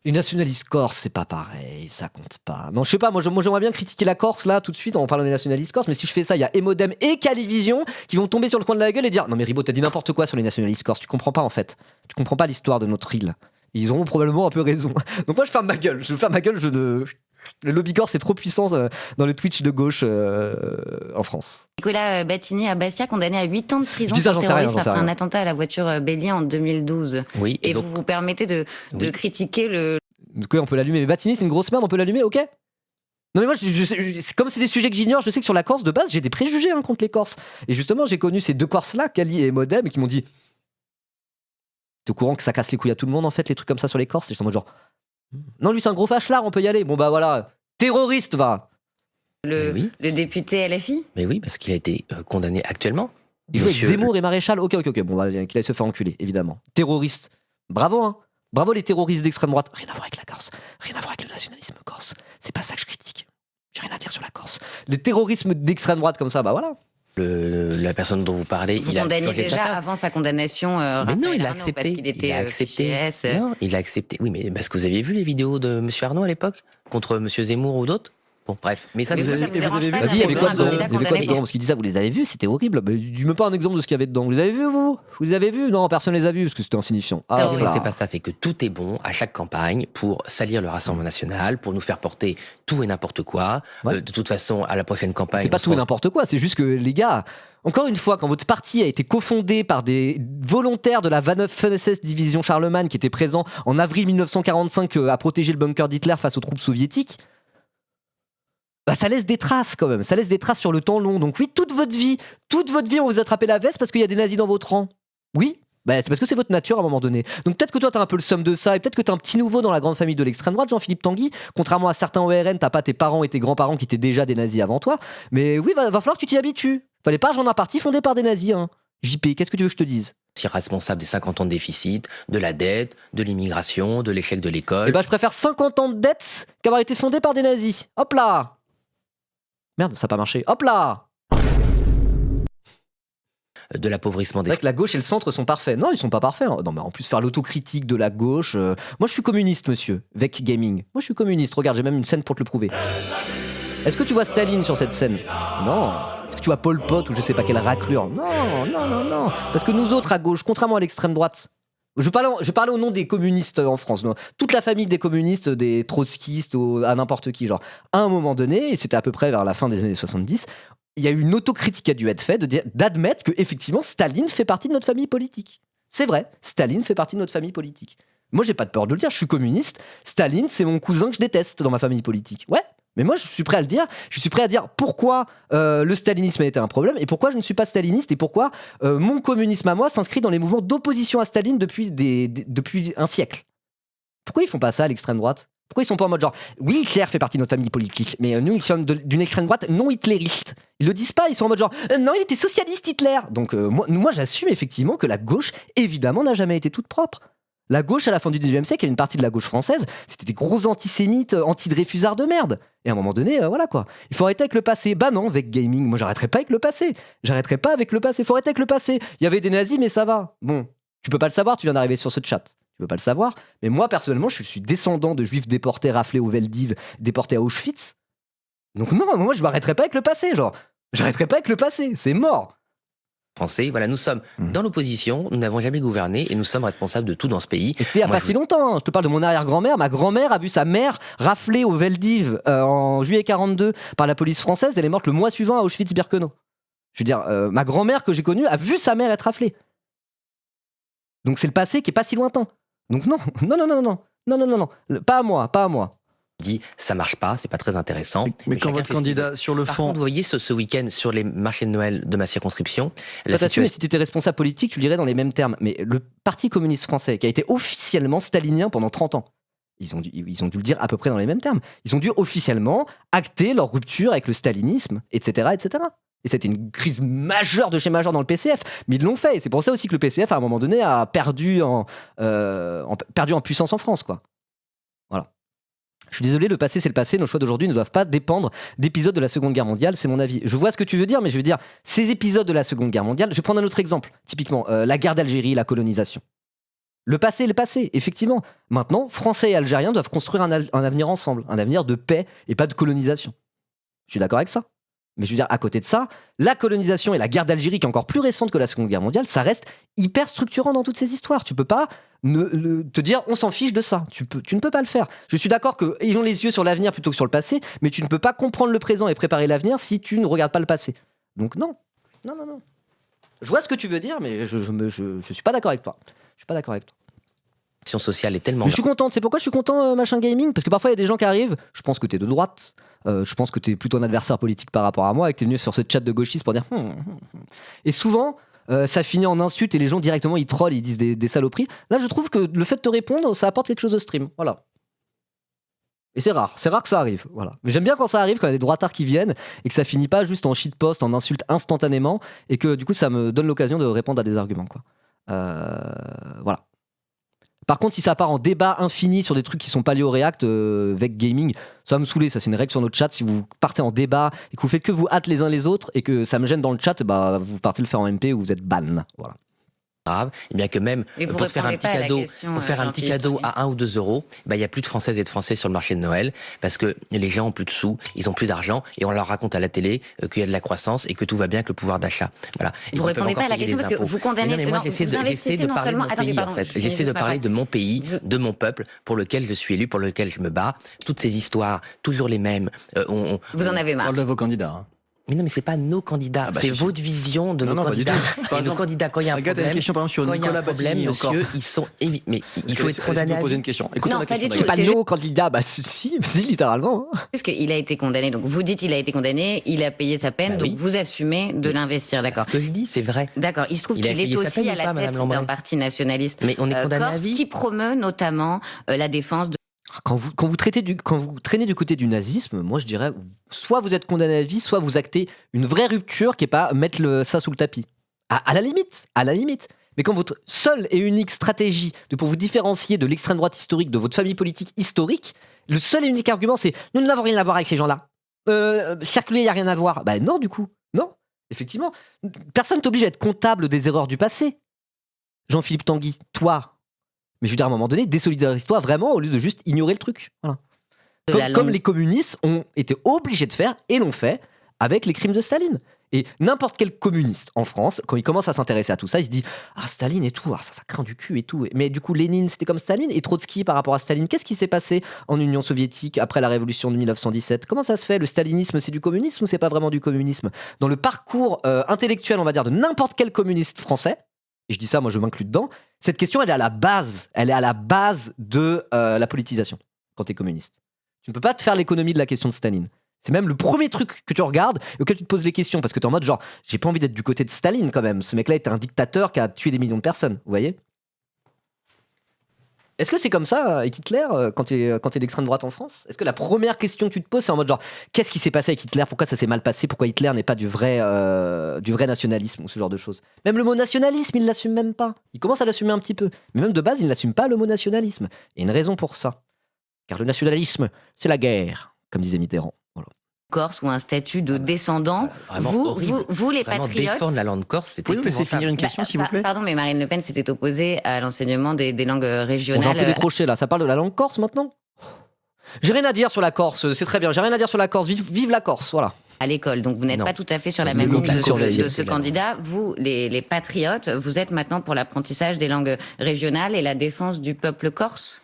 Les nationalistes corses, c'est pas pareil, ça compte pas. Non, je sais pas, moi j'aimerais bien critiquer la Corse là tout de suite en parlant des nationalistes corses, mais si je fais ça, il y a Emodem et Calivision qui vont tomber sur le coin de la gueule et dire non mais Ribot, t'as dit n'importe quoi sur les nationalistes corses, tu comprends pas en fait. Tu comprends pas l'histoire de notre île. Ils auront probablement un peu raison. Donc moi je ferme ma gueule, Le lobby corse est trop puissant dans le Twitch de gauche en France. Nicolas Battini à Bastia, condamné à 8 ans de prison pour terrorisme après un attentat à la voiture Bélier en 2012. Oui, et donc, vous permettez de critiquer le... Donc on peut l'allumer. Mais Battini, c'est une grosse merde, on peut l'allumer, ok ? Non mais moi, comme c'est des sujets que j'ignore, je sais que sur la Corse, de base, j'ai des préjugés contre les Corses. Et justement, j'ai connu ces 2 Corses-là, Cali et Modem, qui m'ont dit t'es au courant que ça casse les couilles à tout le monde, en fait, les trucs comme ça sur les Corses ? Et je suis en mode genre... Non, lui, c'est un gros fâchelard, on peut y aller. Bon, bah voilà. Terroriste, va. Le député LFI ? Mais oui, parce qu'il a été condamné actuellement. Il joue avec Zemmour et Maréchal. Ok. Bon, bah, qu'il aille se faire enculer, évidemment. Terroriste. Bravo, hein. Bravo les terroristes d'extrême droite. Rien à voir avec la Corse. Rien à voir avec le nationalisme corse. C'est pas ça que je critique. J'ai rien à dire sur la Corse. Le terrorisme d'extrême droite comme ça, bah voilà. La personne dont vous parlez, il a condamné déjà avant sa condamnation. Mais non, il a accepté. Parce qu'il était accepté. Non, il a accepté. Oui, mais parce que vous aviez vu les vidéos de M. Arnaud à l'époque contre M. Zemmour ou d'autres. Bon, bref. Mais ça, vous avez vu. Il y avait quoi dedans ? Parce qu'il dit ça, vous les avez vus, c'était horrible. Mais dis-moi pas un exemple de ce qu'il y avait dedans. Vous les avez vus, vous ? Vous les avez vus ? Non, personne les a vus parce que c'était insignifiant. Ah, mais c'est pas ça, c'est que tout est bon à chaque campagne pour salir le Rassemblement National, pour nous faire porter tout et n'importe quoi. Ouais. De toute façon, à la prochaine campagne. C'est pas tout et n'importe quoi, c'est juste que les gars. Encore une fois, quand votre parti a été cofondé par des volontaires de la 29e division Charlemagne qui étaient présents en avril 1945 à protéger le bunker d'Hitler face aux troupes soviétiques, bah, ça laisse des traces quand même, ça laisse des traces sur le temps long. Donc oui, toute votre vie, on vous attrape la veste parce qu'il y a des nazis dans votre rang. Oui, bah, c'est parce que c'est votre nature à un moment donné. Donc peut-être que toi t'as un peu le somme de ça, et peut-être que t'es un petit nouveau dans la grande famille de l'extrême droite, Jean-Philippe Tanguy. Contrairement à certains ORN, t'as pas tes parents et tes grands-parents qui étaient déjà des nazis avant toi. Mais oui, va falloir que tu t'y habitues. Fallait pas rejoindre un parti fondé par des nazis, hein. JP, qu'est-ce que tu veux que je te dise? C'est responsable des 50 ans de déficit, de la dette, de l'immigration, de l'échec de l'école. Eh bah je préfère 50 ans de dette qu'avoir été fondé par des nazis. Hop là! Merde, ça a pas marché. Hop là! De l'appauvrissement des... C'est vrai que la gauche et le centre sont parfaits. Non, ils sont pas parfaits. Non, mais en plus, faire l'autocritique de la gauche... Moi, je suis communiste, monsieur. Vec Gaming. Moi, je suis communiste. Regarde, j'ai même une scène pour te le prouver. Est-ce que tu vois Staline sur cette scène? Non. Est-ce que tu vois Pol Pot ou je sais pas quelle raclure? Non. Parce que nous autres, à gauche, contrairement à l'extrême droite... Je parlais au nom des communistes en France. Non. Toute la famille des communistes, des trotskistes, à n'importe qui. Genre, à un moment donné, et c'était à peu près vers la fin des années 70... il y a eu une autocritique qui a dû être faite d'admettre que effectivement Staline fait partie de notre famille politique. C'est vrai, Staline fait partie de notre famille politique. Moi, j'ai pas de peur de le dire, je suis communiste. Staline, c'est mon cousin que je déteste dans ma famille politique. Ouais, mais moi, je suis prêt à le dire. Je suis prêt à dire pourquoi le stalinisme a été un problème et pourquoi je ne suis pas staliniste et pourquoi mon communisme à moi s'inscrit dans les mouvements d'opposition à Staline depuis un siècle. Pourquoi ils font pas ça à l'extrême droite? Pourquoi ils sont pas en mode genre, oui, Hitler fait partie de notre famille politique, mais nous sommes d'une extrême droite non hitlériste. Ils le disent pas, ils sont en mode genre, non, il était socialiste Hitler. Donc moi j'assume effectivement que la gauche, évidemment, n'a jamais été toute propre. La gauche, à la fin du 19e siècle, et une partie de la gauche française, c'était des gros antisémites, anti-dreyfusards de merde. Et à un moment donné, voilà quoi. Il faut arrêter avec le passé. Bah non, avec gaming, moi j'arrêterai pas avec le passé. J'arrêterai pas avec le passé, faut arrêter avec le passé. Il y avait des nazis, mais ça va. Bon, tu peux pas le savoir, tu viens d'arriver sur ce chat. Tu peux pas le savoir, mais moi personnellement je suis descendant de juifs déportés, raflés au Veldiv, déportés à Auschwitz. Donc non, moi je m'arrêterai pas avec le passé, genre j'arrêterai pas avec le passé, c'est mort. Français, voilà, nous sommes dans l'opposition, nous n'avons jamais gouverné et nous sommes responsables de tout dans ce pays. Et c'était il y a pas si longtemps, hein. Je te parle de mon arrière-grand-mère, ma grand-mère a vu sa mère raflée au Veldiv en juillet 42 par la police française, elle est morte le mois suivant à Auschwitz-Birkenau. Je veux dire, ma grand-mère que j'ai connue a vu sa mère être raflée. Donc c'est le passé qui est pas si lointain. Donc non, pas à moi. Dit ça marche pas, c'est pas très intéressant. Mais quand votre candidat sur le Par fond, contre, vous voyez ce week-end sur les marchés de Noël de ma circonscription, mais si tu étais responsable politique, tu le dirais dans les mêmes termes. Mais le Parti communiste français, qui a été officiellement stalinien pendant 30 ans, ils ont dû le dire à peu près dans les mêmes termes. Ils ont dû officiellement acter leur rupture avec le stalinisme, etc., etc. Et c'était une crise majeure de chez majeur dans le PCF, mais ils l'ont fait. Et c'est pour ça aussi que le PCF, à un moment donné, a perdu en puissance en France, quoi. Voilà. Je suis désolé, le passé, c'est le passé. Nos choix d'aujourd'hui ne doivent pas dépendre d'épisodes de la Seconde Guerre mondiale, c'est mon avis. Je vois ce que tu veux dire, mais je veux dire, ces épisodes de la Seconde Guerre mondiale, je vais prendre un autre exemple. Typiquement, la guerre d'Algérie, la colonisation. Le passé est le passé, effectivement. Maintenant, Français et Algériens doivent construire un avenir ensemble, un avenir de paix et pas de colonisation. Je suis d'accord avec ça. Mais je veux dire, à côté de ça, la colonisation et la guerre d'Algérie, qui est encore plus récente que la Seconde Guerre mondiale, ça reste hyper structurant dans toutes ces histoires. Tu peux pas te dire, on s'en fiche de ça. Tu ne peux pas le faire. Je suis d'accord qu'ils ont les yeux sur l'avenir plutôt que sur le passé, mais tu ne peux pas comprendre le présent et préparer l'avenir si tu ne regardes pas le passé. Donc non. Je vois ce que tu veux dire, mais je suis pas d'accord avec toi. Je suis pas d'accord avec toi. Sociale est tellement... Mais je suis content, c'est pourquoi je suis content, machin gaming, parce que parfois il y a des gens qui arrivent, je pense que t'es de droite, je pense que t'es plutôt un adversaire politique par rapport à moi et que t'es venu sur ce chat de gauchistes pour dire et souvent ça finit en insultes et les gens directement ils trollent, ils disent des saloperies. Là je trouve que le fait de te répondre ça apporte quelque chose au stream, voilà. Et c'est rare que ça arrive, voilà. Mais j'aime bien quand ça arrive, quand il y a des droitards qui viennent et que ça finit pas juste en shitpost, en insulte instantanément et que du coup ça me donne l'occasion de répondre à des arguments, quoi. Voilà. Par contre, si ça part en débat infini sur des trucs qui sont pas liés au React, avec gaming, ça va me saouler. Ça, c'est une règle sur notre chat. Si vous partez en débat et que vous faites que vous hâte les uns les autres et que ça me gêne dans le chat, bah, vous partez le faire en MP ou vous êtes ban. Voilà. Grave, et bien que même pour faire un petit cadeau, à 1 ou 2 euros, bah, il y a plus de Françaises et de Français sur le marché de Noël parce que les gens ont plus de sous, ils ont plus d'argent et on leur raconte à la télé qu'il y a de la croissance et que tout va bien avec le pouvoir d'achat. Voilà. Vous répondez pas à la question parce que vous condamnez. Mais moi j'essaie de parler de mon pays en fait. J'essaie de parler de mon pays, de mon peuple pour lequel je suis élu, pour lequel je me bats. Toutes ces histoires, toujours les mêmes. Vous en avez marre. Parle de vos candidats. Hein. Mais non, mais c'est pas nos candidats, c'est votre vision de nos candidats. Et nos candidats, quand il y a un problème, une question par exemple sur Nicolas Battini, monsieur, ils sont mais il faut être condamné. Poser une question. Écoutez la question. C'est pas nos candidats, bah si, littéralement. Puisqu'il a été condamné, donc vous dites il a été condamné, il a payé sa peine, donc vous assumez de l'investir, d'accord. Ce que je dis, c'est vrai. D'accord, il se trouve qu'il est aussi à la tête d'un parti nationaliste. Mais on est condamné à vie. Qui promeut notamment la défense de... Quand vous traînez du côté du nazisme, moi je dirais, soit vous êtes condamné à vie, soit vous actez une vraie rupture qui est pas mettre ça sous le tapis. À la limite. Mais quand votre seule et unique stratégie pour vous différencier de l'extrême droite historique, de votre famille politique historique, le seul et unique argument c'est « nous n'avons rien à voir avec ces gens-là. Circuler, il n'y a rien à voir. » Ben non, du coup. Non. Effectivement. Personne t'oblige à être comptable des erreurs du passé. Jean-Philippe Tanguy, toi... Mais je veux dire, à un moment donné, désolidarise-toi vraiment au lieu de juste ignorer le truc. Voilà. Comme les communistes ont été obligés de faire et l'ont fait avec les crimes de Staline. Et n'importe quel communiste en France, quand il commence à s'intéresser à tout ça, il se dit « Ah, Staline et tout, ça craint du cul et tout. » Mais du coup, Lénine, c'était comme Staline. Et Trotsky, par rapport à Staline, qu'est-ce qui s'est passé en Union soviétique après la révolution de 1917 ? Comment ça se fait ? Le stalinisme, c'est du communisme ou c'est pas vraiment du communisme ? Dans le parcours intellectuel, on va dire, de n'importe quel communiste français, et je dis ça, moi je m'inclus dedans, cette question elle est à la base de la politisation quand tu es communiste. Tu ne peux pas te faire l'économie de la question de Staline. C'est même le premier truc que tu regardes et auquel tu te poses les questions parce que tu es en mode genre j'ai pas envie d'être du côté de Staline quand même. Ce mec-là était un dictateur qui a tué des millions de personnes, vous voyez ? Est-ce que c'est comme ça avec Hitler quand t'es d'extrême droite en France ? Est-ce que la première question que tu te poses c'est en mode genre qu'est-ce qui s'est passé avec Hitler ? Pourquoi ça s'est mal passé ? Pourquoi Hitler n'est pas du vrai nationalisme ou ce genre de choses ? Même le mot nationalisme il l'assume même pas. Il commence à l'assumer un petit peu. Mais même de base il n'assume pas le mot nationalisme. Et une raison pour ça. Car le nationalisme c'est la guerre, comme disait Mitterrand. Voilà. Corse ou un statut de descendant. Vous les vraiment patriotes... défendre la langue corse, c'était Pouvez-vous me laisser finir une question, s'il vous plaît ? Pardon, mais Marine Le Pen s'était opposée à l'enseignement des langues Bon, régionales. j'ai un peu décroché là, ça parle de la langue corse maintenant ? J'ai rien à dire sur la Corse, c'est très bien, j'ai rien à dire sur la Corse, vive la Corse, voilà. À l'école, donc vous n'êtes Non. pas tout à fait sur la On même est ligne aucune de ce candidat. Vous, les patriotes, vous êtes maintenant pour l'apprentissage des langues régionales et la défense du peuple corse ?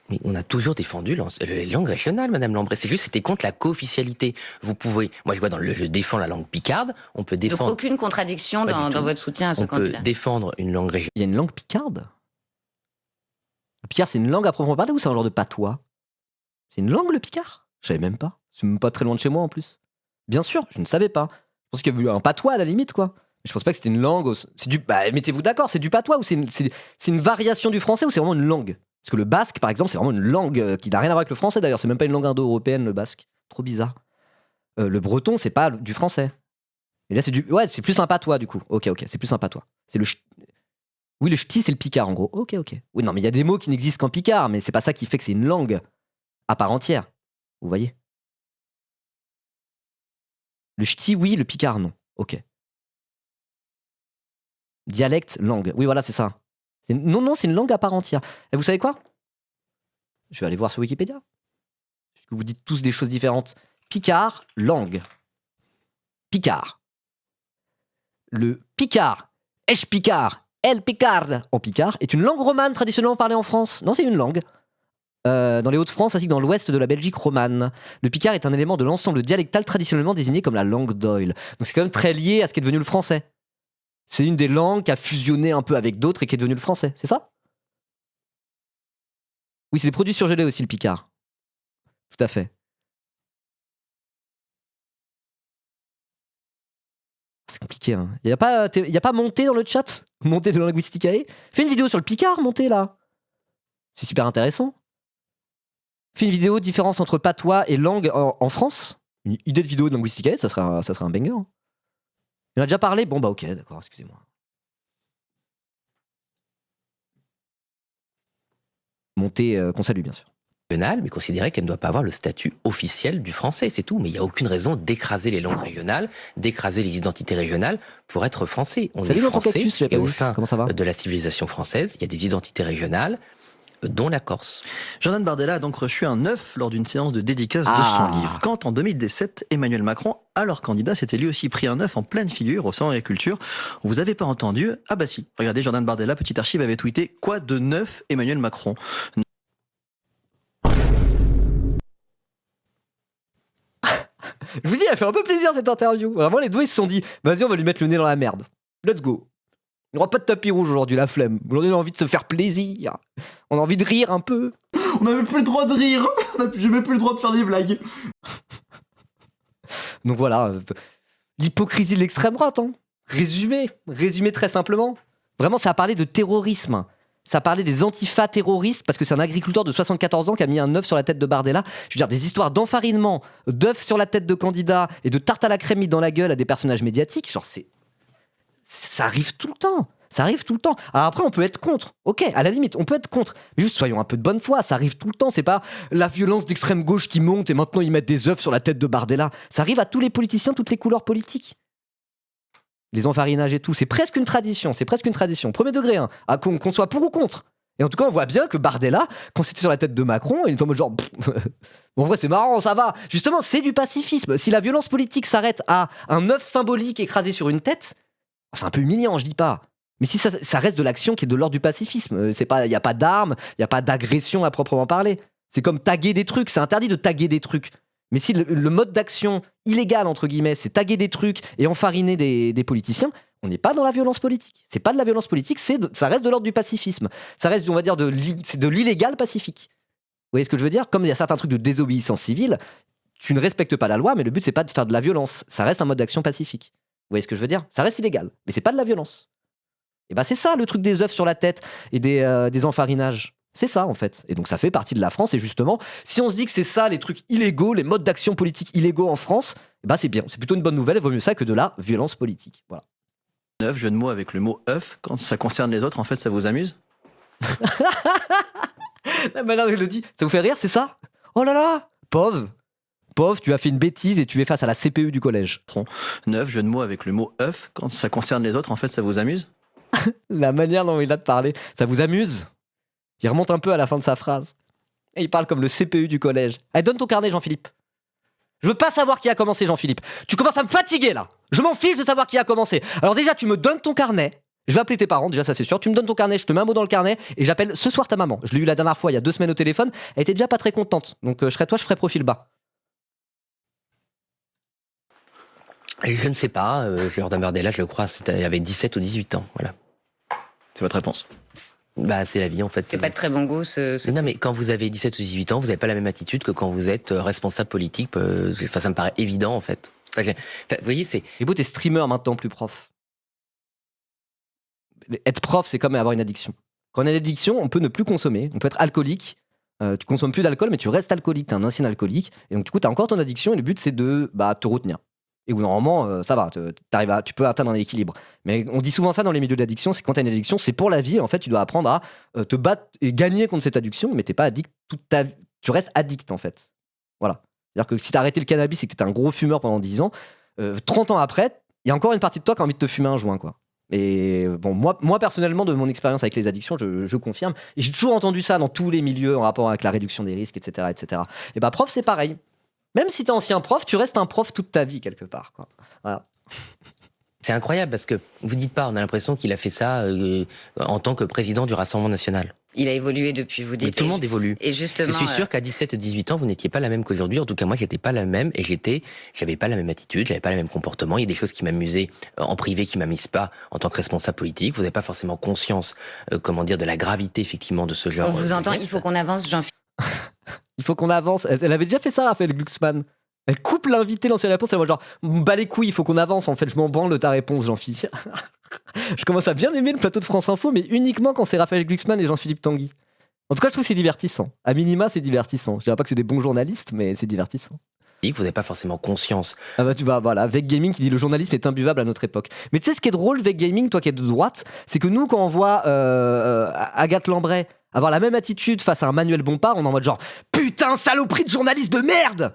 Mais on a toujours défendu les langues régionales, Madame Lambray. C'est juste, c'était contre la co-officialité. Vous pouvez, moi je vois je défends la langue picarde, on peut défendre... Donc aucune contradiction dans votre soutien à ce candidat. On peut défendre une langue régionale. Il y a une langue picarde ? Le picard c'est une langue à proprement parler ou c'est un genre de patois ? C'est une langue le picard ? Je savais même pas, c'est même pas très loin de chez moi en plus. Bien sûr, je ne savais pas. Je pense qu'il y avait eu un patois à la limite quoi. Je pense pas que c'était une langue, mettez-vous d'accord, c'est du patois ou c'est une variation du français ou c'est vraiment une langue ? Parce que le basque, par exemple, c'est vraiment une langue qui n'a rien à voir avec le français d'ailleurs. C'est même pas une langue indo-européenne, le basque. Trop bizarre. Le breton, c'est pas du français. Et là, c'est plus un patois du coup. Ok, c'est plus un patois. Oui, le ch'ti, c'est le picard en gros. Ok. Oui, non, mais il y a des mots qui n'existent qu'en picard, mais c'est pas ça qui fait que c'est une langue à part entière. Vous voyez ? Le ch'ti, oui, le picard, non. Ok. Dialecte, langue. Oui, voilà, c'est ça. Non, c'est une langue à part entière. Et vous savez quoi ? Je vais aller voir sur Wikipédia. Puisque vous dites tous des choses différentes. Picard, langue. Picard. Le picard, Picard, El Picard en picard, est une langue romane traditionnellement parlée en France. Non, c'est une langue. Dans les Hauts-de-France ainsi que dans l'ouest de la Belgique romane. Le picard est un élément de l'ensemble dialectal traditionnellement désigné comme la langue d'Oil. Donc c'est quand même très lié à ce qui est devenu le français. C'est une des langues qui a fusionné un peu avec d'autres et qui est devenue le français, c'est ça ? Oui, c'est des produits surgelés aussi, le picard. Tout à fait. C'est compliqué, hein. Y a pas Monté dans le chat ? Monté de Linguisticae ? Fais une vidéo sur le picard, Monté, là. C'est super intéressant. Fais une vidéo différence entre patois et langue en France. Une idée de vidéo de Linguisticae, ça serait un banger. Il en a déjà parlé ? Bon, bah ok, d'accord, excusez-moi. Monté, qu'on salue, bien sûr. Régionale, mais considérer qu'elle ne doit pas avoir le statut officiel du français, c'est tout. Mais il n'y a aucune raison d'écraser les langues régionales, d'écraser les identités régionales pour être français. On est français et au sein de la civilisation française, il y a des identités régionales, dont la Corse. Jordan Bardella a donc reçu un œuf lors d'une séance de dédicace de son livre. Quand, en 2017, Emmanuel Macron, alors candidat, s'était lui aussi pris un œuf en pleine figure au salon d'agriculture. Vous avez pas entendu ? Ah bah si. Regardez, Jordan Bardella, petite archive, avait tweeté « Quoi de neuf, Emmanuel Macron ?» Je vous dis, elle fait un peu plaisir cette interview. Vraiment, les deux, ils se sont dit, vas-y, on va lui mettre le nez dans la merde. Let's go. Il n'y aura pas de tapis rouge aujourd'hui, la flemme. Aujourd'hui, on a envie de se faire plaisir. On a envie de rire un peu. On n'avait plus le droit de rire. J'ai même plus le droit de faire des blagues. Donc voilà, l'hypocrisie de l'extrême droite. Hein. Résumé très simplement. Vraiment, ça a parlé de terrorisme. Ça parlait des antifas terroristes parce que c'est un agriculteur de 74 ans qui a mis un œuf sur la tête de Bardella. Je veux dire, des histoires d'enfarinement, d'œufs sur la tête de candidats et de tarte à la crème mis dans la gueule à des personnages médiatiques. Genre, ça arrive tout le temps. Ça arrive tout le temps. Alors après, on peut être contre. Ok, à la limite, on peut être contre. Mais juste soyons un peu de bonne foi. Ça arrive tout le temps. C'est pas la violence d'extrême gauche qui monte et maintenant ils mettent des œufs sur la tête de Bardella. Ça arrive à tous les politiciens, toutes les couleurs politiques. Les enfarinages et tout, c'est presque une tradition. Premier degré, hein, qu'on soit pour ou contre. Et en tout cas, on voit bien que Bardella, quand c'était sur la tête de Macron, il est en mode genre... en vrai, c'est marrant, ça va. Justement, c'est du pacifisme. Si la violence politique s'arrête à un œuf symbolique écrasé sur une tête, c'est un peu humiliant, je dis pas. Mais si ça reste de l'action qui est de l'ordre du pacifisme, il n'y a pas d'armes, il n'y a pas d'agression à proprement parler. C'est comme taguer des trucs, c'est interdit de taguer des trucs. Mais si le mode d'action illégal, entre guillemets, c'est taguer des trucs et enfariner des politiciens, on n'est pas dans la violence politique. C'est pas de la violence politique, ça reste de l'ordre du pacifisme. Ça reste, on va dire, c'est de l'illégal pacifique. Vous voyez ce que je veux dire ? Comme il y a certains trucs de désobéissance civile, tu ne respectes pas la loi, mais le but, c'est pas de faire de la violence. Ça reste un mode d'action pacifique. Vous voyez ce que je veux dire ? Ça reste illégal, mais c'est pas de la violence. Et bah c'est ça, le truc des œufs sur la tête et des enfarinages. C'est ça, en fait. Et donc, ça fait partie de la France. Et justement, si on se dit que c'est ça, les trucs illégaux, les modes d'action politique illégaux en France, bah c'est bien. C'est plutôt une bonne nouvelle. Il vaut mieux ça que de la violence politique. Voilà. 9, jeu de mots avec le mot œuf. Quand ça concerne les autres, en fait, ça vous amuse ? La manière dont je le dis, ça vous fait rire, c'est ça ? Oh là là ! Pauvre, tu as fait une bêtise et tu es face à la CPU du collège. 9, jeu de mots avec le mot œuf. Quand ça concerne les autres, en fait, ça vous amuse ? La manière dont il a de parler, ça vous amuse ? Il remonte un peu à la fin de sa phrase. Et il parle comme le CPU du collège. Allez, donne ton carnet, Jean-Philippe. Je veux pas savoir qui a commencé, Jean-Philippe. Tu commences à me fatiguer, là. Je m'en fiche de savoir qui a commencé. Alors déjà, tu me donnes ton carnet. Je vais appeler tes parents, déjà, ça c'est sûr. Tu me donnes ton carnet, je te mets un mot dans le carnet et j'appelle ce soir ta maman. Je l'ai eu la dernière fois, il y a 2 semaines au téléphone. Elle était déjà pas très contente. Donc je serais toi, je ferais profil bas. Je ne sais pas. Jordan Bardella, je le crois, il avait 17 ou 18 ans. Voilà. C'est votre réponse. Bah, c'est la vie, en fait. C'est pas de très bon goût, Non, mais quand vous avez 17 ou 18 ans, vous n'avez pas la même attitude que quand vous êtes responsable politique. Enfin, ça me paraît évident, en fait. Vous voyez, c'est... Et vous, t'es streamer maintenant, plus prof. Être prof, c'est comme avoir une addiction. Quand on a une addiction, on peut ne plus consommer. On peut être alcoolique. Tu consommes plus d'alcool, mais tu restes alcoolique. T'es un ancien alcoolique. Et donc, du coup, t'as encore ton addiction. Et le but, c'est de te retenir. Et où normalement, ça va, tu peux atteindre un équilibre. Mais on dit souvent ça dans les milieux d'addiction, c'est que quand tu as une addiction, c'est pour la vie. En fait, tu dois apprendre à te battre et gagner contre cette addiction, mais t'es pas addict toute ta vie. Tu restes addict, en fait. Voilà. C'est-à-dire que si t'as arrêté le cannabis et que t'étais un gros fumeur pendant 10 ans, 30 ans après, il y a encore une partie de toi qui a envie de te fumer un joint, quoi. Et bon, moi personnellement, de mon expérience avec les addictions, je confirme. Et j'ai toujours entendu ça dans tous les milieux en rapport avec la réduction des risques, etc., etc. Et bah, prof, c'est pareil. Même si t'es ancien prof, tu restes un prof toute ta vie, quelque part, quoi. Voilà. C'est incroyable parce que vous dites pas, on a l'impression qu'il a fait ça en tant que président du Rassemblement national. Il a évolué depuis, vous dites. Mais tout le monde évolue. Et justement, je suis sûr qu'à 17 et 18 ans, vous n'étiez pas la même qu'aujourd'hui. En tout cas, moi, j'étais pas la même et j'avais pas la même attitude, j'avais pas le même comportement. Il y a des choses qui m'amusaient en privé qui m'amusent pas en tant que responsable politique. Vous n'avez pas forcément conscience, de la gravité, effectivement, de ce genre. On vous entend, il faut qu'on avance, Jean-Philippe. Il faut qu'on avance. Elle avait déjà fait ça, Raphaël Glucksmann. Elle coupe l'invité dans ses réponses. Elle va genre, bah les couilles, il faut qu'on avance. En fait, je m'en branle de ta réponse, Jean-Philippe. Je commence à bien aimer le plateau de France Info, mais uniquement quand c'est Raphaël Glucksmann et Jean-Philippe Tanguy. En tout cas, je trouve que c'est divertissant. À minima, c'est divertissant. Je dirais pas que c'est des bons journalistes, mais c'est divertissant. Vous n'avez pas forcément conscience. Ah bah tu vas, voilà, Vec Gaming qui dit le journalisme est imbuvable à notre époque. Mais tu sais ce qui est drôle, Vec Gaming, toi qui es de droite, c'est que nous, quand on voit Agathe Lambray avoir la même attitude face à un Manuel Bompard, on est en mode genre putain, saloperie de journaliste de merde.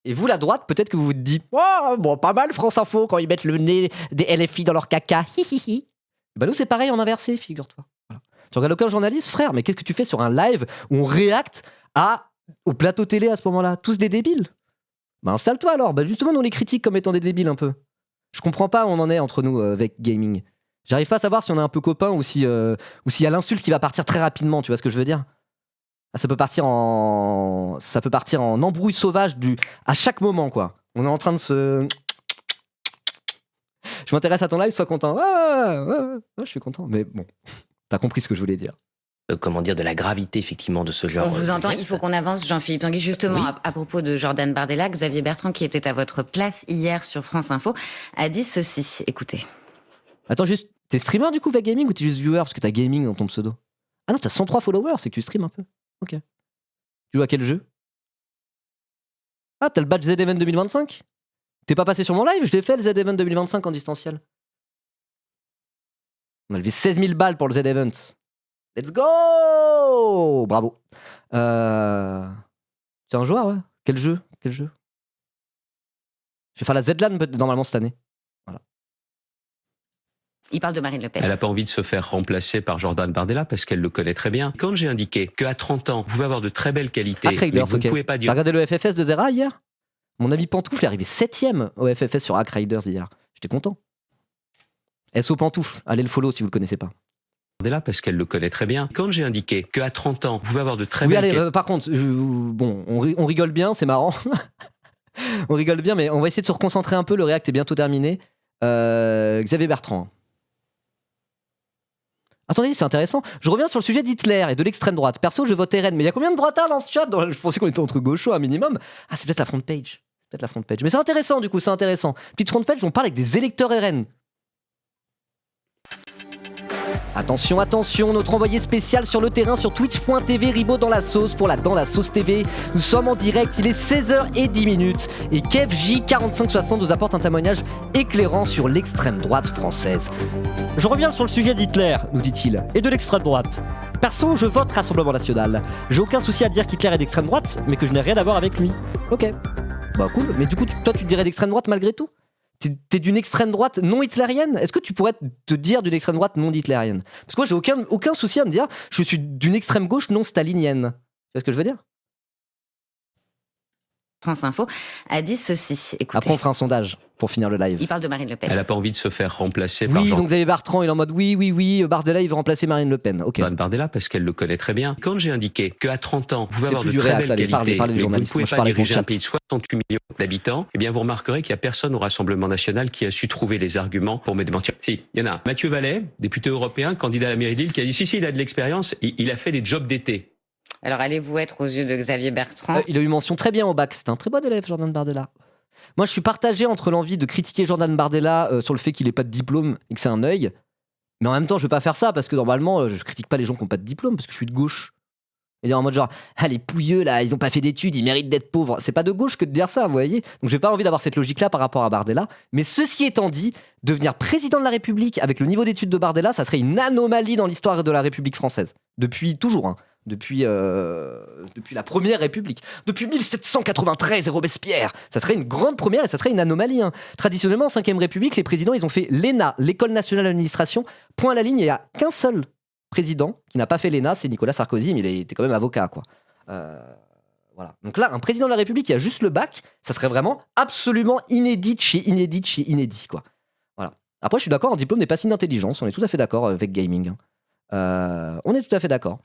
Et vous, la droite, peut-être que vous vous dites oh, bon, pas mal France Info quand ils mettent le nez des LFI dans leur caca. Hihihi. Bah nous, c'est pareil en inversé, figure-toi. Voilà. Tu regardes aucun journaliste, frère, mais qu'est-ce que tu fais sur un live où on réacte au plateau télé à ce moment-là? Tous des débiles. Bah installe-toi alors. Bah justement, on les critique comme étant des débiles un peu. Je comprends pas où on en est entre nous avec gaming. J'arrive pas à savoir si on est un peu copains ou s'il y a l'insulte qui va partir très rapidement, tu vois ce que je veux dire? Ça peut partir en embrouille sauvage à chaque moment, quoi. On est en train de se... Je m'intéresse à ton live, sois content. Ouais, je suis content. Mais bon, t'as compris ce que je voulais dire. De la gravité effectivement de ce genre. On vous entend, il faut qu'on avance, Jean-Philippe Tanguy. Justement, Oui. à propos de Jordan Bardella, Xavier Bertrand, qui était à votre place hier sur France Info, a dit ceci. Écoutez. Attends, juste, t'es streamer du coup, Veg Gaming, ou t'es juste viewer parce que t'as gaming dans ton pseudo? Ah non, t'as 103 followers, c'est que tu streams un peu. Ok. Tu joues à quel jeu? Ah, t'as le badge Z-Event 2025? T'es pas passé sur mon live? Je l'ai fait le Z-Event 2025 en distanciel. On a levé 16 000 balles pour le Z-Event. Let's go! Bravo. C'est un joueur, ouais. Quel jeu? Je vais faire la Z-LAN normalement cette année. Voilà. Il parle de Marine Le Pen. Elle n'a pas envie de se faire remplacer par Jordan Bardella parce qu'elle le connaît très bien. Quand j'ai indiqué qu'à 30 ans, vous pouvez avoir de très belles qualités, mais vous ne pouvez pas T'as dire... regardé le FFS de Zera hier? Mon ami Pantoufle est arrivé 7ème au FFS sur Hack Riders hier. J'étais content. SO Pantoufle, allez le follow si vous le connaissez pas. Bardella parce qu'elle le connaît très bien. Quand j'ai indiqué qu'à 30 ans, vous pouvez avoir de très Oui, belles allez, qualités... par contre, bon, on rigole bien, c'est marrant. On rigole bien, mais on va essayer de se reconcentrer un peu. Le React est bientôt terminé. Xavier Bertrand. Attendez, c'est intéressant. Je reviens sur le sujet d'Hitler et de l'extrême droite. Perso, je vote RN. Mais il y a combien de droitards dans ce chat? Je pensais qu'on était entre gauchos un minimum. Ah, c'est peut-être la front page. Mais c'est intéressant, du coup, c'est intéressant. Petite front page, on parle avec des électeurs RN. Attention, notre envoyé spécial sur le terrain sur twitch.tv, Ribaud dans la sauce pour la Dans la sauce TV. Nous sommes en direct, il est 16h10 et Kev J4560 nous apporte un témoignage éclairant sur l'extrême droite française. Je reviens sur le sujet d'Hitler, nous dit-il, et de l'extrême droite. Perso, je vote Rassemblement National. J'ai aucun souci à dire qu'Hitler est d'extrême droite, mais que je n'ai rien à voir avec lui. Ok. Bah cool, mais du coup, toi tu te dirais d'extrême droite malgré tout? T'es d'une extrême droite non hitlérienne? Est-ce que tu pourrais te dire d'une extrême droite non hitlérienne? Parce que moi, j'ai aucun souci à me dire je suis d'une extrême gauche non stalinienne. Tu vois ce que je veux dire? France Info a dit ceci. Écoutez. Après, on fera un sondage pour finir le live. Il parle de Marine Le Pen. Elle n'a pas envie de se faire remplacer par Oui, Jordan donc Xavier Bertrand, il est en mode oui, Bardella, il veut remplacer Marine Le Pen. Ok. Bardella parce qu'elle le connaît très bien. Quand j'ai indiqué qu'à 30 ans, vous pouvez avoir de plus du très React, belles allez, qualités, parlez mais vous ne journalistes. pouvez Moi, je pas parlais diriger pour un le pays de 68 millions d'habitants, eh bien vous remarquerez qu'il n'y a personne au Rassemblement National qui a su trouver les arguments pour me démentir. Si, il y en a un. Mathieu Vallet, député européen, candidat à la mairie de Lille, qui a dit si, il a de l'expérience, il a fait des jobs d'été. Alors allez-vous être aux yeux de Xavier Bertrand? Il a eu mention très bien au bac. C'est un très bon élève, Jordan Bardella. Moi, je suis partagé entre l'envie de critiquer Jordan Bardella sur le fait qu'il n'ait pas de diplôme et que c'est un œil. Mais en même temps, je vais pas faire ça parce que normalement, je critique pas les gens qui n'ont pas de diplôme parce que je suis de gauche. Et dire en mode genre, ah les pouilleux là, ils ont pas fait d'études, ils méritent d'être pauvres. C'est pas de gauche que de dire ça, vous voyez. Donc j'ai pas envie d'avoir cette logique-là par rapport à Bardella. Mais ceci étant dit, devenir président de la République avec le niveau d'études de Bardella, ça serait une anomalie dans l'histoire de la République française. Depuis toujours, hein. Depuis la première République, depuis 1793 et Robespierre, ça serait une grande première et ça serait une anomalie. Hein. Traditionnellement, en 5ème République, les présidents, ils ont fait l'ENA, l'École nationale d'administration, point à la ligne. Il n'y a qu'un seul président qui n'a pas fait l'ENA, c'est Nicolas Sarkozy, mais il était quand même avocat, quoi. Voilà. Donc là, un président de la République qui a juste le bac, ça serait vraiment absolument inédit chez inédit, quoi. Voilà. Après, je suis d'accord, un diplôme n'est pas signe d'intelligence, on est tout à fait d'accord avec gaming. Hein. On est tout à fait d'accord.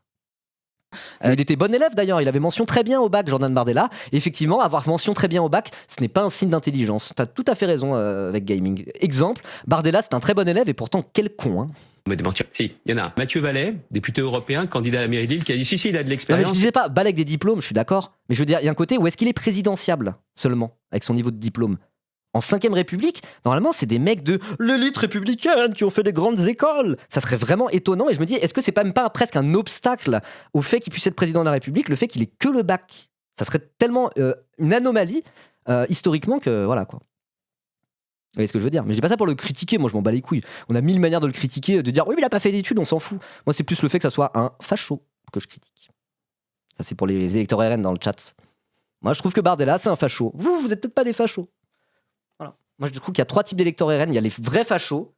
Il était bon élève d'ailleurs, il avait mention très bien au bac, Jordan Bardella. Et effectivement, avoir mention très bien au bac, ce n'est pas un signe d'intelligence. T'as tout à fait raison avec gaming. Exemple, Bardella, c'est un très bon élève et pourtant quel con. Hein. Me démentir. Si, il y en a un. Mathieu Vallet, député européen, candidat à la mairie de Lille, qui a dit si, il a de Non, l'expérience. mais je disais pas, balèque des diplômes, je suis d'accord. Mais je veux dire, il y a un côté où est-ce qu'il est présidentiable seulement, avec son niveau de diplôme. En 5ème République, normalement, c'est des mecs de l'élite républicaine qui ont fait des grandes écoles. Ça serait vraiment étonnant. Et je me dis, est-ce que c'est même pas presque un obstacle au fait qu'il puisse être président de la République, le fait qu'il ait que le bac? Ça serait tellement une anomalie historiquement que voilà quoi. Vous voyez ce que je veux dire? Mais je dis pas ça pour le critiquer, moi je m'en bats les couilles. On a 1000 manières de le critiquer, de dire oui, mais il a pas fait d'études, on s'en fout. Moi, c'est plus le fait que ça soit un facho que je critique. Ça, c'est pour les électeurs RN dans le chat. Moi, je trouve que Bardella, c'est un facho. Vous êtes peut-être pas des fachos. Moi, je trouve qu'il y a 3 types d'électeurs RN. Il y a les vrais fachos.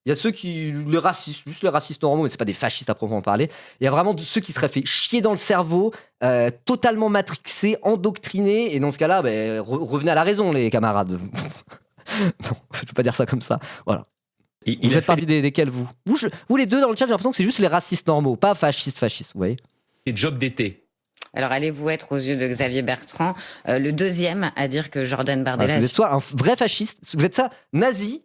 Il y a ceux qui... les racistes, juste les racistes normaux, mais c'est pas des fascistes à proprement parler. Il y a vraiment ceux qui seraient fait chier dans le cerveau, totalement matrixés, endoctrinés. Et dans ce cas-là, revenez à la raison, les camarades. Non, je peux pas dire ça comme ça. Voilà. Vous faites partie desquels, vous les deux dans le chat, j'ai l'impression que c'est juste les racistes normaux, pas fascistes, vous voyez. Des jobs d'été. Alors allez-vous être aux yeux de Xavier Bertrand le deuxième à dire que Jordan Bardella Vous êtes soit un vrai fasciste, vous êtes ça, nazi,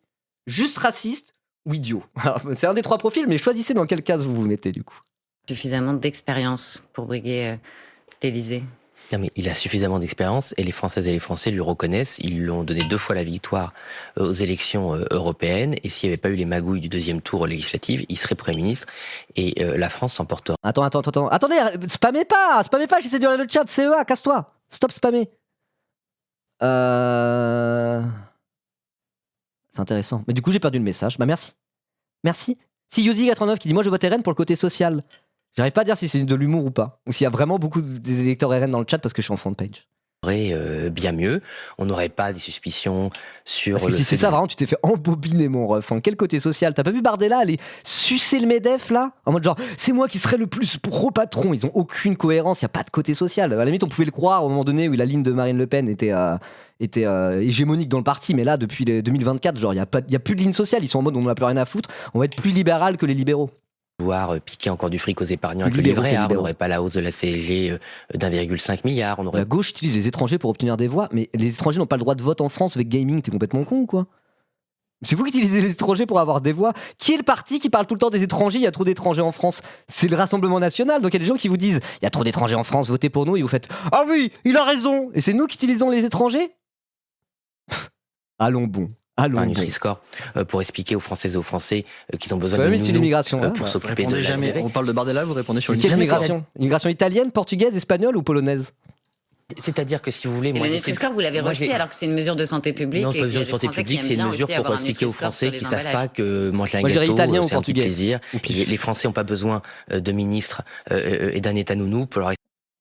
juste raciste ou idiot. Alors, c'est un des 3 profils, mais choisissez dans quelle case vous vous mettez du coup. suffisamment d'expérience pour briguer l'Élysée? Non, mais il a suffisamment d'expérience et les Françaises et les Français lui reconnaissent. Ils lui ont donné 2 fois la victoire aux élections européennes. Et s'il n'y avait pas eu les magouilles du 2e tour aux législatives, il serait Premier ministre et la France s'emporterait. Attends. Attendez, spammez pas, j'essaie de lire le chat, CEA, casse-toi. Stop spammer. C'est intéressant. Mais du coup, j'ai perdu le message. Bah merci. Si Yosi89 qui dit moi je vote RN pour le côté social. J'arrive pas à dire si c'est de l'humour ou pas. Ou s'il y a vraiment beaucoup des électeurs RN dans le chat parce que je suis en front page. Bien mieux. On n'aurait pas des suspicions sur. Parce que si c'est ça, vraiment, tu t'es fait embobiner, mon ref. Enfin, quel côté social? T'as pas vu Bardella aller sucer le MEDEF là? En mode genre, c'est moi qui serais le plus pro-patron. Ils ont aucune cohérence, y a pas de côté social. À la limite, on pouvait le croire au moment donné où la ligne de Marine Le Pen était hégémonique dans le parti. Mais là, depuis 2024, genre, y a plus de ligne sociale. Ils sont en mode, on n'a plus rien à foutre. On va être plus libéral que les libéraux. Pouvoir piquer encore du fric aux épargnants avec le livret A, on n'aurait pas la hausse de la CSG d'1,5 milliard. La gauche utilise les étrangers pour obtenir des voix, mais les étrangers n'ont pas le droit de vote en France avec gaming, t'es complètement con ou quoi? C'est vous qui utilisez les étrangers pour avoir des voix. Qui est le parti qui parle tout le temps des étrangers? Il y a trop d'étrangers en France. C'est le Rassemblement National, donc il y a des gens qui vous disent il y a trop d'étrangers en France, votez pour nous, et vous faites ah oui, il a raison. Et c'est nous qui utilisons les étrangers? Allons bon. Un Nutri-Score pour expliquer aux Françaises et aux Français qu'ils ont besoin de sur l'immigration pour s'occuper de jamais. On parle de Bardella, vous répondez sur l'immigration. Immigration italienne, portugaise, espagnole ou polonaise? C'est-à-dire que si vous voulez, le Nutri-Score, vous l'avez rejeté alors que c'est une mesure de santé publique. Non, pas une mesure de santé publique, c'est une mesure pour expliquer aux Français qui ne savent pas que manger un gâteau, italien ou c'est un petit portugais. plaisir. Les Français n'ont pas besoin de ministres et d'un État nounou pour leur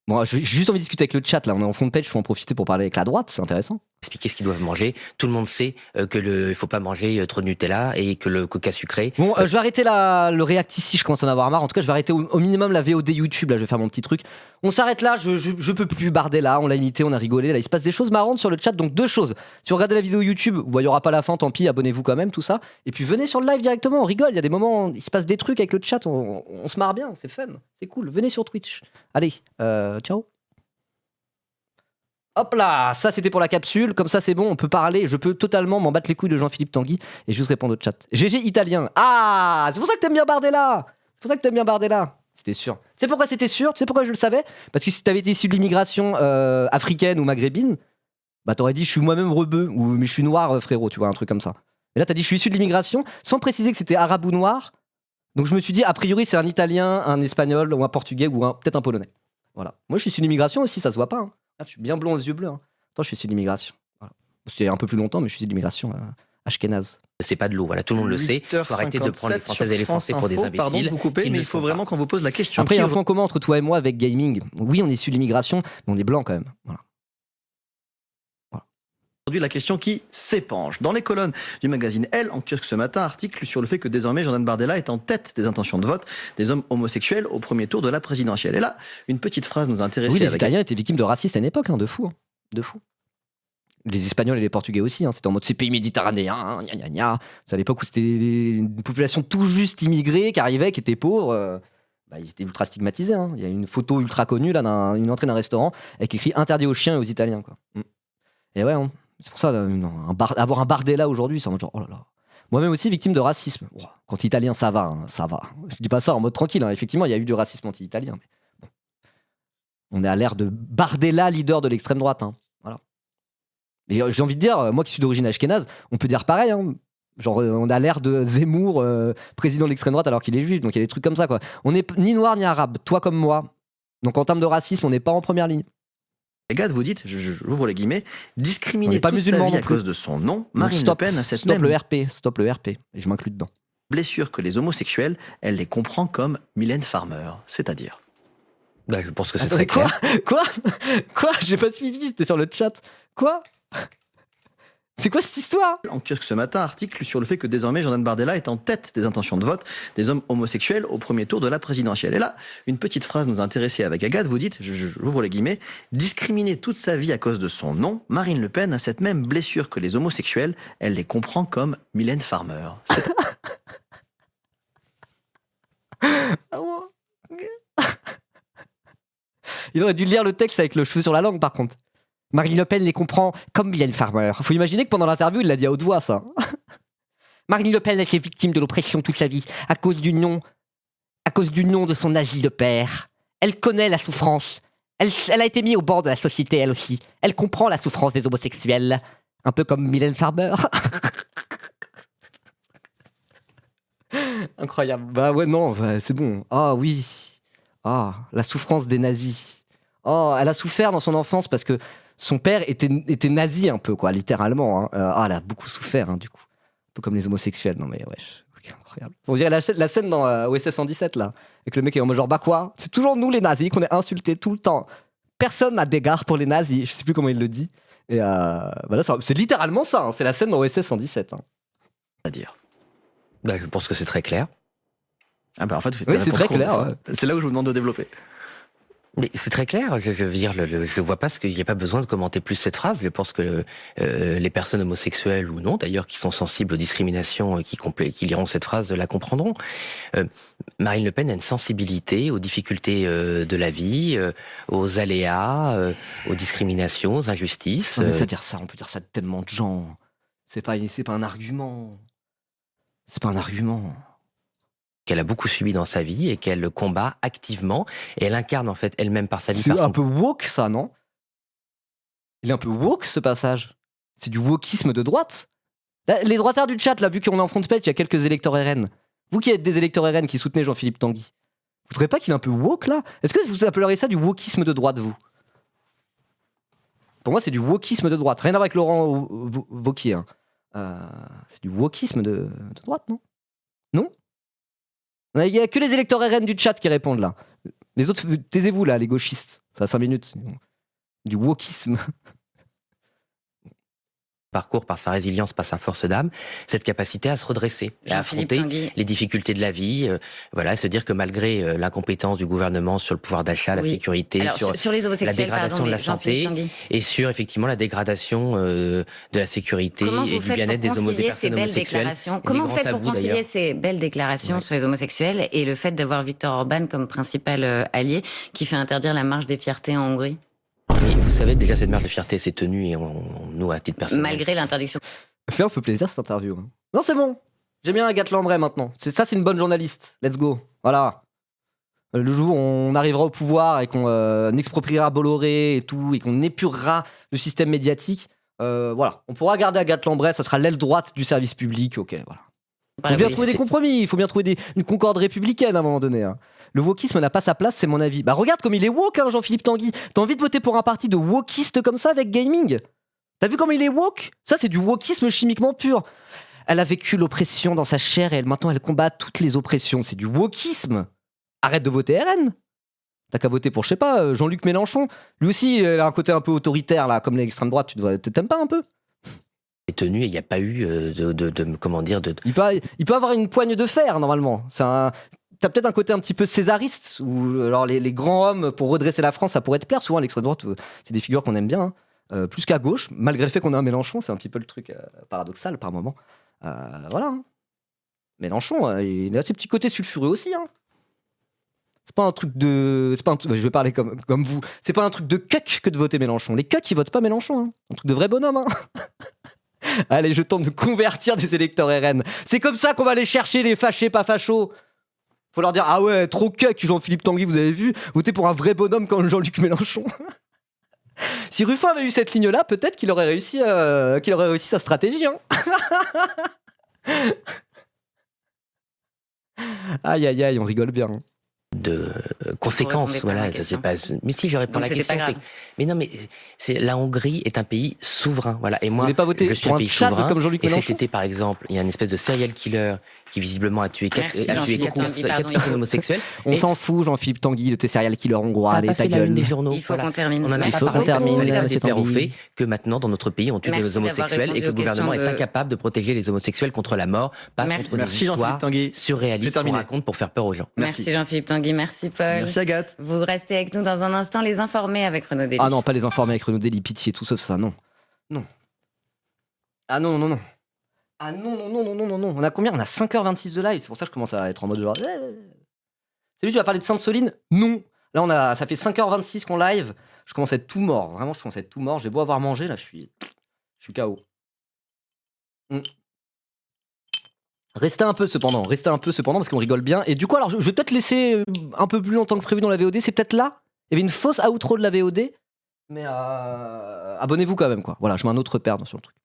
Bon, j'ai juste envie de discuter avec le chat, là, on est en front page, il faut en profiter pour parler avec la droite, c'est intéressant. expliquer ce qu'ils doivent manger. Tout le monde sait il faut pas manger trop de Nutella et que le coca sucré... Bon, je vais arrêter le react ici, je commence à en avoir marre. En tout cas, je vais arrêter au minimum la VOD YouTube, là, je vais faire mon petit truc. On s'arrête là, je peux plus Bardella, on l'a imité, on a rigolé, là, il se passe des choses marrantes sur le chat, donc 2 choses. Si vous regardez la vidéo YouTube, il n'y aura pas la fin, tant pis, abonnez-vous quand même, tout ça. Et puis venez sur le live directement, on rigole, il y a des moments, il se passe des trucs avec le chat, on se marre bien, c'est fun, c'est cool. Venez sur Twitch. Allez, ciao. Hop là, ça c'était pour la capsule, comme ça c'est bon, on peut parler, je peux totalement m'en battre les couilles de Jean-Philippe Tanguy et juste répondre au chat. GG italien. Ah, c'est pour ça que t'aimes bien Bardella. C'était sûr. C'est pourquoi c'était sûr, tu sais pourquoi je le savais? Parce que si t'avais été issu de l'immigration africaine ou maghrébine, bah t'aurais dit je suis moi-même rebeu ou mais je suis noir frérot, tu vois, un truc comme ça. Mais là t'as dit je suis issu de l'immigration sans préciser que c'était arabe ou noir. Donc je me suis dit a priori c'est un italien, un espagnol ou un portugais ou peut-être un polonais. Voilà. Moi je suis issu de l'immigration aussi, ça se voit pas. Hein. Ah, je suis bien blond aux yeux bleus. Hein. Attends, je suis issu de l'immigration. Voilà. C'était un peu plus longtemps, mais je suis issu de l'immigration ashkénaze. C'est pas de l'eau, voilà, tout le monde le sait. Il faut arrêter de prendre les Françaises et les Français pour des imbéciles. Pardon de vous couper, mais il faut vraiment qu'on vous pose la question. Après, il y a un point commun entre toi et moi avec gaming. Oui, on est issu de l'immigration, mais on est blanc quand même. Voilà. Aujourd'hui, la question qui s'épanche. Dans les colonnes du magazine Elle, en kiosque ce matin, article sur le fait que désormais Jordan Bardella est en tête des intentions de vote des hommes homosexuels au premier tour de la présidentielle. Et là, une petite phrase nous intéresse. Oui, les Italiens étaient victimes de racistes à une époque, hein, de fou. Hein. De fou. Les Espagnols et les Portugais aussi, hein, c'était en mode ces pays méditerranéens, gna gna gna. C'est à l'époque où c'était une population tout juste immigrée qui arrivait, qui était pauvre. Ils étaient ultra stigmatisés. Hein. Il y a une photo ultra connue là, d'une entrée d'un restaurant avec écrit interdit aux chiens et aux Italiens. Quoi. Et ouais, hein. C'est pour ça, avoir un Bardella aujourd'hui, c'est en mode genre, oh là là. Moi-même aussi victime de racisme. Quand italien, ça va, hein, ça va. Je dis pas ça en mode tranquille, hein. Effectivement, il y a eu du racisme anti-italien. Mais bon. On est à l'ère de Bardella, leader de l'extrême droite. Hein. Voilà. Et j'ai envie de dire, moi qui suis d'origine ashkénaze, on peut dire pareil. Hein. Genre, on a l'ère de Zemmour, président de l'extrême droite, alors qu'il est juif. Donc il y a des trucs comme ça, quoi. On n'est ni noir ni arabe, toi comme moi. Donc en termes de racisme, on n'est pas en première ligne. Agathe, vous dites, j'ouvre les guillemets, discriminer toute sa vie à cause de son nom. Marine Le Pen a cette même... Stop le RP, et je m'inclus dedans. Blessure que les homosexuels, elle les comprend comme Mylène Farmer, c'est-à-dire... Bah, je pense que c'est très clair. Quoi J'ai pas suivi, t'es sur le chat. Quoi? C'est quoi cette histoire? En kiosque ce matin, article sur le fait que désormais Jordan Bardella est en tête des intentions de vote des hommes homosexuels au premier tour de la présidentielle. Et là, une petite phrase nous intéressait avec Agathe, vous dites, j'ouvre les guillemets, discriminer toute sa vie à cause de son nom, Marine Le Pen a cette même blessure que les homosexuels, elle les comprend comme Mylène Farmer. Il aurait dû lire le texte avec le cheveu sur la langue, par contre. Marine Le Pen les comprend comme Mylène Farmer. Faut imaginer que pendant l'interview, il l'a dit à haute voix, ça. Marine Le Pen a été victime de l'oppression toute sa vie à cause du nom de son asile de père. Elle connaît la souffrance. Elle a été mise au bord de la société, elle aussi. Elle comprend la souffrance des homosexuels. Un peu comme Mylène Farmer. Incroyable. Bah ouais, non, c'est bon. Ah oui. Ah, la souffrance des nazis. Oh, elle a souffert dans son enfance parce que son père était nazi un peu, quoi, littéralement. Hein. Elle a beaucoup souffert, hein, du coup. Un peu comme les homosexuels. Non mais wesh. Incroyable. On dirait la scène dans OSS 117, là. Avec le mec qui est en mode genre, bah quoi? C'est toujours nous les nazis qu'on est insultés tout le temps. Personne n'a d'égard pour les nazis. Je sais plus comment il le dit. Et bah là, c'est littéralement ça. Hein. C'est la scène dans OSS 117. Hein. À dire. Bah, je pense que c'est très clair. Ah bah en fait, oui, c'est très clair. Ouais. C'est là où je vous demande de développer. Mais c'est très clair. Je veux dire, je vois pas qu'il n'y a pas besoin de commenter plus cette phrase. Je pense que les personnes homosexuelles ou non, d'ailleurs, qui sont sensibles aux discriminations, qui liront cette phrase, la comprendront. Marine Le Pen a une sensibilité aux difficultés de la vie, aux aléas, aux discriminations, aux injustices. Non, mais on peut dire ça de tellement de gens. C'est pas un argument. C'est pas un argument. Qu'elle a beaucoup subi dans sa vie et qu'elle combat activement. Et elle incarne en fait elle-même par sa vie. C'est un peu woke ça, non? Il est un peu woke ce passage. C'est du wokisme de droite. Là, les droitards du chat, là, vu qu'on est en front page, il y a quelques électeurs RN. Vous qui êtes des électeurs RN qui soutenez Jean-Philippe Tanguy, vous trouvez pas qu'il est un peu woke là? Est-ce que vous appelleriez ça du wokisme de droite, vous? Pour moi, c'est du wokisme de droite. Rien à voir avec Laurent Wauquiez. Hein. C'est du wokisme de droite, non? Non? Il n'y a que les électeurs RN du chat qui répondent là. Les autres, taisez-vous là, les gauchistes. Ça a 5 minutes. Du wokisme. Parcours par sa résilience, par sa force d'âme, cette capacité à se redresser, à affronter les difficultés de la vie, voilà, se dire que malgré l'incompétence du gouvernement sur le pouvoir d'achat, la sécurité, alors, sur les la dégradation de la santé et sur effectivement la dégradation de la sécurité et du bien-être des personnes homosexuelles. Comment vous faites pour concilier ces belles déclarations sur les homosexuels et le fait d'avoir Viktor Orban comme principal allié qui fait interdire la marche des fiertés en Hongrie? Mais vous savez, déjà, cette marche de fierté s'est tenue et nous, à titre personnel. Malgré l'interdiction. Fait un peu plaisir cette interview. Hein. Non, c'est bon. J'aime bien Agathe Lambray maintenant. Ça, c'est une bonne journaliste. Let's go. Voilà. Le jour où on arrivera au pouvoir et qu'on expropriera Bolloré et tout, et qu'on épurera le système médiatique, voilà. On pourra garder Agathe Lambray, ça sera l'aile droite du service public. Ok, voilà. Il faut bien trouver des compromis, il faut bien trouver une concorde républicaine à un moment donné. Hein. Le wokisme n'a pas sa place, c'est mon avis. Bah regarde comme il est woke, hein, Jean-Philippe Tanguy. T'as envie de voter pour un parti de wokistes comme ça avec gaming? T'as vu comme il est woke? Ça, c'est du wokisme chimiquement pur. Elle a vécu l'oppression dans sa chair et maintenant elle combat toutes les oppressions. C'est du wokisme. Arrête de voter RN. T'as qu'à voter pour, je sais pas, Jean-Luc Mélenchon. Lui aussi, il a un côté un peu autoritaire, là, comme l'extrême droite. T'aimes pas un peu? Est tenu et il n'y a pas eu comment dire Il peut avoir une poigne de fer normalement. T'as peut-être un côté un petit peu césariste où alors les grands hommes pour redresser la France ça pourrait te plaire. Souvent l'extrême droite c'est des figures qu'on aime bien hein. Plus qu'à gauche malgré le fait qu'on a un Mélenchon, c'est un petit peu le truc paradoxal par moment. Voilà. Hein. Mélenchon il a ses petits côtés sulfureux aussi. Hein. C'est pas un truc de je vais parler comme vous. C'est pas un truc de cuck que de voter Mélenchon. Les cucks ils votent pas Mélenchon. Hein. Un truc de vrai bonhomme. Hein. Allez, je tente de convertir des électeurs RN. C'est comme ça qu'on va aller chercher les fâchés pas fachos. Faut leur dire, ah ouais, trop cuck, Jean-Philippe Tanguy, vous avez vu? Votez pour un vrai bonhomme comme Jean-Luc Mélenchon. Si Ruffin avait eu cette ligne-là, peut-être qu'il aurait réussi sa stratégie. Hein. Aïe, aïe, aïe, on rigole bien. Hein. De conséquences, voilà, ça c'est pas. Mais si je réponds à la question, mais non, mais la Hongrie est un pays souverain, voilà. Et moi, pas voter je suis pour un pays Tchad souverain. Comme Jean-Luc et Mélenchon. c'était par exemple, il y a une espèce de serial killer qui visiblement a tué 4 personnes homosexuelles. On s'en fout, Jean-Philippe Tanguy, de tes serial killers hongrois, allez, ta gueule. Des journaux. Il faut qu'on termine. On en a Il faut qu'on termine. Monsieur Tanguy. Au fait que maintenant dans notre pays on tue les homosexuels et que le gouvernement est incapable de protéger les homosexuels contre la mort, pas contre les histoires surréalistes qu'on raconte pour faire peur aux gens. Merci Jean-Philippe Tanguy, merci Paul. Merci Agathe. Vous restez avec nous dans un instant, les informés avec Renaud Dely. Ah non, pas les informés avec Renaud Dely, pitié, tout sauf ça, non. Non. Ah non, non, non. Ah non, non, non, non, non, non, non. On a combien? On a 5h26 de live, c'est pour ça que je commence à être en mode genre... Salut, tu vas parler de Sainte-Soline? Non. Là, ça fait 5h26 qu'on live. Je commence à être tout mort. Vraiment, je commence à être tout mort. J'ai beau avoir mangé, là, je suis KO. Restez un peu cependant, parce qu'on rigole bien. Et du coup, alors, je vais peut-être laisser un peu plus longtemps que prévu dans la VOD. C'est peut-être là. Il y avait une fausse outro de la VOD. Mais abonnez-vous quand même, quoi. Voilà, je mets un autre repère sur le truc.